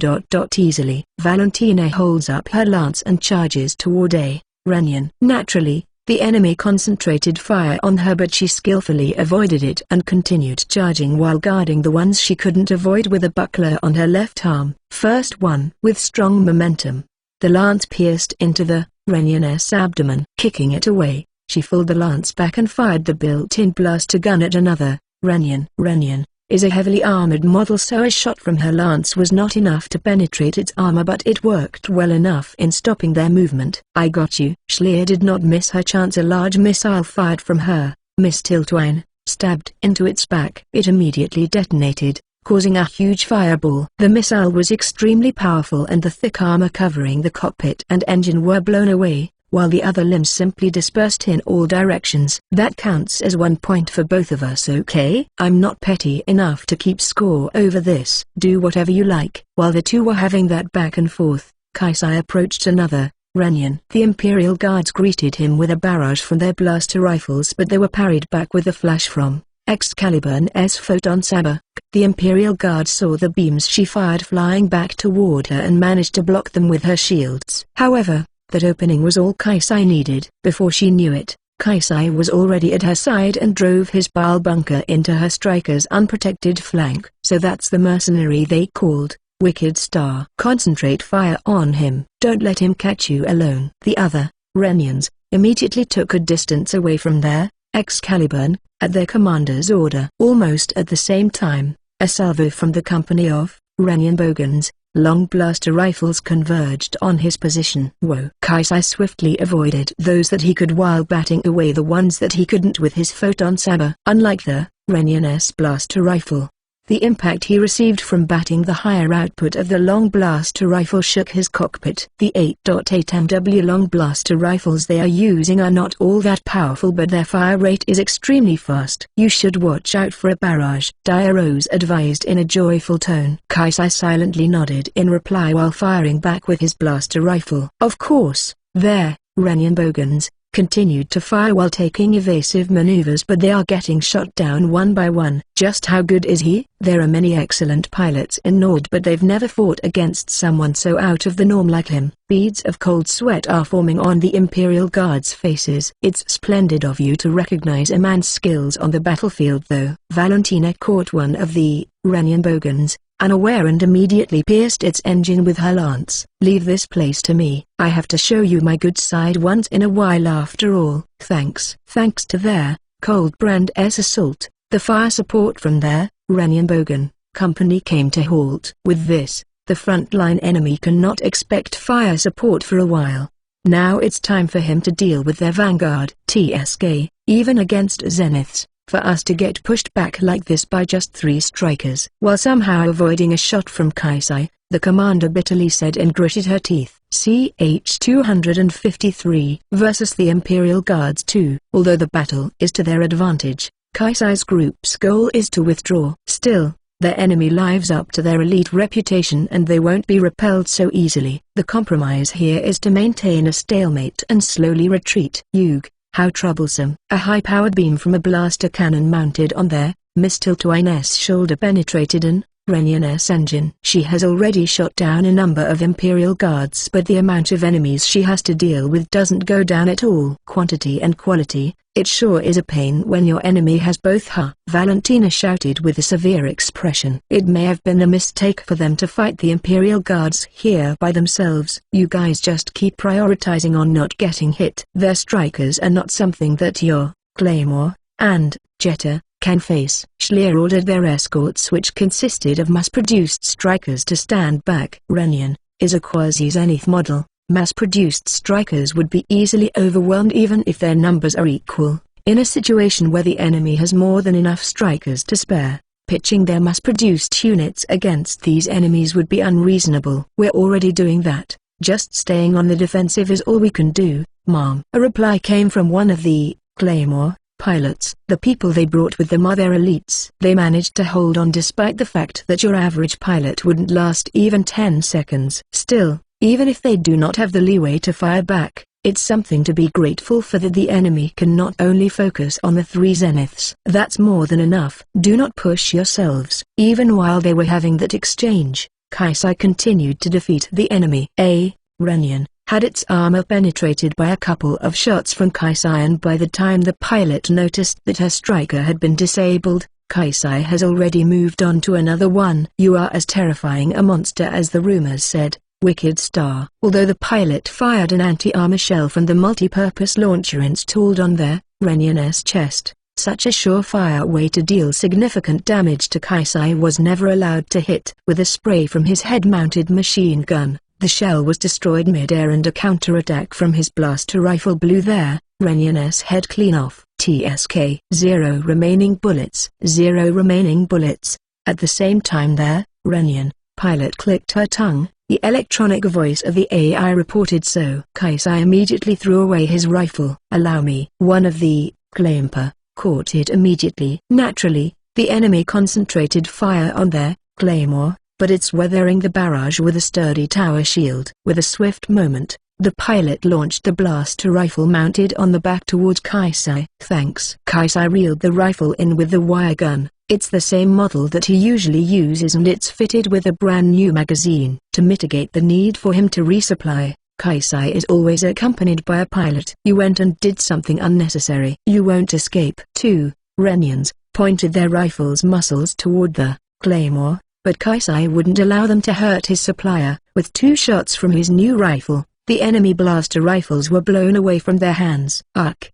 easily. Valentina holds up her lance and charges toward a Rennian. Naturally, the enemy concentrated fire on her, but she skillfully avoided it and continued charging while guarding the ones she couldn't avoid with a buckler on her left arm. First one. With strong momentum, the lance pierced into the Rennian's abdomen. Kicking it away, she pulled the lance back and fired the built-in blaster gun at another Rennian. Rennian is a heavily armored model, so a shot from her lance was not enough to penetrate its armor, but it worked well enough in stopping their movement. I got you. Schlier did not miss her chance. A large missile fired from her, Miss Tiltwine, stabbed into its back. It immediately detonated, causing a huge fireball. The missile was extremely powerful and the thick armor covering the cockpit and engine were blown away, while the other limbs simply dispersed in all directions. That counts as 1 point for both of us, okay? I'm not petty enough to keep score over this. Do whatever you like. While the two were having that back and forth, Kaisai approached another Rennian. The Imperial Guards greeted him with a barrage from their blaster rifles, but they were parried back with a flash from Excalibur's photon saber. The Imperial Guard saw the beams she fired flying back toward her and managed to block them with her shields. However, that opening was all Kaisai needed. Before she knew it, Kaisai was already at her side and drove his bile bunker into her striker's unprotected flank. So that's the mercenary they called Wicked Star. Concentrate fire on him. Don't let him catch you alone. The other Rennians immediately took a distance away from their Excalibur, at their commander's order. Almost at the same time, a salvo from the company of Rennian Bogans long blaster rifles converged on his position. Whoa! Kaisai swiftly avoided those that he could while batting away the ones that he couldn't with his photon saber. Unlike the Rennian's blaster rifle, The impact he received from batting the higher output of the long blaster rifle shook his cockpit. The 8.8 MW long blaster rifles they are using are not all that powerful, but their fire rate is extremely fast. You should watch out for a barrage, Diarose advised in a joyful tone. Kaisai silently nodded in reply while firing back with his blaster rifle. Of course, there, Renyan Bogans continued to fire while taking evasive maneuvers, but they are getting shot down one by one. Just how good is he? There are many excellent pilots in Nord, but they've never fought against someone so out of the norm like him. Beads of cold sweat are forming on the Imperial Guards' faces. It's splendid of you to recognize a man's skills on the battlefield though. Valentina caught one of the Renyan Bogans, unaware, and immediately pierced its engine with her lance. Leave this place to me. I have to show you my good side once in a while after all. Thanks. Thanks to their Coldbrand S assault, the fire support from their Renyan Bogan company came to halt. With this, the frontline enemy cannot expect fire support for a while. Now it's time for him to deal with their vanguard. TSK, even against Zeniths, for us to get pushed back like this by just 3 strikers. While somehow avoiding a shot from Kaisai, the commander bitterly said and gritted her teeth. CH-253 versus the Imperial Guards 2. Although the battle is to their advantage, Kaisai's group's goal is to withdraw. Still, their enemy lives up to their elite reputation and they won't be repelled so easily. The compromise here is to maintain a stalemate and slowly retreat. Yug, how troublesome. A high-powered beam from a blaster cannon mounted on their Mistletoe's shoulder penetrated an Renyan's engine. She has already shot down a number of Imperial Guards, but the amount of enemies she has to deal with doesn't go down at all. Quantity and quality, it sure is a pain when your enemy has both. Valentina shouted with a severe expression. It may have been a mistake for them to fight the Imperial Guards here by themselves. You guys just keep prioritizing on not getting hit. Their strikers are not something that your Claymore and Jetta can face. Schleer ordered their escorts, which consisted of mass-produced strikers, to stand back. Renyan is a quasi-Zenith model. Mass-produced strikers would be easily overwhelmed even if their numbers are equal. In a situation where the enemy has more than enough strikers to spare, pitching their mass-produced units against these enemies would be unreasonable. We're already doing that. Just staying on the defensive is all we can do, Mom. A reply came from one of the Claymore pilots. The people they brought with them are their elites. They managed to hold on despite the fact that your average pilot wouldn't last even 10 seconds. Still, even if they do not have the leeway to fire back, it's something to be grateful for that the enemy can not only focus on the 3 Zeniths. That's more than enough. Do not push yourselves. Even while they were having that exchange, Kaisai continued to defeat the enemy. Renyan had its armor penetrated by a couple of shots from Kaisai, and by the time the pilot noticed that her striker had been disabled, Kaisai has already moved on to another one. You are as terrifying a monster as the rumors said, Wicked Star. Although the pilot fired an anti-armor shell from the multi-purpose launcher installed on their Renyan's chest, such a surefire way to deal significant damage to Kaisai was never allowed to hit. With a spray from his head-mounted machine gun, the shell was destroyed mid-air, and a counterattack from his blaster rifle blew their Renyan's head clean off. TSK. 0 remaining bullets. 0 remaining bullets. At the same time their Renyan pilot clicked her tongue. The electronic voice of the AI reported so. Kaisai immediately threw away his rifle. Allow me. One of the Clamper caught it immediately. Naturally, the enemy concentrated fire on their Claymore, but it's weathering the barrage with a sturdy tower shield. With a swift moment, the pilot launched the blaster rifle mounted on the back toward Kaisai. Thanks. Kaisai reeled the rifle in with the wire gun. It's the same model that he usually uses, and it's fitted with a brand new magazine. To mitigate the need for him to resupply, Kaisai is always accompanied by a pilot. You went and did something unnecessary. You won't escape. 2 Renyans pointed their rifles' muzzles toward the Claymore, but Kaisai wouldn't allow them to hurt his supplier. With 2 shots from his new rifle, the enemy blaster rifles were blown away from their hands.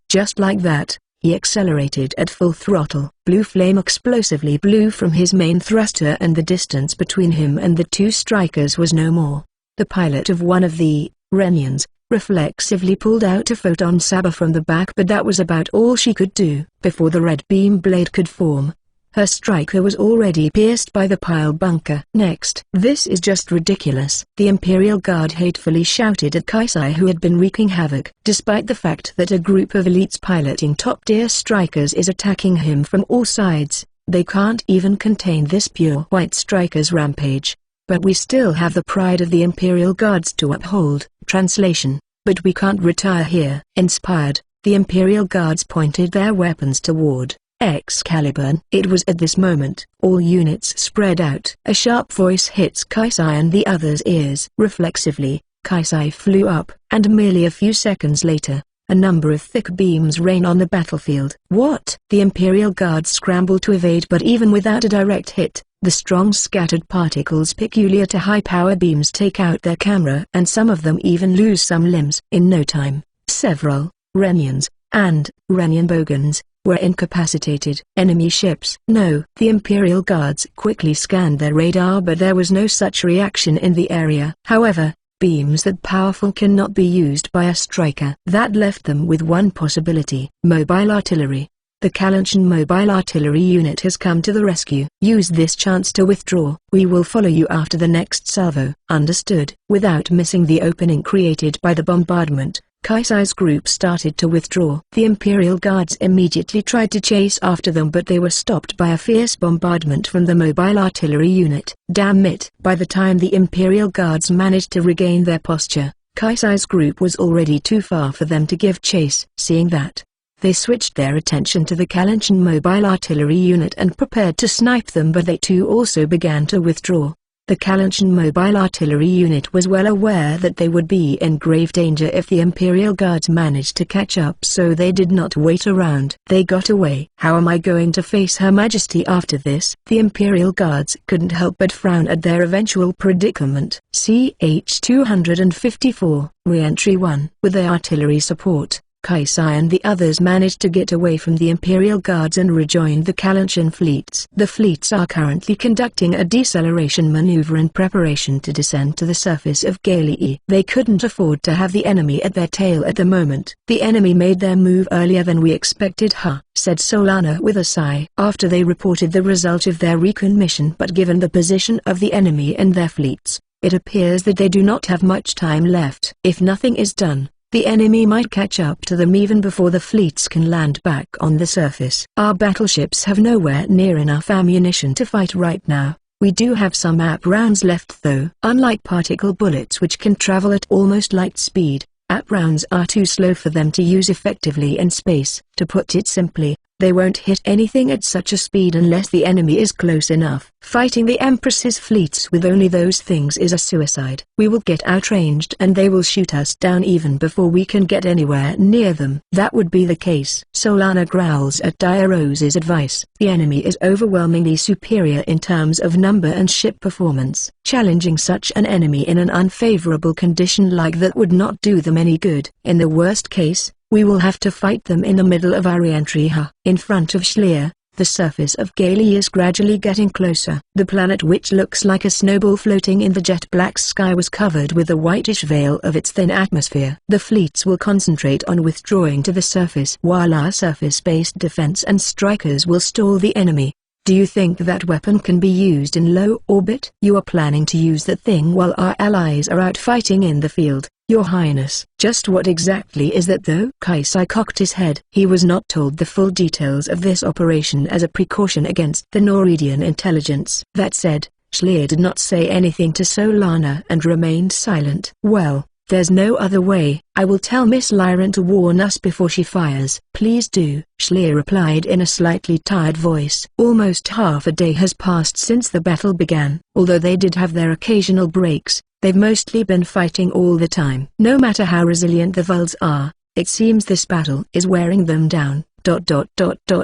Just like that, he accelerated at full throttle. Blue flame explosively blew from his main thruster, and the distance between him and the 2 strikers was no more. The pilot of one of the Renyans reflexively pulled out a photon saber from the back, but that was about all she could do. Before the red beam blade could form, Her striker was already pierced by the pile bunker. Next. This is just ridiculous. The Imperial Guard hatefully shouted at Kaisai, who had been wreaking havoc. Despite the fact that a group of elites piloting top-tier strikers is attacking him from all sides, they can't even contain this pure white striker's rampage. But we still have the pride of the Imperial Guards to uphold. Translation. But we can't retire here. Inspired, the Imperial Guards pointed their weapons toward Excalibur. It was at this moment, all units spread out. A sharp voice hits Kaisai and the others' ears. Reflexively, Kaisai flew up, and merely a few seconds later, a number of thick beams rain on the battlefield. What? The Imperial Guards scramble to evade, but even without a direct hit, the strong scattered particles peculiar to high-power beams take out their camera, and some of them even lose some limbs. In no time, several Renians and Renian Bogans were incapacitated. Enemy ships. No. The Imperial Guards quickly scanned their radar, but there was no such reaction in the area. However, beams that powerful cannot be used by a striker. That left them with one possibility. Mobile artillery. The Kalanchen Mobile Artillery Unit has come to the rescue. Use this chance to withdraw. We will follow you after the next salvo. Understood. Without missing the opening created by the bombardment, Kaisai's group started to withdraw. The Imperial Guards immediately tried to chase after them, but they were stopped by a fierce bombardment from the Mobile Artillery Unit. Damn it! By the time the Imperial Guards managed to regain their posture, Kaisai's group was already too far for them to give chase. Seeing that, they switched their attention to the Kalanchen Mobile Artillery Unit and prepared to snipe them, but they too also began to withdraw. The Kalanchen Mobile Artillery Unit was well aware that they would be in grave danger if the Imperial Guards managed to catch up, so they did not wait around. They got away. How am I going to face Her Majesty after this? The Imperial Guards couldn't help but frown at their eventual predicament. CH-254, Re-entry 1. With their artillery support, Kaisai and the others managed to get away from the Imperial Guards and rejoined the Kalanchen fleets. The fleets are currently conducting a deceleration maneuver in preparation to descend to the surface of Galii. They couldn't afford to have the enemy at their tail at the moment. The enemy made their move earlier than we expected, said Solana with a sigh. After they reported the result of their recon mission, but given the position of the enemy and their fleets, it appears that they do not have much time left. If nothing is done, the enemy might catch up to them even before the fleets can land back on the surface. Our battleships have nowhere near enough ammunition to fight right now. We do have some AP rounds left though. Unlike particle bullets which can travel at almost light speed, AP rounds are too slow for them to use effectively in space. To put it simply, they won't hit anything at such a speed unless the enemy is close enough. Fighting the Empress's fleets with only those things is a suicide. We will get outranged and they will shoot us down even before we can get anywhere near them. That would be the case. Solana growls at Diaros's advice. The enemy is overwhelmingly superior in terms of number and ship performance. Challenging such an enemy in an unfavorable condition like that would not do them any good. In the worst case, we will have to fight them in the middle of our re-entry. In front of Schleer, the surface of Galii is gradually getting closer. The planet, which looks like a snowball floating in the jet-black sky, was covered with a whitish veil of its thin atmosphere. The fleets will concentrate on withdrawing to the surface, while our surface-based defense and strikers will stall the enemy. Do you think that weapon can be used in low orbit? You are planning to use that thing while our allies are out fighting in the field, Your Highness. Just what exactly is that though? Kaisai cocked his head. He was not told the full details of this operation as a precaution against the Noridian intelligence. That said, Schleer did not say anything to Solana and remained silent. Well, there's no other way. I will tell Miss Lyran to warn us before she fires. Please do, Schleer replied in a slightly tired voice. Almost half a day has passed since the battle began. Although they did have their occasional breaks, they've mostly been fighting all the time. No matter how resilient the Vulds are, it seems this battle is wearing them down.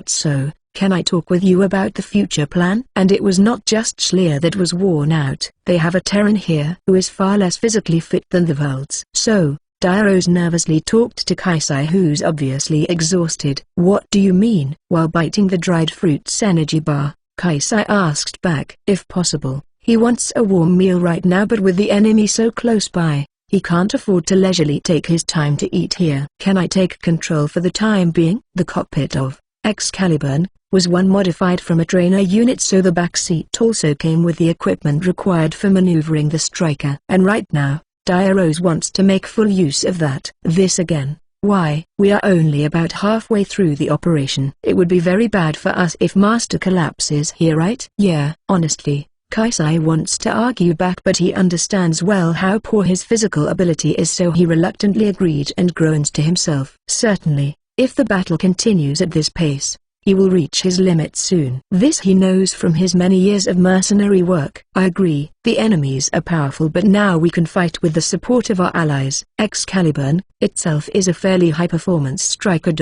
So, can I talk with you about the future plan? And it was not just Schleer that was worn out. They have a Terran here who is far less physically fit than the Vulds. So, Diaros nervously talked to Kaisai, who's obviously exhausted. What do you mean? While biting the dried fruits energy bar, Kaisai asked back. If possible, he wants a warm meal right now, but with the enemy so close by, he can't afford to leisurely take his time to eat here. Can I take control for the time being? The cockpit of Excalibur was one modified from a trainer unit, so the back seat also came with the equipment required for maneuvering the striker. And right now, Dia-Rose wants to make full use of that. This again. Why, we are only about halfway through the operation. It would be very bad for us if Master collapses here, right? Yeah, honestly. Kaisai wants to argue back, but he understands well how poor his physical ability is, so he reluctantly agreed and groans to himself. Certainly, if the battle continues at this pace, he will reach his limit soon. This he knows from his many years of mercenary work. I agree, the enemies are powerful, but now we can fight with the support of our allies. Excalibur itself is a fairly high-performance striker.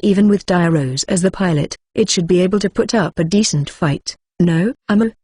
Even with Dia-Rose as the pilot, it should be able to put up a decent fight. No,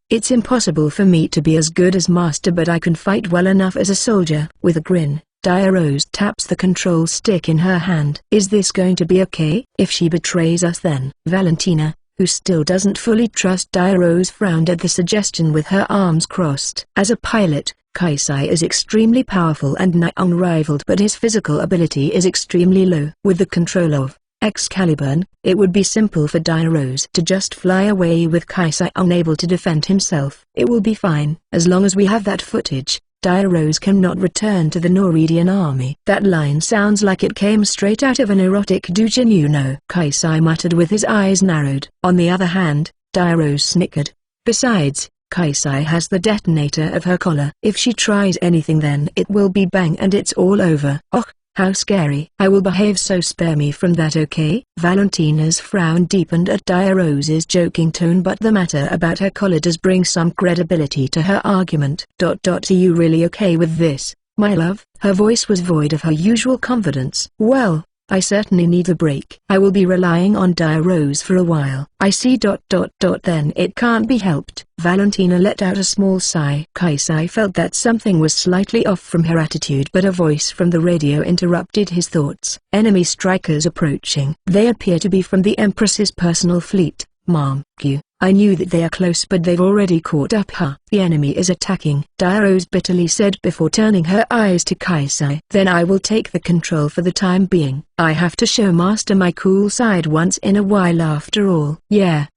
it's impossible for me to be as good as Master, but I can fight well enough as a soldier. With a grin, Dia-Rose taps the control stick in her hand. Is this going to be okay? If she betrays us, then Valentina, who still doesn't fully trust Dia-Rose, frowned at the suggestion with her arms crossed. As a pilot, Kaisai is extremely powerful and nigh unrivaled, but his physical ability is extremely low. With the control of Excalibur, it would be simple for Dia-Rose to just fly away with Kaisai unable to defend himself. It will be fine, as long as we have that footage. Dia-Rose cannot return to the Noridian army. That line sounds like it came straight out of an erotic doujin, you know, Kaisai muttered with his eyes narrowed. On the other hand, Dia-Rose snickered. Besides, Kaisai has the detonator of her collar. If she tries anything, then it will be bang and it's all over. Oh, how scary. I will behave, so spare me from that, okay? Valentina's frown deepened at Dia-Rose's joking tone, but the matter about her collar does bring some credibility to her argument. Are you really okay with this, my love? Her voice was void of her usual confidence. Well, I certainly need a break. I will be relying on Dia-Rose for a while. I see. Then it can't be helped. Valentina let out a small sigh. Kaisai felt that something was slightly off from her attitude, but a voice from the radio interrupted his thoughts. Enemy strikers approaching. They appear to be from the Empress's personal fleet. Mom, I knew that they are close, but they've already caught up. The enemy is attacking, Dia-Rose bitterly said before turning her eyes to Kaisai. Then I will take the control for the time being. I have to show Master my cool side once in a while after all. Yeah.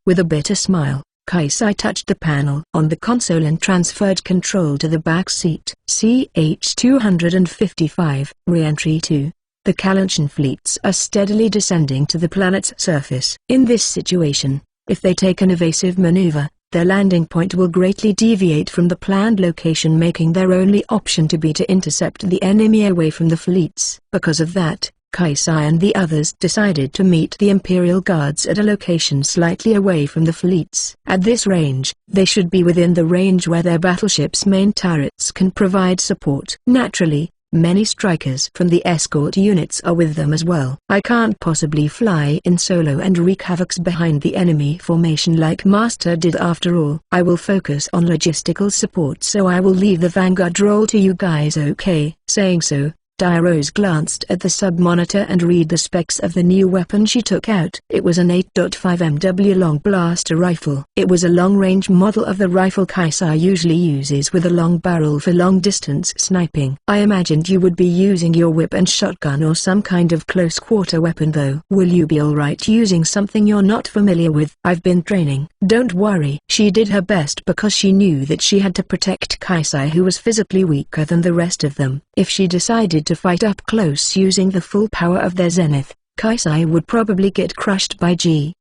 With a bitter smile, Kaisai touched the panel on the console and transferred control to the back seat. CH-255, Re-entry 2. The Kalanchen fleets are steadily descending to the planet's surface. In this situation, if they take an evasive maneuver, their landing point will greatly deviate from the planned location, making their only option to be to intercept the enemy away from the fleets. Because of that, Kaisai and the others decided to meet the Imperial Guards at a location slightly away from the fleets. At this range, they should be within the range where their battleship's main turrets can provide support. Naturally, many strikers from the escort units are with them as well. I can't possibly fly in solo and wreak havoc behind the enemy formation like Master did. After all, I will focus on logistical support, so I will leave the vanguard role to you guys, okay? Saying so, Dia-Rose glanced at the sub-monitor and read the specs of the new weapon she took out. It was an 8.5 MW long blaster rifle. It was a long-range model of the rifle Kaisai usually uses, with a long barrel for long-distance sniping. I imagined you would be using your whip and shotgun or some kind of close-quarter weapon though. Will you be alright using something you're not familiar with? I've been training. Don't worry. She did her best because she knew that she had to protect Kaisai, who was physically weaker than the rest of them. If she decided to fight up close using the full power of their zenith, Kaisai would probably get crushed by G.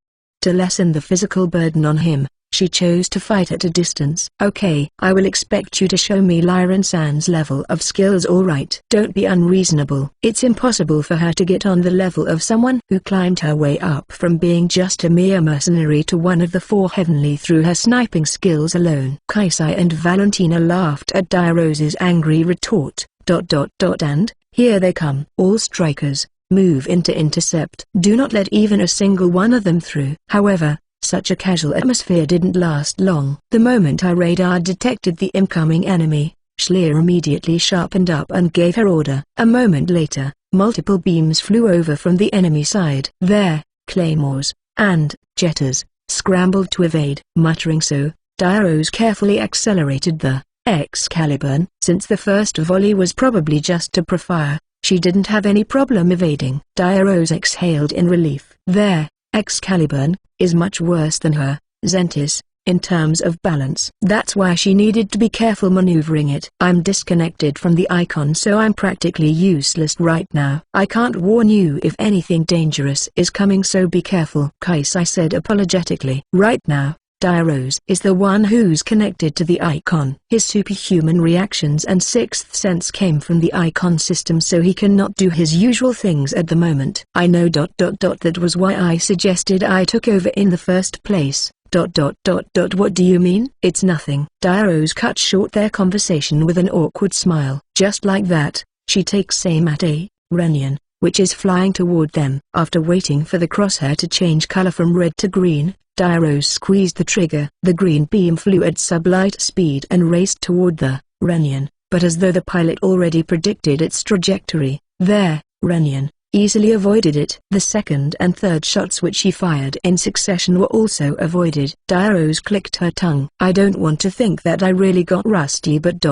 To lessen the physical burden on him, she chose to fight at a distance. Okay, I will expect you to show me Lyran-san's level of skills, alright? Don't be unreasonable. It's impossible for her to get on the level of someone who climbed her way up from being just a mere mercenary to one of the four heavenly through her sniping skills alone. Kaisai and Valentina laughed at Dia-Rose's angry retort. And here they come. All strikers, move in to intercept. Do not let even a single one of them through. However, such a casual atmosphere didn't last long. The moment our radar detected the incoming enemy, Schleer immediately sharpened up and gave her order. A moment later, multiple beams flew over from the enemy side. Their claymores and jetters scrambled to evade. Muttering so, Dia-Rose carefully accelerated the Excalibur. Since the first volley was probably just a profire, she didn't have any problem evading. Dia-Rose exhaled in relief. Their Excalibur, is much worse than her, Zentis, in terms of balance. That's why she needed to be careful maneuvering it. I'm disconnected from the icon, so I'm practically useless right now. I can't warn you if anything dangerous is coming, so be careful, Kaisai said apologetically. Right now, Dairos is the one who's connected to the icon. His superhuman reactions and sixth sense came from the icon system, so he cannot do his usual things at the moment. I know. That was why I suggested I took over in the first place. What do you mean? It's nothing. Dairos cut short their conversation with an awkward smile. Just like that, she takes aim at a Renian, which is flying toward them. After waiting for the crosshair to change color from red to green, Dairos squeezed the trigger. The green beam flew at sublight speed and raced toward the Renian, but as though the pilot already predicted its trajectory, Renian easily avoided it. The second and third shots which she fired in succession were also avoided. Dairos clicked her tongue. I don't want to think that I really got rusty, but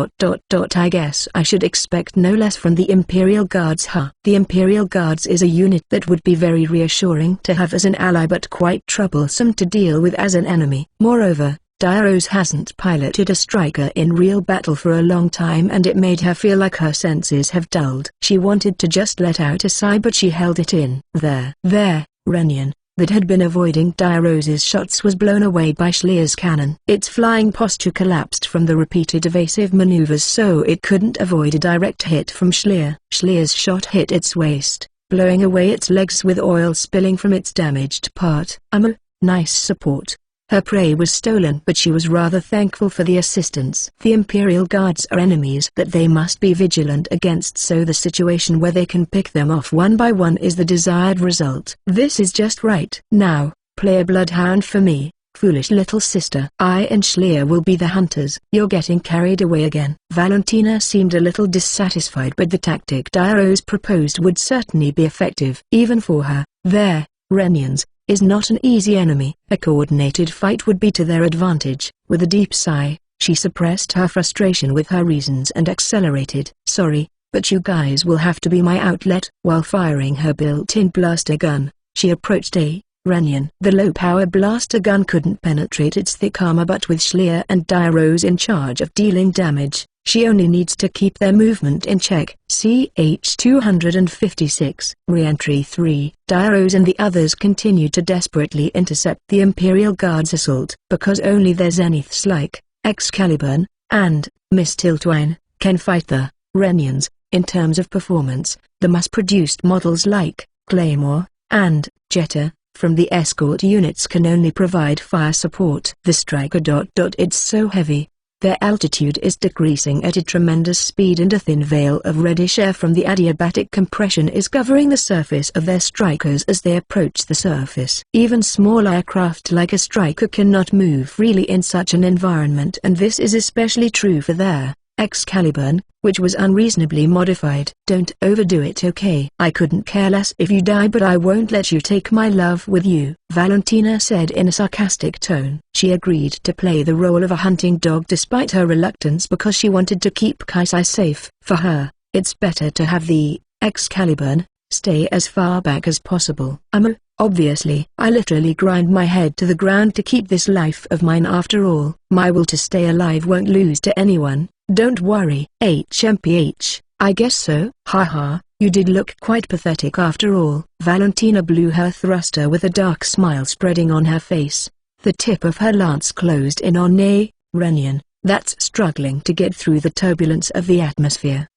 I guess I should expect no less from the Imperial Guards. The Imperial Guards is a unit that would be very reassuring to have as an ally, but quite troublesome to deal with as an enemy. Moreover, Dairos hasn't piloted a striker in real battle for a long time, and it made her feel like her senses have dulled. She wanted to just let out a sigh, but she held it in. Renian, that had been avoiding Dairos's shots, was blown away by Schlier's cannon. Its flying posture collapsed from the repeated evasive maneuvers, so it couldn't avoid a direct hit from Schlier. Schlier's shot hit its waist, blowing away its legs with oil spilling from its damaged part. Nice support. Her prey was stolen, but she was rather thankful for the assistance. The Imperial Guards are enemies that they must be vigilant against, so the situation where they can pick them off one by one is the desired result. This is just right. Now, play a bloodhound for me, foolish little sister. I and Schlier will be the hunters. You're getting carried away again. Valentina seemed a little dissatisfied, but the tactic Dairos proposed would certainly be effective. Even for her, Renians is not an easy enemy. A coordinated fight would be to their advantage. With a deep sigh, she suppressed her frustration with her reasons and accelerated. Sorry, but you guys will have to be my outlet. While firing her built-in blaster gun, she approached a Renian. The low-power blaster gun couldn't penetrate its thick armor, but with Schlier and Dairos in charge of dealing damage, she only needs to keep their movement in check. CH-256. Re-entry 3. Dairos and the others continued to desperately intercept the Imperial Guards' assault. Because only their zeniths like Excalibur and Miss Tiltwine can fight the Renians. In terms of performance, the mass-produced models like Claymore and Jetta from the escort units can only provide fire support. The Striker. It's so heavy. Their altitude is decreasing at a tremendous speed, and a thin veil of reddish air from the adiabatic compression is covering the surface of their strikers as they approach the surface. Even small aircraft like a Striker cannot move freely in such an environment, and this is especially true for their Excalibur, which was unreasonably modified. Don't overdo it, okay? I couldn't care less if you die, but I won't let you take my love with you, Valentina said in a sarcastic tone. She agreed to play the role of a hunting dog despite her reluctance, because she wanted to keep Kaisai safe. For her, it's better to have the Excalibur stay as far back as possible. Obviously, I literally grind my head to the ground to keep this life of mine. After all, my will to stay alive won't lose to anyone. Don't worry. HMPH, I guess so. Haha, you did look quite pathetic after all. Valentina blew her thruster with a dark smile spreading on her face. The tip of her lance closed in on a Renian that's struggling to get through the turbulence of the atmosphere.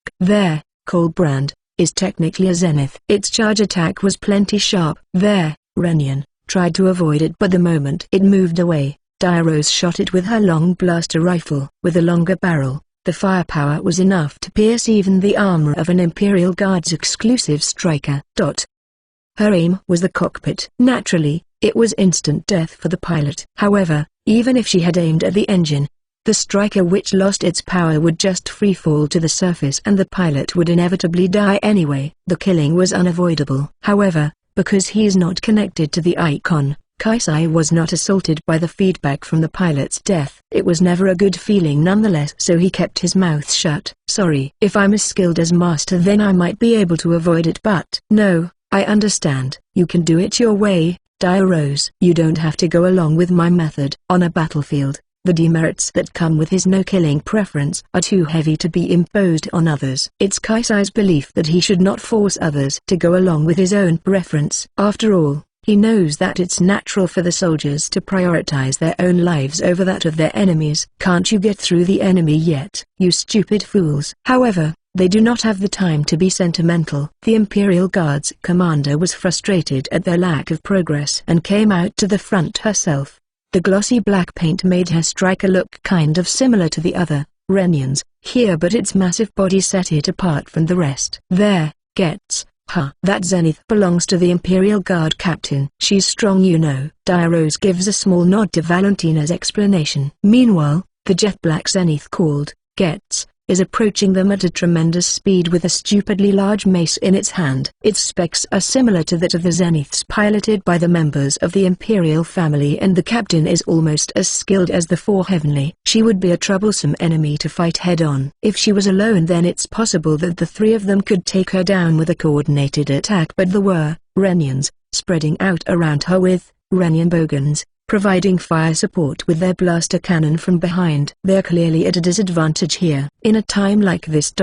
Colbrand is technically a zenith. Its charge attack was plenty sharp. Renian tried to avoid it, but the moment it moved away, Dairos shot it with her long blaster rifle. With a longer barrel, the firepower was enough to pierce even the armor of an Imperial Guards exclusive Striker. Her aim was the cockpit. Naturally, it was instant death for the pilot. However, even if she had aimed at the engine, the Striker, which lost its power, would just free fall to the surface and the pilot would inevitably die anyway. The killing was unavoidable. However, because he is not connected to the icon, Kaisai was not assaulted by the feedback from the pilot's death. It was never a good feeling nonetheless, so he kept his mouth shut. Sorry, if I'm as skilled as Master, then I might be able to avoid it, but no, I understand. You can do it your way, Dire Rose. You don't have to go along with my method. On a battlefield, the demerits that come with his no-killing preference are too heavy to be imposed on others. It's Kaisai's belief that he should not force others to go along with his own preference. After all, he knows that it's natural for the soldiers to prioritize their own lives over that of their enemies. Can't you get through the enemy yet, you stupid fools? However, they do not have the time to be sentimental. The Imperial Guard's commander was frustrated at their lack of progress and came out to the front herself. The glossy black paint made her striker look kind of similar to the other Renians here, but its massive body set it apart from the rest. There, gets. That Zenith belongs to the Imperial Guard captain. She's strong, you know. Dire Rose gives a small nod to Valentina's explanation. Meanwhile, the jet black Zenith called Gets is approaching them at a tremendous speed with a stupidly large mace in its hand. Its specs are similar to that of the Zeniths piloted by the members of the Imperial family, and the captain is almost as skilled as the Four Heavenly. She would be a troublesome enemy to fight head-on. If she was alone, then it's possible that the three of them could take her down with a coordinated attack, but there were Renians spreading out around her with Renian bogans, providing fire support with their blaster cannon from behind. They're clearly at a disadvantage here. In a time like this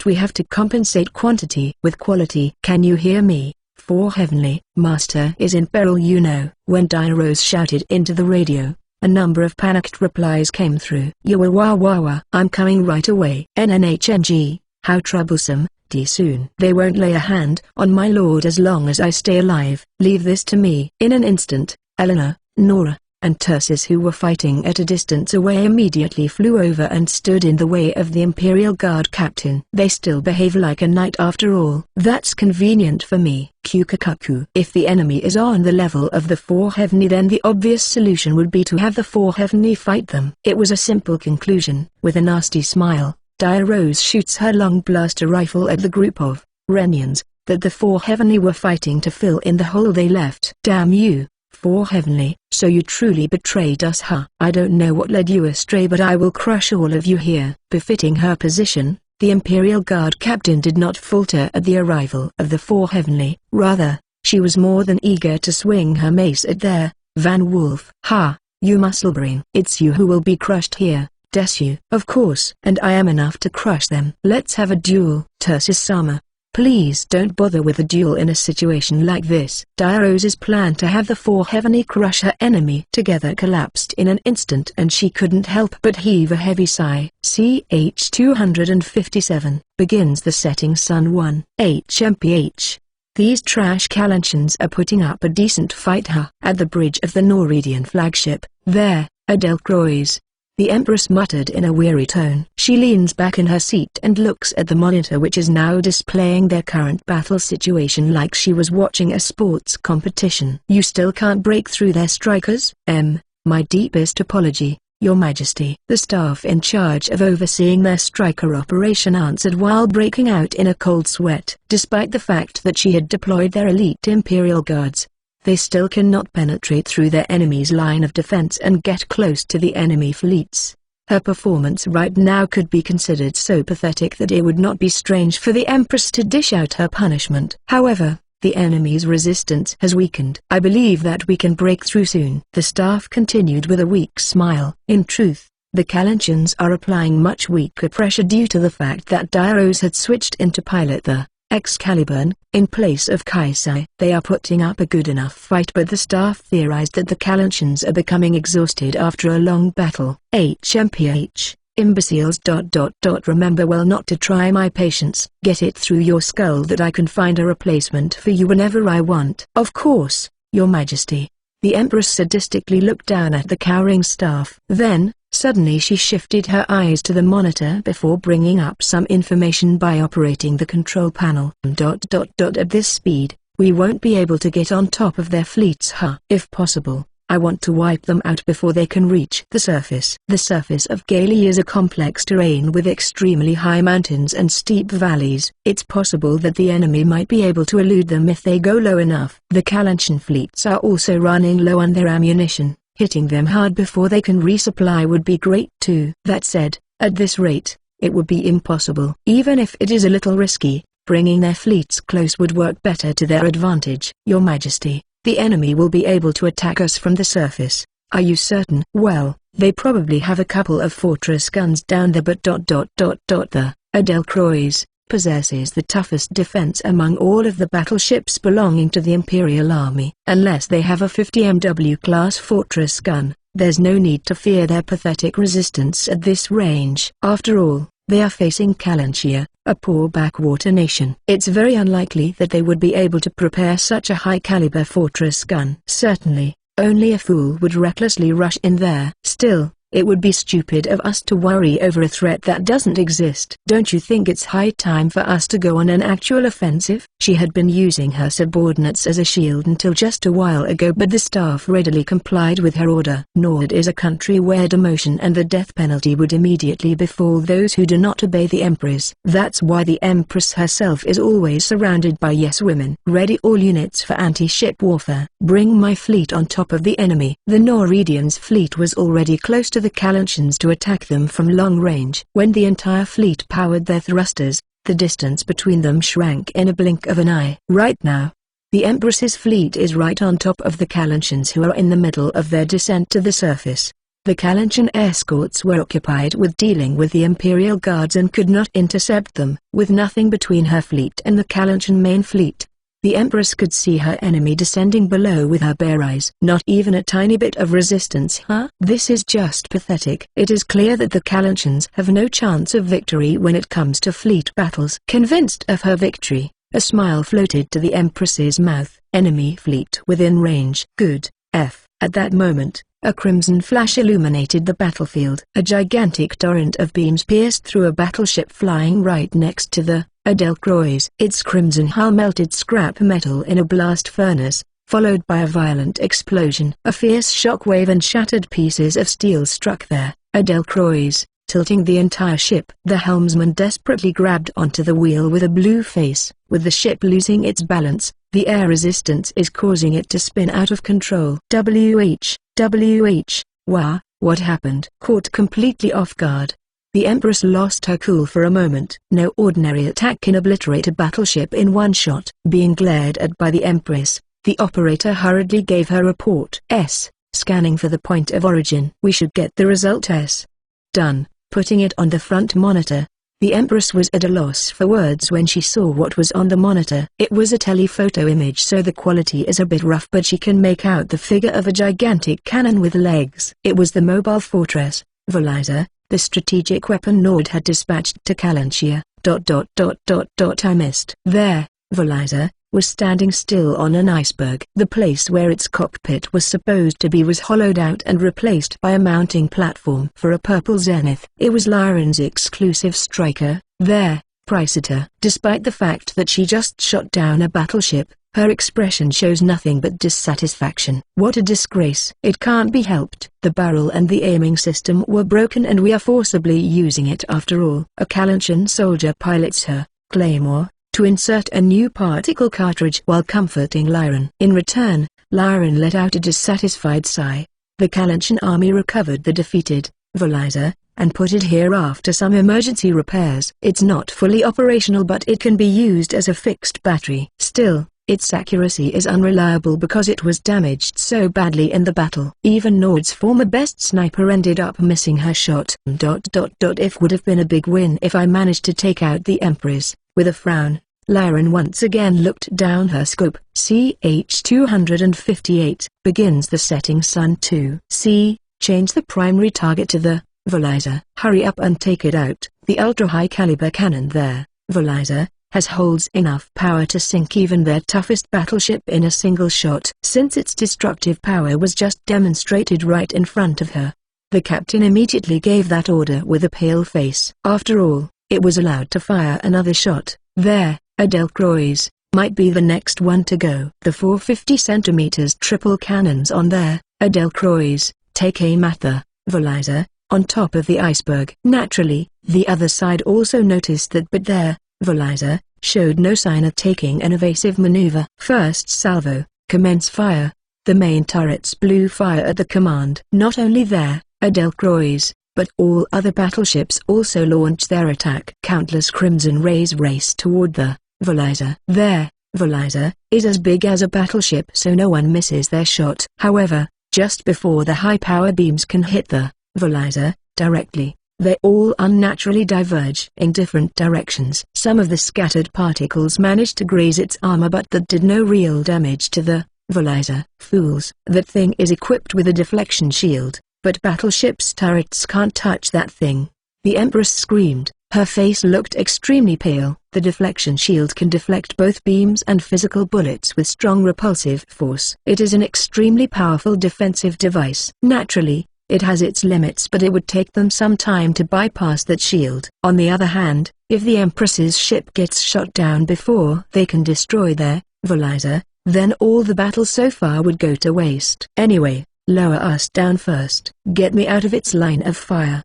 we have to compensate quantity with quality. Can you hear me, Four Heavenly? Master is in peril, you know. When Dire Rose shouted into the radio, a number of panicked replies came through. Yawawawa, I'm coming right away. NNHNG, how troublesome. Soon they won't lay a hand on my lord as long as I stay alive. Leave this to me. In an instant, Eleanor, Nora, and Tursis, who were fighting at a distance away, immediately flew over and stood in the way of the Imperial Guard captain. They still behave like a knight after all. That's convenient for me. Kukakaku. If the enemy is on the level of the Four Heavenly, then the obvious solution would be to have the Four Heavenly fight them. It was a simple conclusion. With a nasty smile, Dire Rose shoots her long blaster rifle at the group of Renians that the Four Heavenly were fighting to fill in the hole they left. Damn you, Four Heavenly, so you truly betrayed us, huh? I don't know what led you astray, but I will crush all of you here. Befitting her position, the Imperial Guard captain did not falter at the arrival of the Four Heavenly. Rather, she was more than eager to swing her mace at their Van Wolf. Ha, you musclebrain. It's you who will be crushed here, Desu. Of course. And I am enough to crush them. Let's have a duel. Tursis-sama, please don't bother with a duel in a situation like this. Dire Rose's plan to have the Four Heavenly crush her enemy together collapsed in an instant, and she couldn't help but heave a heavy sigh. CH 257, begins the setting sun 1. HMPH. These trash Kalanchans are putting up a decent fight, huh? At the bridge of the Noridian flagship, there, Adele Croix. The Empress muttered in a weary tone. She leans back in her seat and looks at the monitor, which is now displaying their current battle situation like she was watching a sports competition. You still can't break through their strikers? My deepest apology, Your Majesty. The staff in charge of overseeing their striker operation answered while breaking out in a cold sweat. Despite the fact that she had deployed their elite Imperial Guards, they still cannot penetrate through their enemy's line of defense and get close to the enemy fleets. Her performance right now could be considered so pathetic that it would not be strange for the Empress to dish out her punishment. However, the enemy's resistance has weakened. I believe that we can break through soon. The staff continued with a weak smile. In truth, the Kalanchans are applying much weaker pressure due to the fact that Dire Rose had switched into pilot the Excalibur in place of Kaisai. They are putting up a good enough fight, but the staff theorized that the Kalanchans are becoming exhausted after a long battle. HMPH, imbeciles. Remember well not to try my patience. Get it through your skull that I can find a replacement for you whenever I want. Of course, Your Majesty. The Empress sadistically looked down at the cowering staff. Then, suddenly she shifted her eyes to the monitor before bringing up some information by operating the control panel. At this speed, we won't be able to get on top of their fleets, huh? If possible, I want to wipe them out before they can reach the surface. The surface of Galia is a complex terrain with extremely high mountains and steep valleys. It's possible that the enemy might be able to elude them if they go low enough. The Kalanchan fleets are also running low on their ammunition. Hitting them hard before they can resupply would be great too. That said, at this rate, it would be impossible. Even if it is a little risky, bringing their fleets close would work better to their advantage. Your Majesty, the enemy will be able to attack us from the surface. Are you certain? Well, they probably have a couple of fortress guns down there, but the Adelcroix possesses the toughest defense among all of the battleships belonging to the Imperial Army. Unless they have a 50 MW class fortress gun, there's no need to fear their pathetic resistance at this range. After all, they are facing Kalanshia, a poor backwater nation. It's very unlikely that they would be able to prepare such a high-caliber fortress gun. Certainly, only a fool would recklessly rush in there. Still, it would be stupid of us to worry over a threat that doesn't exist. Don't you think it's high time for us to go on an actual offensive? She had been using her subordinates as a shield until just a while ago, but the staff readily complied with her order. Nord is a country where demotion and the death penalty would immediately befall those who do not obey the Empress. That's why the Empress herself is always surrounded by yes women. Ready all units for anti-ship warfare. Bring my fleet on top of the enemy. The Noridians' fleet was already close to the Kalanshans to attack them from long range. When the entire fleet powered their thrusters, the distance between them shrank in a blink of an eye. Right now, the Empress's fleet is right on top of the Kalanshans, who are in the middle of their descent to the surface. The Kalanshan escorts were occupied with dealing with the Imperial Guards and could not intercept them. With nothing between her fleet and the Kalanshan main fleet, the Empress could see her enemy descending below with her bare eyes. Not even a tiny bit of resistance, huh? This is just pathetic. It is clear that the Kalanshans have no chance of victory when it comes to fleet battles. Convinced of her victory, a smile floated to the Empress's mouth. Enemy fleet within range. Good. At that moment, a crimson flash illuminated the battlefield. A gigantic torrent of beams pierced through a battleship flying right next to the Adelcroix. Its crimson hull melted scrap metal in a blast furnace, followed by a violent explosion. A fierce shockwave and shattered pieces of steel struck their Adelcroix, tilting the entire ship. The helmsman desperately grabbed onto the wheel with a blue face. With the ship losing its balance, the air resistance is causing it to spin out of control. Wah, what happened? Caught completely off guard, the Empress lost her cool for a moment. No ordinary attack can obliterate a battleship in one shot. Being glared at by the Empress, the operator hurriedly gave her report. Scanning for the point of origin. We should get the result. Done. Putting it on the front monitor, the Empress was at a loss for words when she saw what was on the monitor. It was a telephoto image, so the quality is a bit rough, but she can make out the figure of a gigantic cannon with legs. It was the mobile fortress, Valiza, the strategic weapon Nord had dispatched to Kalanshia. I missed. There, Valiza was standing still on an iceberg. The place where its cockpit was supposed to be was hollowed out and replaced by a mounting platform for a purple zenith. It was Lyran's exclusive striker. There, Priceta. Despite the fact that she just shot down a battleship, her expression shows nothing but dissatisfaction. What a disgrace. It can't be helped. The barrel and the aiming system were broken and we are forcibly using it after all. A Kalanshan soldier pilots her claymore to insert a new particle cartridge while comforting Lyran. In return, Lyran let out a dissatisfied sigh. The Kalanshan army recovered the defeated Valiza and put it here after some emergency repairs. It's not fully operational, but it can be used as a fixed battery. Still, its accuracy is unreliable because it was damaged so badly in the battle. Even Nord's former best sniper ended up missing her shot. If would have been a big win if I managed to take out the Empress. With a frown, Lyran once again looked down her scope. CH-258 begins the setting sun 2. Change the primary target to the Valiza. Hurry up and take it out. The ultra-high caliber cannon there, Valiza, holds enough power to sink even their toughest battleship in a single shot. Since its destructive power was just demonstrated right in front of her, the captain immediately gave that order with a pale face. After all, it was allowed to fire another shot. There, Adelcroix might be the next one to go. The 450 cm triple cannons on there, Adelcroix, take aim at the Valiza on top of the iceberg. Naturally, the other side also noticed that, but there, Valiza showed no sign of taking an evasive maneuver. First salvo, commence fire. The main turrets blew fire at the command. Not only there, Adelcroix, but all other battleships also launched their attack. Countless crimson rays raced toward the Valizer. Their Valizer is as big as a battleship, so no one misses their shot. However, just before the high-power beams can hit the Valizer directly, they all unnaturally diverge in different directions. Some of the scattered particles managed to graze its armor, but that did no real damage to the Valizer. Fools! That thing is equipped with a deflection shield, but battleship's turrets can't touch that thing. The Empress screamed. Her face looked extremely pale. The deflection shield can deflect both beams and physical bullets with strong repulsive force. It is an extremely powerful defensive device. Naturally, it has its limits, but it would take them some time to bypass that shield. On the other hand, if the Empress's ship gets shot down before they can destroy their Valizer, then all the battle so far would go to waste. Anyway, lower us down first. Get me out of its line of fire.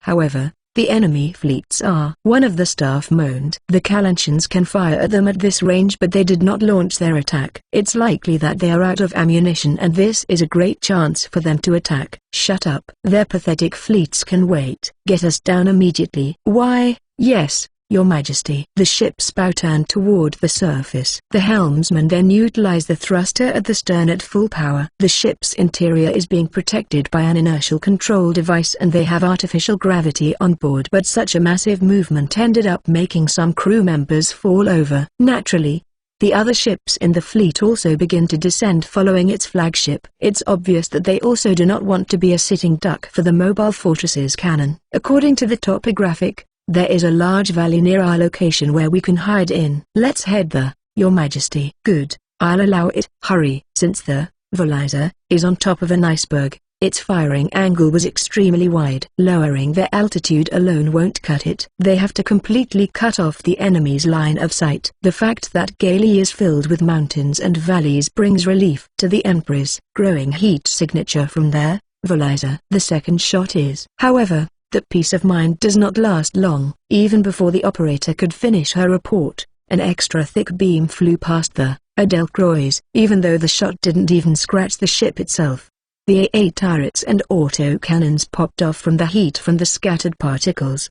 However, the enemy fleets are. One of the staff moaned. The Kalanchans can fire at them at this range, but they did not launch their attack. It's likely that they are out of ammunition, and this is a great chance for them to attack. Shut up. Their pathetic fleets can wait. Get us down immediately. Why, yes, Your Majesty. The ship's bow turned toward the surface. The helmsman then utilized the thruster at the stern at full power. The ship's interior is being protected by an inertial control device, and they have artificial gravity on board. But such a massive movement ended up making some crew members fall over. Naturally, the other ships in the fleet also begin to descend following its flagship. It's obvious that they also do not want to be a sitting duck for the mobile fortress's cannon. According to the topographic, there is a large valley near our location where we can hide in. Let's head there, Your Majesty. Good, I'll allow it. Hurry. Since the Valizer is on top of an iceberg, its firing angle was extremely wide. Lowering their altitude alone won't cut it. They have to completely cut off the enemy's line of sight. The fact that Galia is filled with mountains and valleys brings relief to the Empress. Growing heat signature from their Valizer. The second shot is, however, that peace of mind does not last long. Even before the operator could finish her report, an extra thick beam flew past the Adelcroix, even though the shot didn't even scratch the ship itself. The AA turrets and autocannons popped off from the heat from the scattered particles.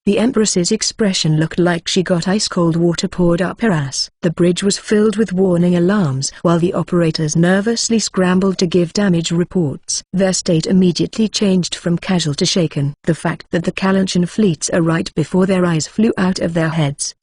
The Empress's expression looked like she got ice-cold water poured up her ass. The bridge was filled with warning alarms while the operators nervously scrambled to give damage reports. Their state immediately changed from casual to shaken. The fact that the Kalanchan fleets are right before their eyes flew out of their heads.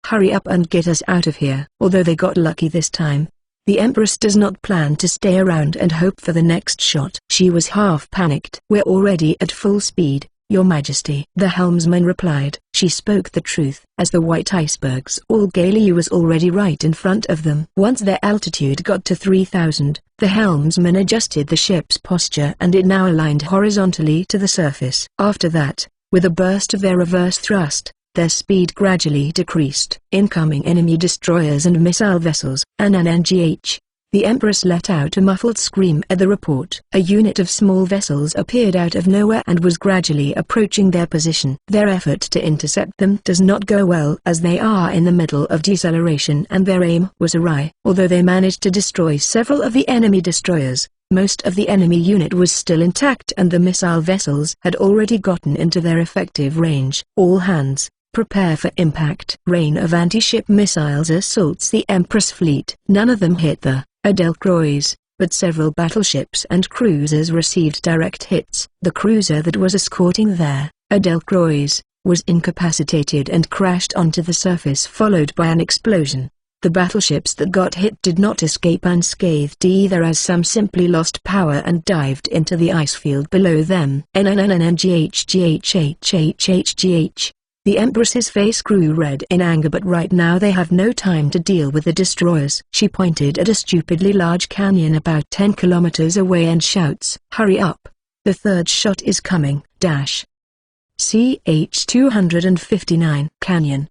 Hurry up and get us out of here. Although they got lucky this time, the Empress does not plan to stay around and hope for the next shot. She was half panicked. We're already at full speed, Your Majesty. The helmsman replied. She spoke the truth. As the white icebergs, all Galia was already right in front of them. Once their altitude got to 3,000, the helmsman adjusted the ship's posture and it now aligned horizontally to the surface. After that, with a burst of their reverse thrust, their speed gradually decreased. Incoming enemy destroyers and missile vessels. NNGH. The Empress let out a muffled scream at the report. A unit of small vessels appeared out of nowhere and was gradually approaching their position. Their effort to intercept them does not go well, as they are in the middle of deceleration and their aim was awry. Although they managed to destroy several of the enemy destroyers, most of the enemy unit was still intact and the missile vessels had already gotten into their effective range. All hands, prepare for impact. Rain of anti-ship missiles assaults the Empress fleet. None of them hit the Adelcroix, but several battleships and cruisers received direct hits. The cruiser that was escorting their Adelcroix was incapacitated and crashed onto the surface, followed by an explosion. The battleships that got hit did not escape unscathed either, as some simply lost power and dived into the ice field below them. NNNGHGHHHHHGH. The Empress's face grew red in anger, but right now they have no time to deal with the destroyers. She pointed at a stupidly large canyon about 10 kilometers away and shouts, "Hurry up! The third shot is coming!" CH-259 Canyon.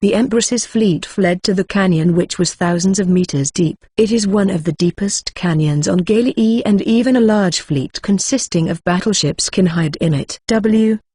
The Empress's fleet fled to the canyon, which was thousands of meters deep. It is one of the deepest canyons on Galia, and even a large fleet consisting of battleships can hide in it.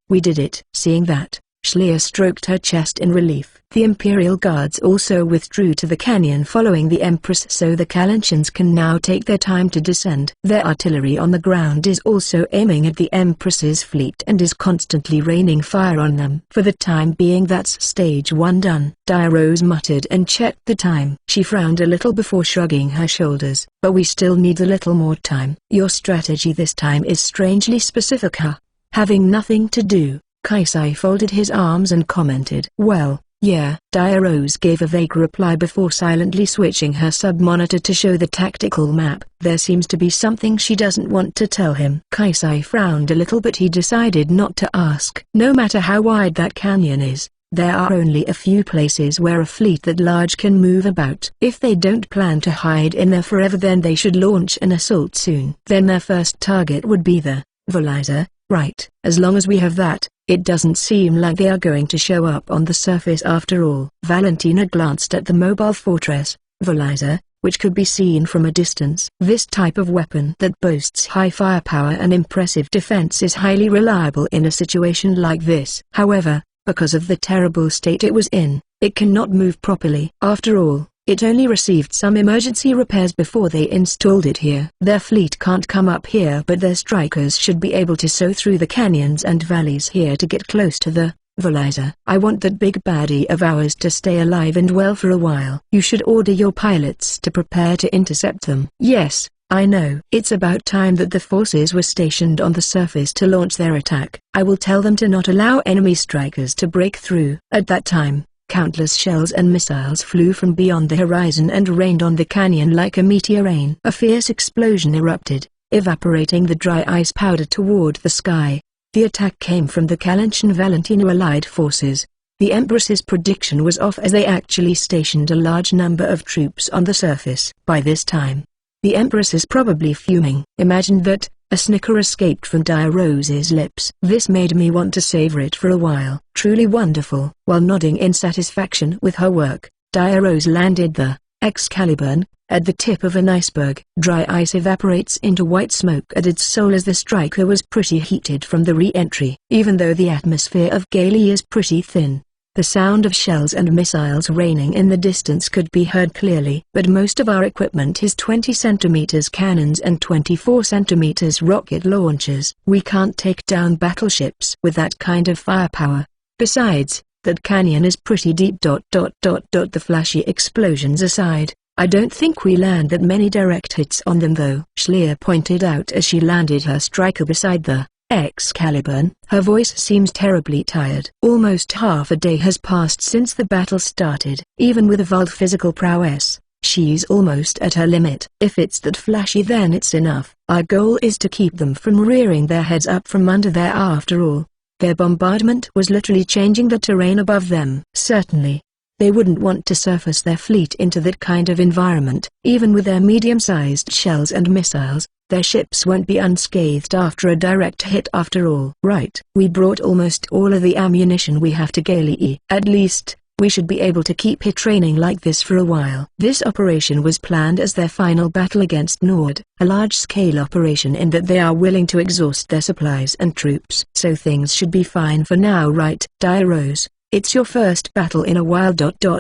We did it. Seeing that, Schleer stroked her chest in relief. The Imperial Guards also withdrew to the canyon following the Empress, so the Kalanchans can now take their time to descend. Their artillery on the ground is also aiming at the Empress's fleet and is constantly raining fire on them. For the time being, that's stage 1 done. Dia-Rose muttered and checked the time. She frowned a little before shrugging her shoulders. But we still need a little more time. Your strategy this time is strangely specific, huh? Having nothing to do, Kaisai folded his arms and commented. Well, yeah. Dia-Rose gave a vague reply before silently switching her sub-monitor to show the tactical map. There seems to be something she doesn't want to tell him. Kaisai frowned a little, but he decided not to ask. No matter how wide that canyon is, there are only a few places where a fleet that large can move about. If they don't plan to hide in there forever, then they should launch an assault soon. Then their first target would be the Valizer, right? As long as we have that, it doesn't seem like they are going to show up on the surface after all. Valentina glanced at the mobile fortress, Valizer, which could be seen from a distance. This type of weapon that boasts high firepower and impressive defense is highly reliable in a situation like this. However, because of the terrible state it was in, it cannot move properly. After all, it only received some emergency repairs before they installed it here. Their fleet can't come up here, but their strikers should be able to sow through the canyons and valleys here to get close to the Valizer. I want that big baddie of ours to stay alive and well for a while. You should order your pilots to prepare to intercept them. Yes, I know. It's about time that the forces were stationed on the surface to launch their attack. I will tell them to not allow enemy strikers to break through. At that time, countless shells and missiles flew from beyond the horizon and rained on the canyon like a meteor rain. A fierce explosion erupted, evaporating the dry ice powder toward the sky. The attack came from the Kalanchan Valentina allied forces. The Empress's prediction was off, as they actually stationed a large number of troops on the surface. By this time, the Empress is probably fuming. Imagine that. A snicker escaped from Dia-Rose's lips. This made me want to savor it for a while. Truly wonderful. While nodding in satisfaction with her work, Dia-Rose landed the Excalibur at the tip of an iceberg. Dry ice evaporates into white smoke at its soul, as the striker was pretty heated from the re-entry. Even though the atmosphere of Gailey is pretty thin, the sound of shells and missiles raining in the distance could be heard clearly. But most of our equipment is 20 cm cannons and 24 cm rocket launchers. We can't take down battleships with that kind of firepower. Besides, that canyon is pretty deep. The flashy explosions aside, I don't think we land that many direct hits on them though, Schleer pointed out as she landed her striker beside the Excalibur. Her voice seems terribly tired. Almost half a day has passed since the battle started. Even with evolved physical prowess, she's almost at her limit. If it's that flashy, then it's enough. Our goal is to keep them from rearing their heads up from under there. After all, their bombardment was literally changing the terrain above them. Certainly, they wouldn't want to surface their fleet into that kind of environment. Even with their medium-sized shells and missiles, their ships won't be unscathed after a direct hit after all. Right. We brought almost all of the ammunition we have to Gailey. At least, we should be able to keep her training like this for a while. This operation was planned as their final battle against Nord, a large-scale operation in that they are willing to exhaust their supplies and troops. So things should be fine for now, right? Dia-Rose, it's your first battle in a while.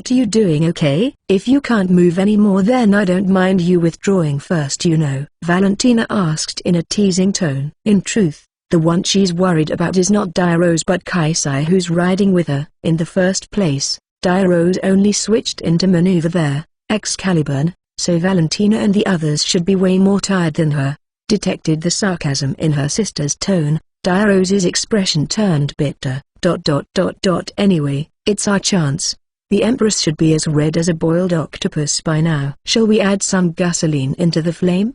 You doing okay? If you can't move anymore, then I don't mind you withdrawing first, you know, Valentina asked in a teasing tone. In truth, the one she's worried about is not Dia-Rose but Kaisai, who's riding with her. In the first place, Dia-Rose only switched into maneuver there, Excalibur, so Valentina and the others should be way more tired than her. Detected the sarcasm in her sister's tone. Dia-Rose's expression turned bitter. Anyway, it's our chance. The Empress should be as red as a boiled octopus by now. Shall we add some gasoline into the flame?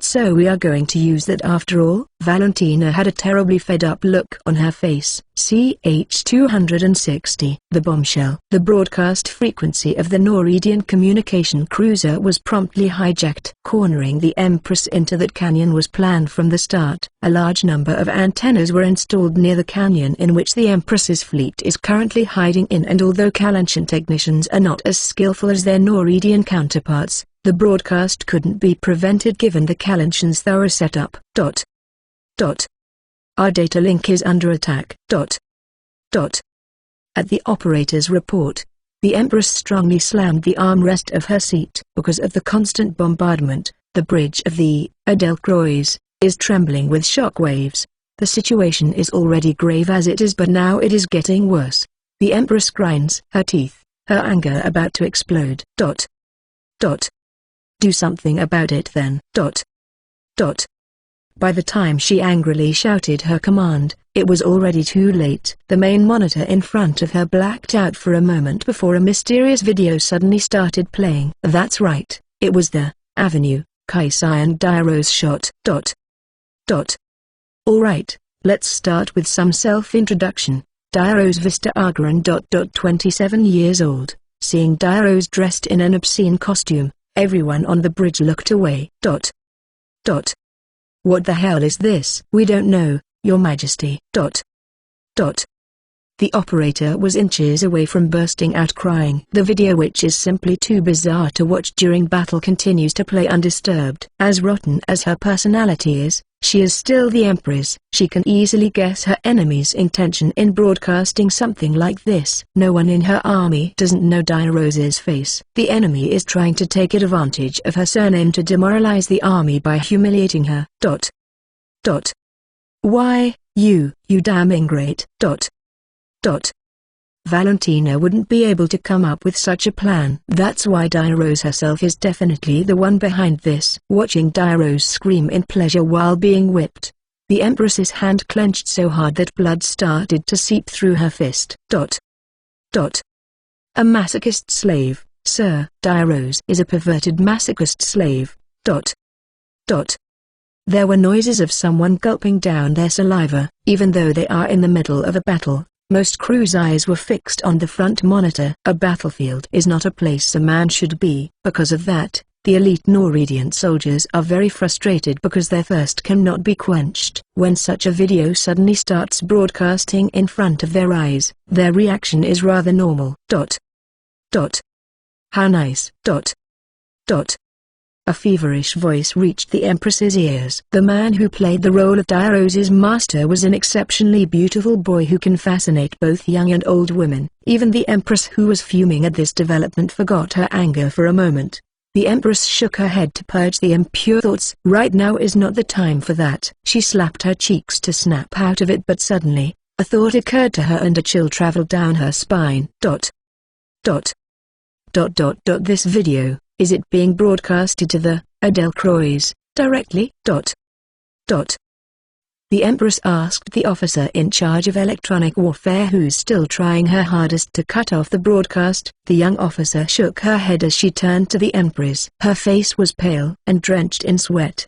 So we are going to use that after all? Valentina had a terribly fed-up look on her face. CH-260. The bombshell. The broadcast frequency of the Noridian communication cruiser was promptly hijacked. Cornering the Empress into that canyon was planned from the start. A large number of antennas were installed near the canyon in which the Empress's fleet is currently hiding in, and although Kalanchan technicians are not as skillful as their Noridian counterparts, the broadcast couldn't be prevented given the Kalanchan's thorough setup. Our data link is under attack. At the operator's report, the Empress strongly slammed the armrest of her seat. Because of the constant bombardment, the bridge of the Edelkreuze is trembling with shock waves. The situation is already grave as it is, but now it is getting worse. The Empress grinds her teeth, her anger about to explode. Do something about it then. By the time she angrily shouted her command, it was already too late. The main monitor in front of her blacked out for a moment before a mysterious video suddenly started playing. That's right, it was the Avenue, Kaisai and Dairo's shot. Alright, let's start with some self-introduction. Dairo's Vista Agaran. 27 years old. Seeing Dairo's dressed in an obscene costume, everyone on the bridge looked away. What the hell is this? We don't know, Your Majesty. The operator was inches away from bursting out crying. The video, which is simply too bizarre to watch during battle, continues to play undisturbed. As rotten as her personality is, she is still the Empress. She can easily guess her enemy's intention in broadcasting something like this. No one in her army doesn't know Dairo's face. The enemy is trying to take advantage of her surname to demoralize the army by humiliating her. Why, you damn ingrate. Valentina wouldn't be able to come up with such a plan. That's why Dairo's herself is definitely the one behind this. Watching Dairo's scream in pleasure while being whipped, the Empress's hand clenched so hard that blood started to seep through her fist. A masochist slave, sir. Dairo's is a perverted masochist slave. There were noises of someone gulping down their saliva. Even though they are in the middle of a battle, most crew's eyes were fixed on the front monitor. A battlefield is not a place a man should be. Because of that, the elite Noradian soldiers are very frustrated because their thirst cannot be quenched. When such a video suddenly starts broadcasting in front of their eyes, their reaction is rather normal. How nice. A feverish voice reached the Empress's ears. The man who played the role of Dairo's master was an exceptionally beautiful boy who can fascinate both young and old women. Even the Empress, who was fuming at this development, forgot her anger for a moment. The Empress shook her head to purge the impure thoughts. Right now is not the time for that. She slapped her cheeks to snap out of it, but suddenly, a thought occurred to her and a chill traveled down her spine. This video, is it being broadcasted to the Edelkreuze directly? The Empress asked the officer in charge of electronic warfare, who's still trying her hardest to cut off the broadcast. The young officer shook her head as she turned to the Empress. Her face was pale and drenched in sweat.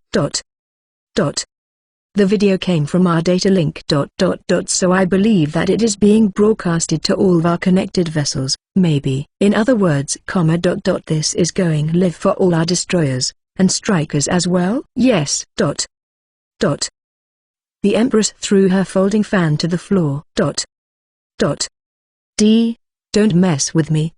The video came from our data link. So I believe that it is being broadcasted to all of our connected vessels, maybe. In other words, this is going live for all our destroyers, and strikers as well? Yes. The Empress threw her folding fan to the floor. Don't mess with me.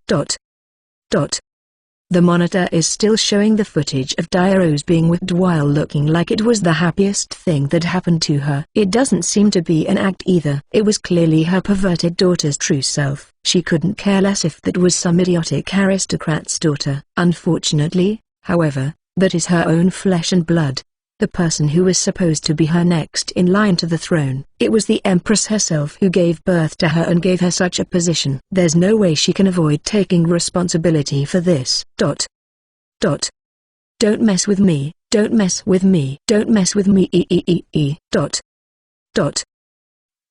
The monitor is still showing the footage of Dairo's being whipped while looking like it was the happiest thing that happened to her. It doesn't seem to be an act either. It was clearly her perverted daughter's true self. She couldn't care less if that was some idiotic aristocrat's daughter. Unfortunately, however, that is her own flesh and blood. The person who was supposed to be her next in line to the throne. It was the Empress herself who gave birth to her and gave her such a position. There's no way she can avoid taking responsibility for this. Don't mess with me, don't mess with me, don't mess with me.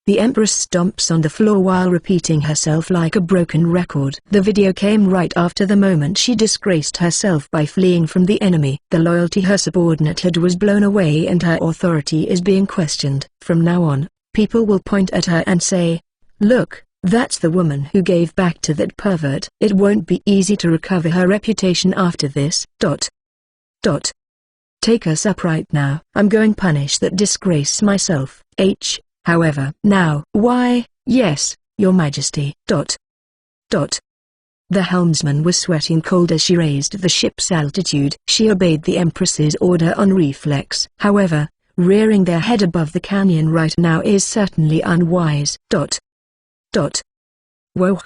The Empress stomps on the floor while repeating herself like a broken record. The video came right after the moment she disgraced herself by fleeing from the enemy. The loyalty her subordinate had was blown away and her authority is being questioned. From now on, people will point at her and say, "Look, that's the woman who gave back to that pervert." It won't be easy to recover her reputation after this. Take us up right now. I'm going punish that disgrace myself. However, now. Why, yes, Your Majesty. The helmsman was sweating cold as she raised the ship's altitude. She obeyed the Empress's order on reflex. However, rearing their head above the canyon right now is certainly unwise. Whoa!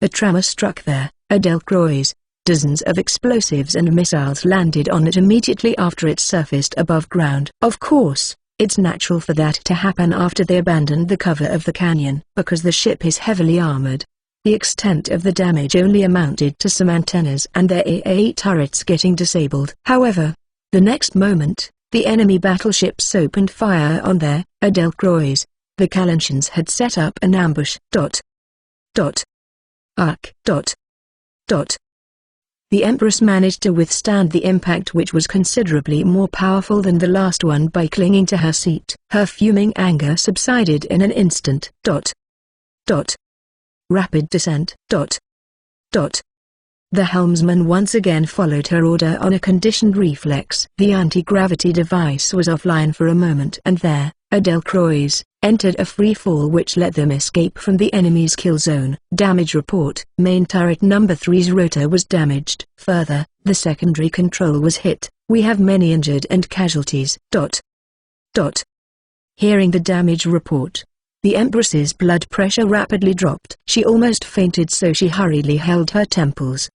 A tremor struck there, a Delcroix. Dozens of explosives and missiles landed on it immediately after it surfaced above ground. Of course, it's natural for that to happen after they abandoned the cover of the canyon, because the ship is heavily armored. The extent of the damage only amounted to some antennas and their AA turrets getting disabled. However, the next moment, the enemy battleships opened fire on their Delcroix. The Kalanchans had set up an ambush. The Empress managed to withstand the impact, which was considerably more powerful than the last one, by clinging to her seat. Her fuming anger subsided in an instant. Rapid descent. The helmsman once again followed her order on a conditioned reflex. The anti-gravity device was offline for a moment, and there, Delcroix entered a free fall which let them escape from the enemy's kill zone. Damage report: main turret number 3's rotor was damaged. Further, the secondary control was hit. We have many injured and casualties. Hearing the damage report, the Empress's blood pressure rapidly dropped. She almost fainted, so she hurriedly held her temples.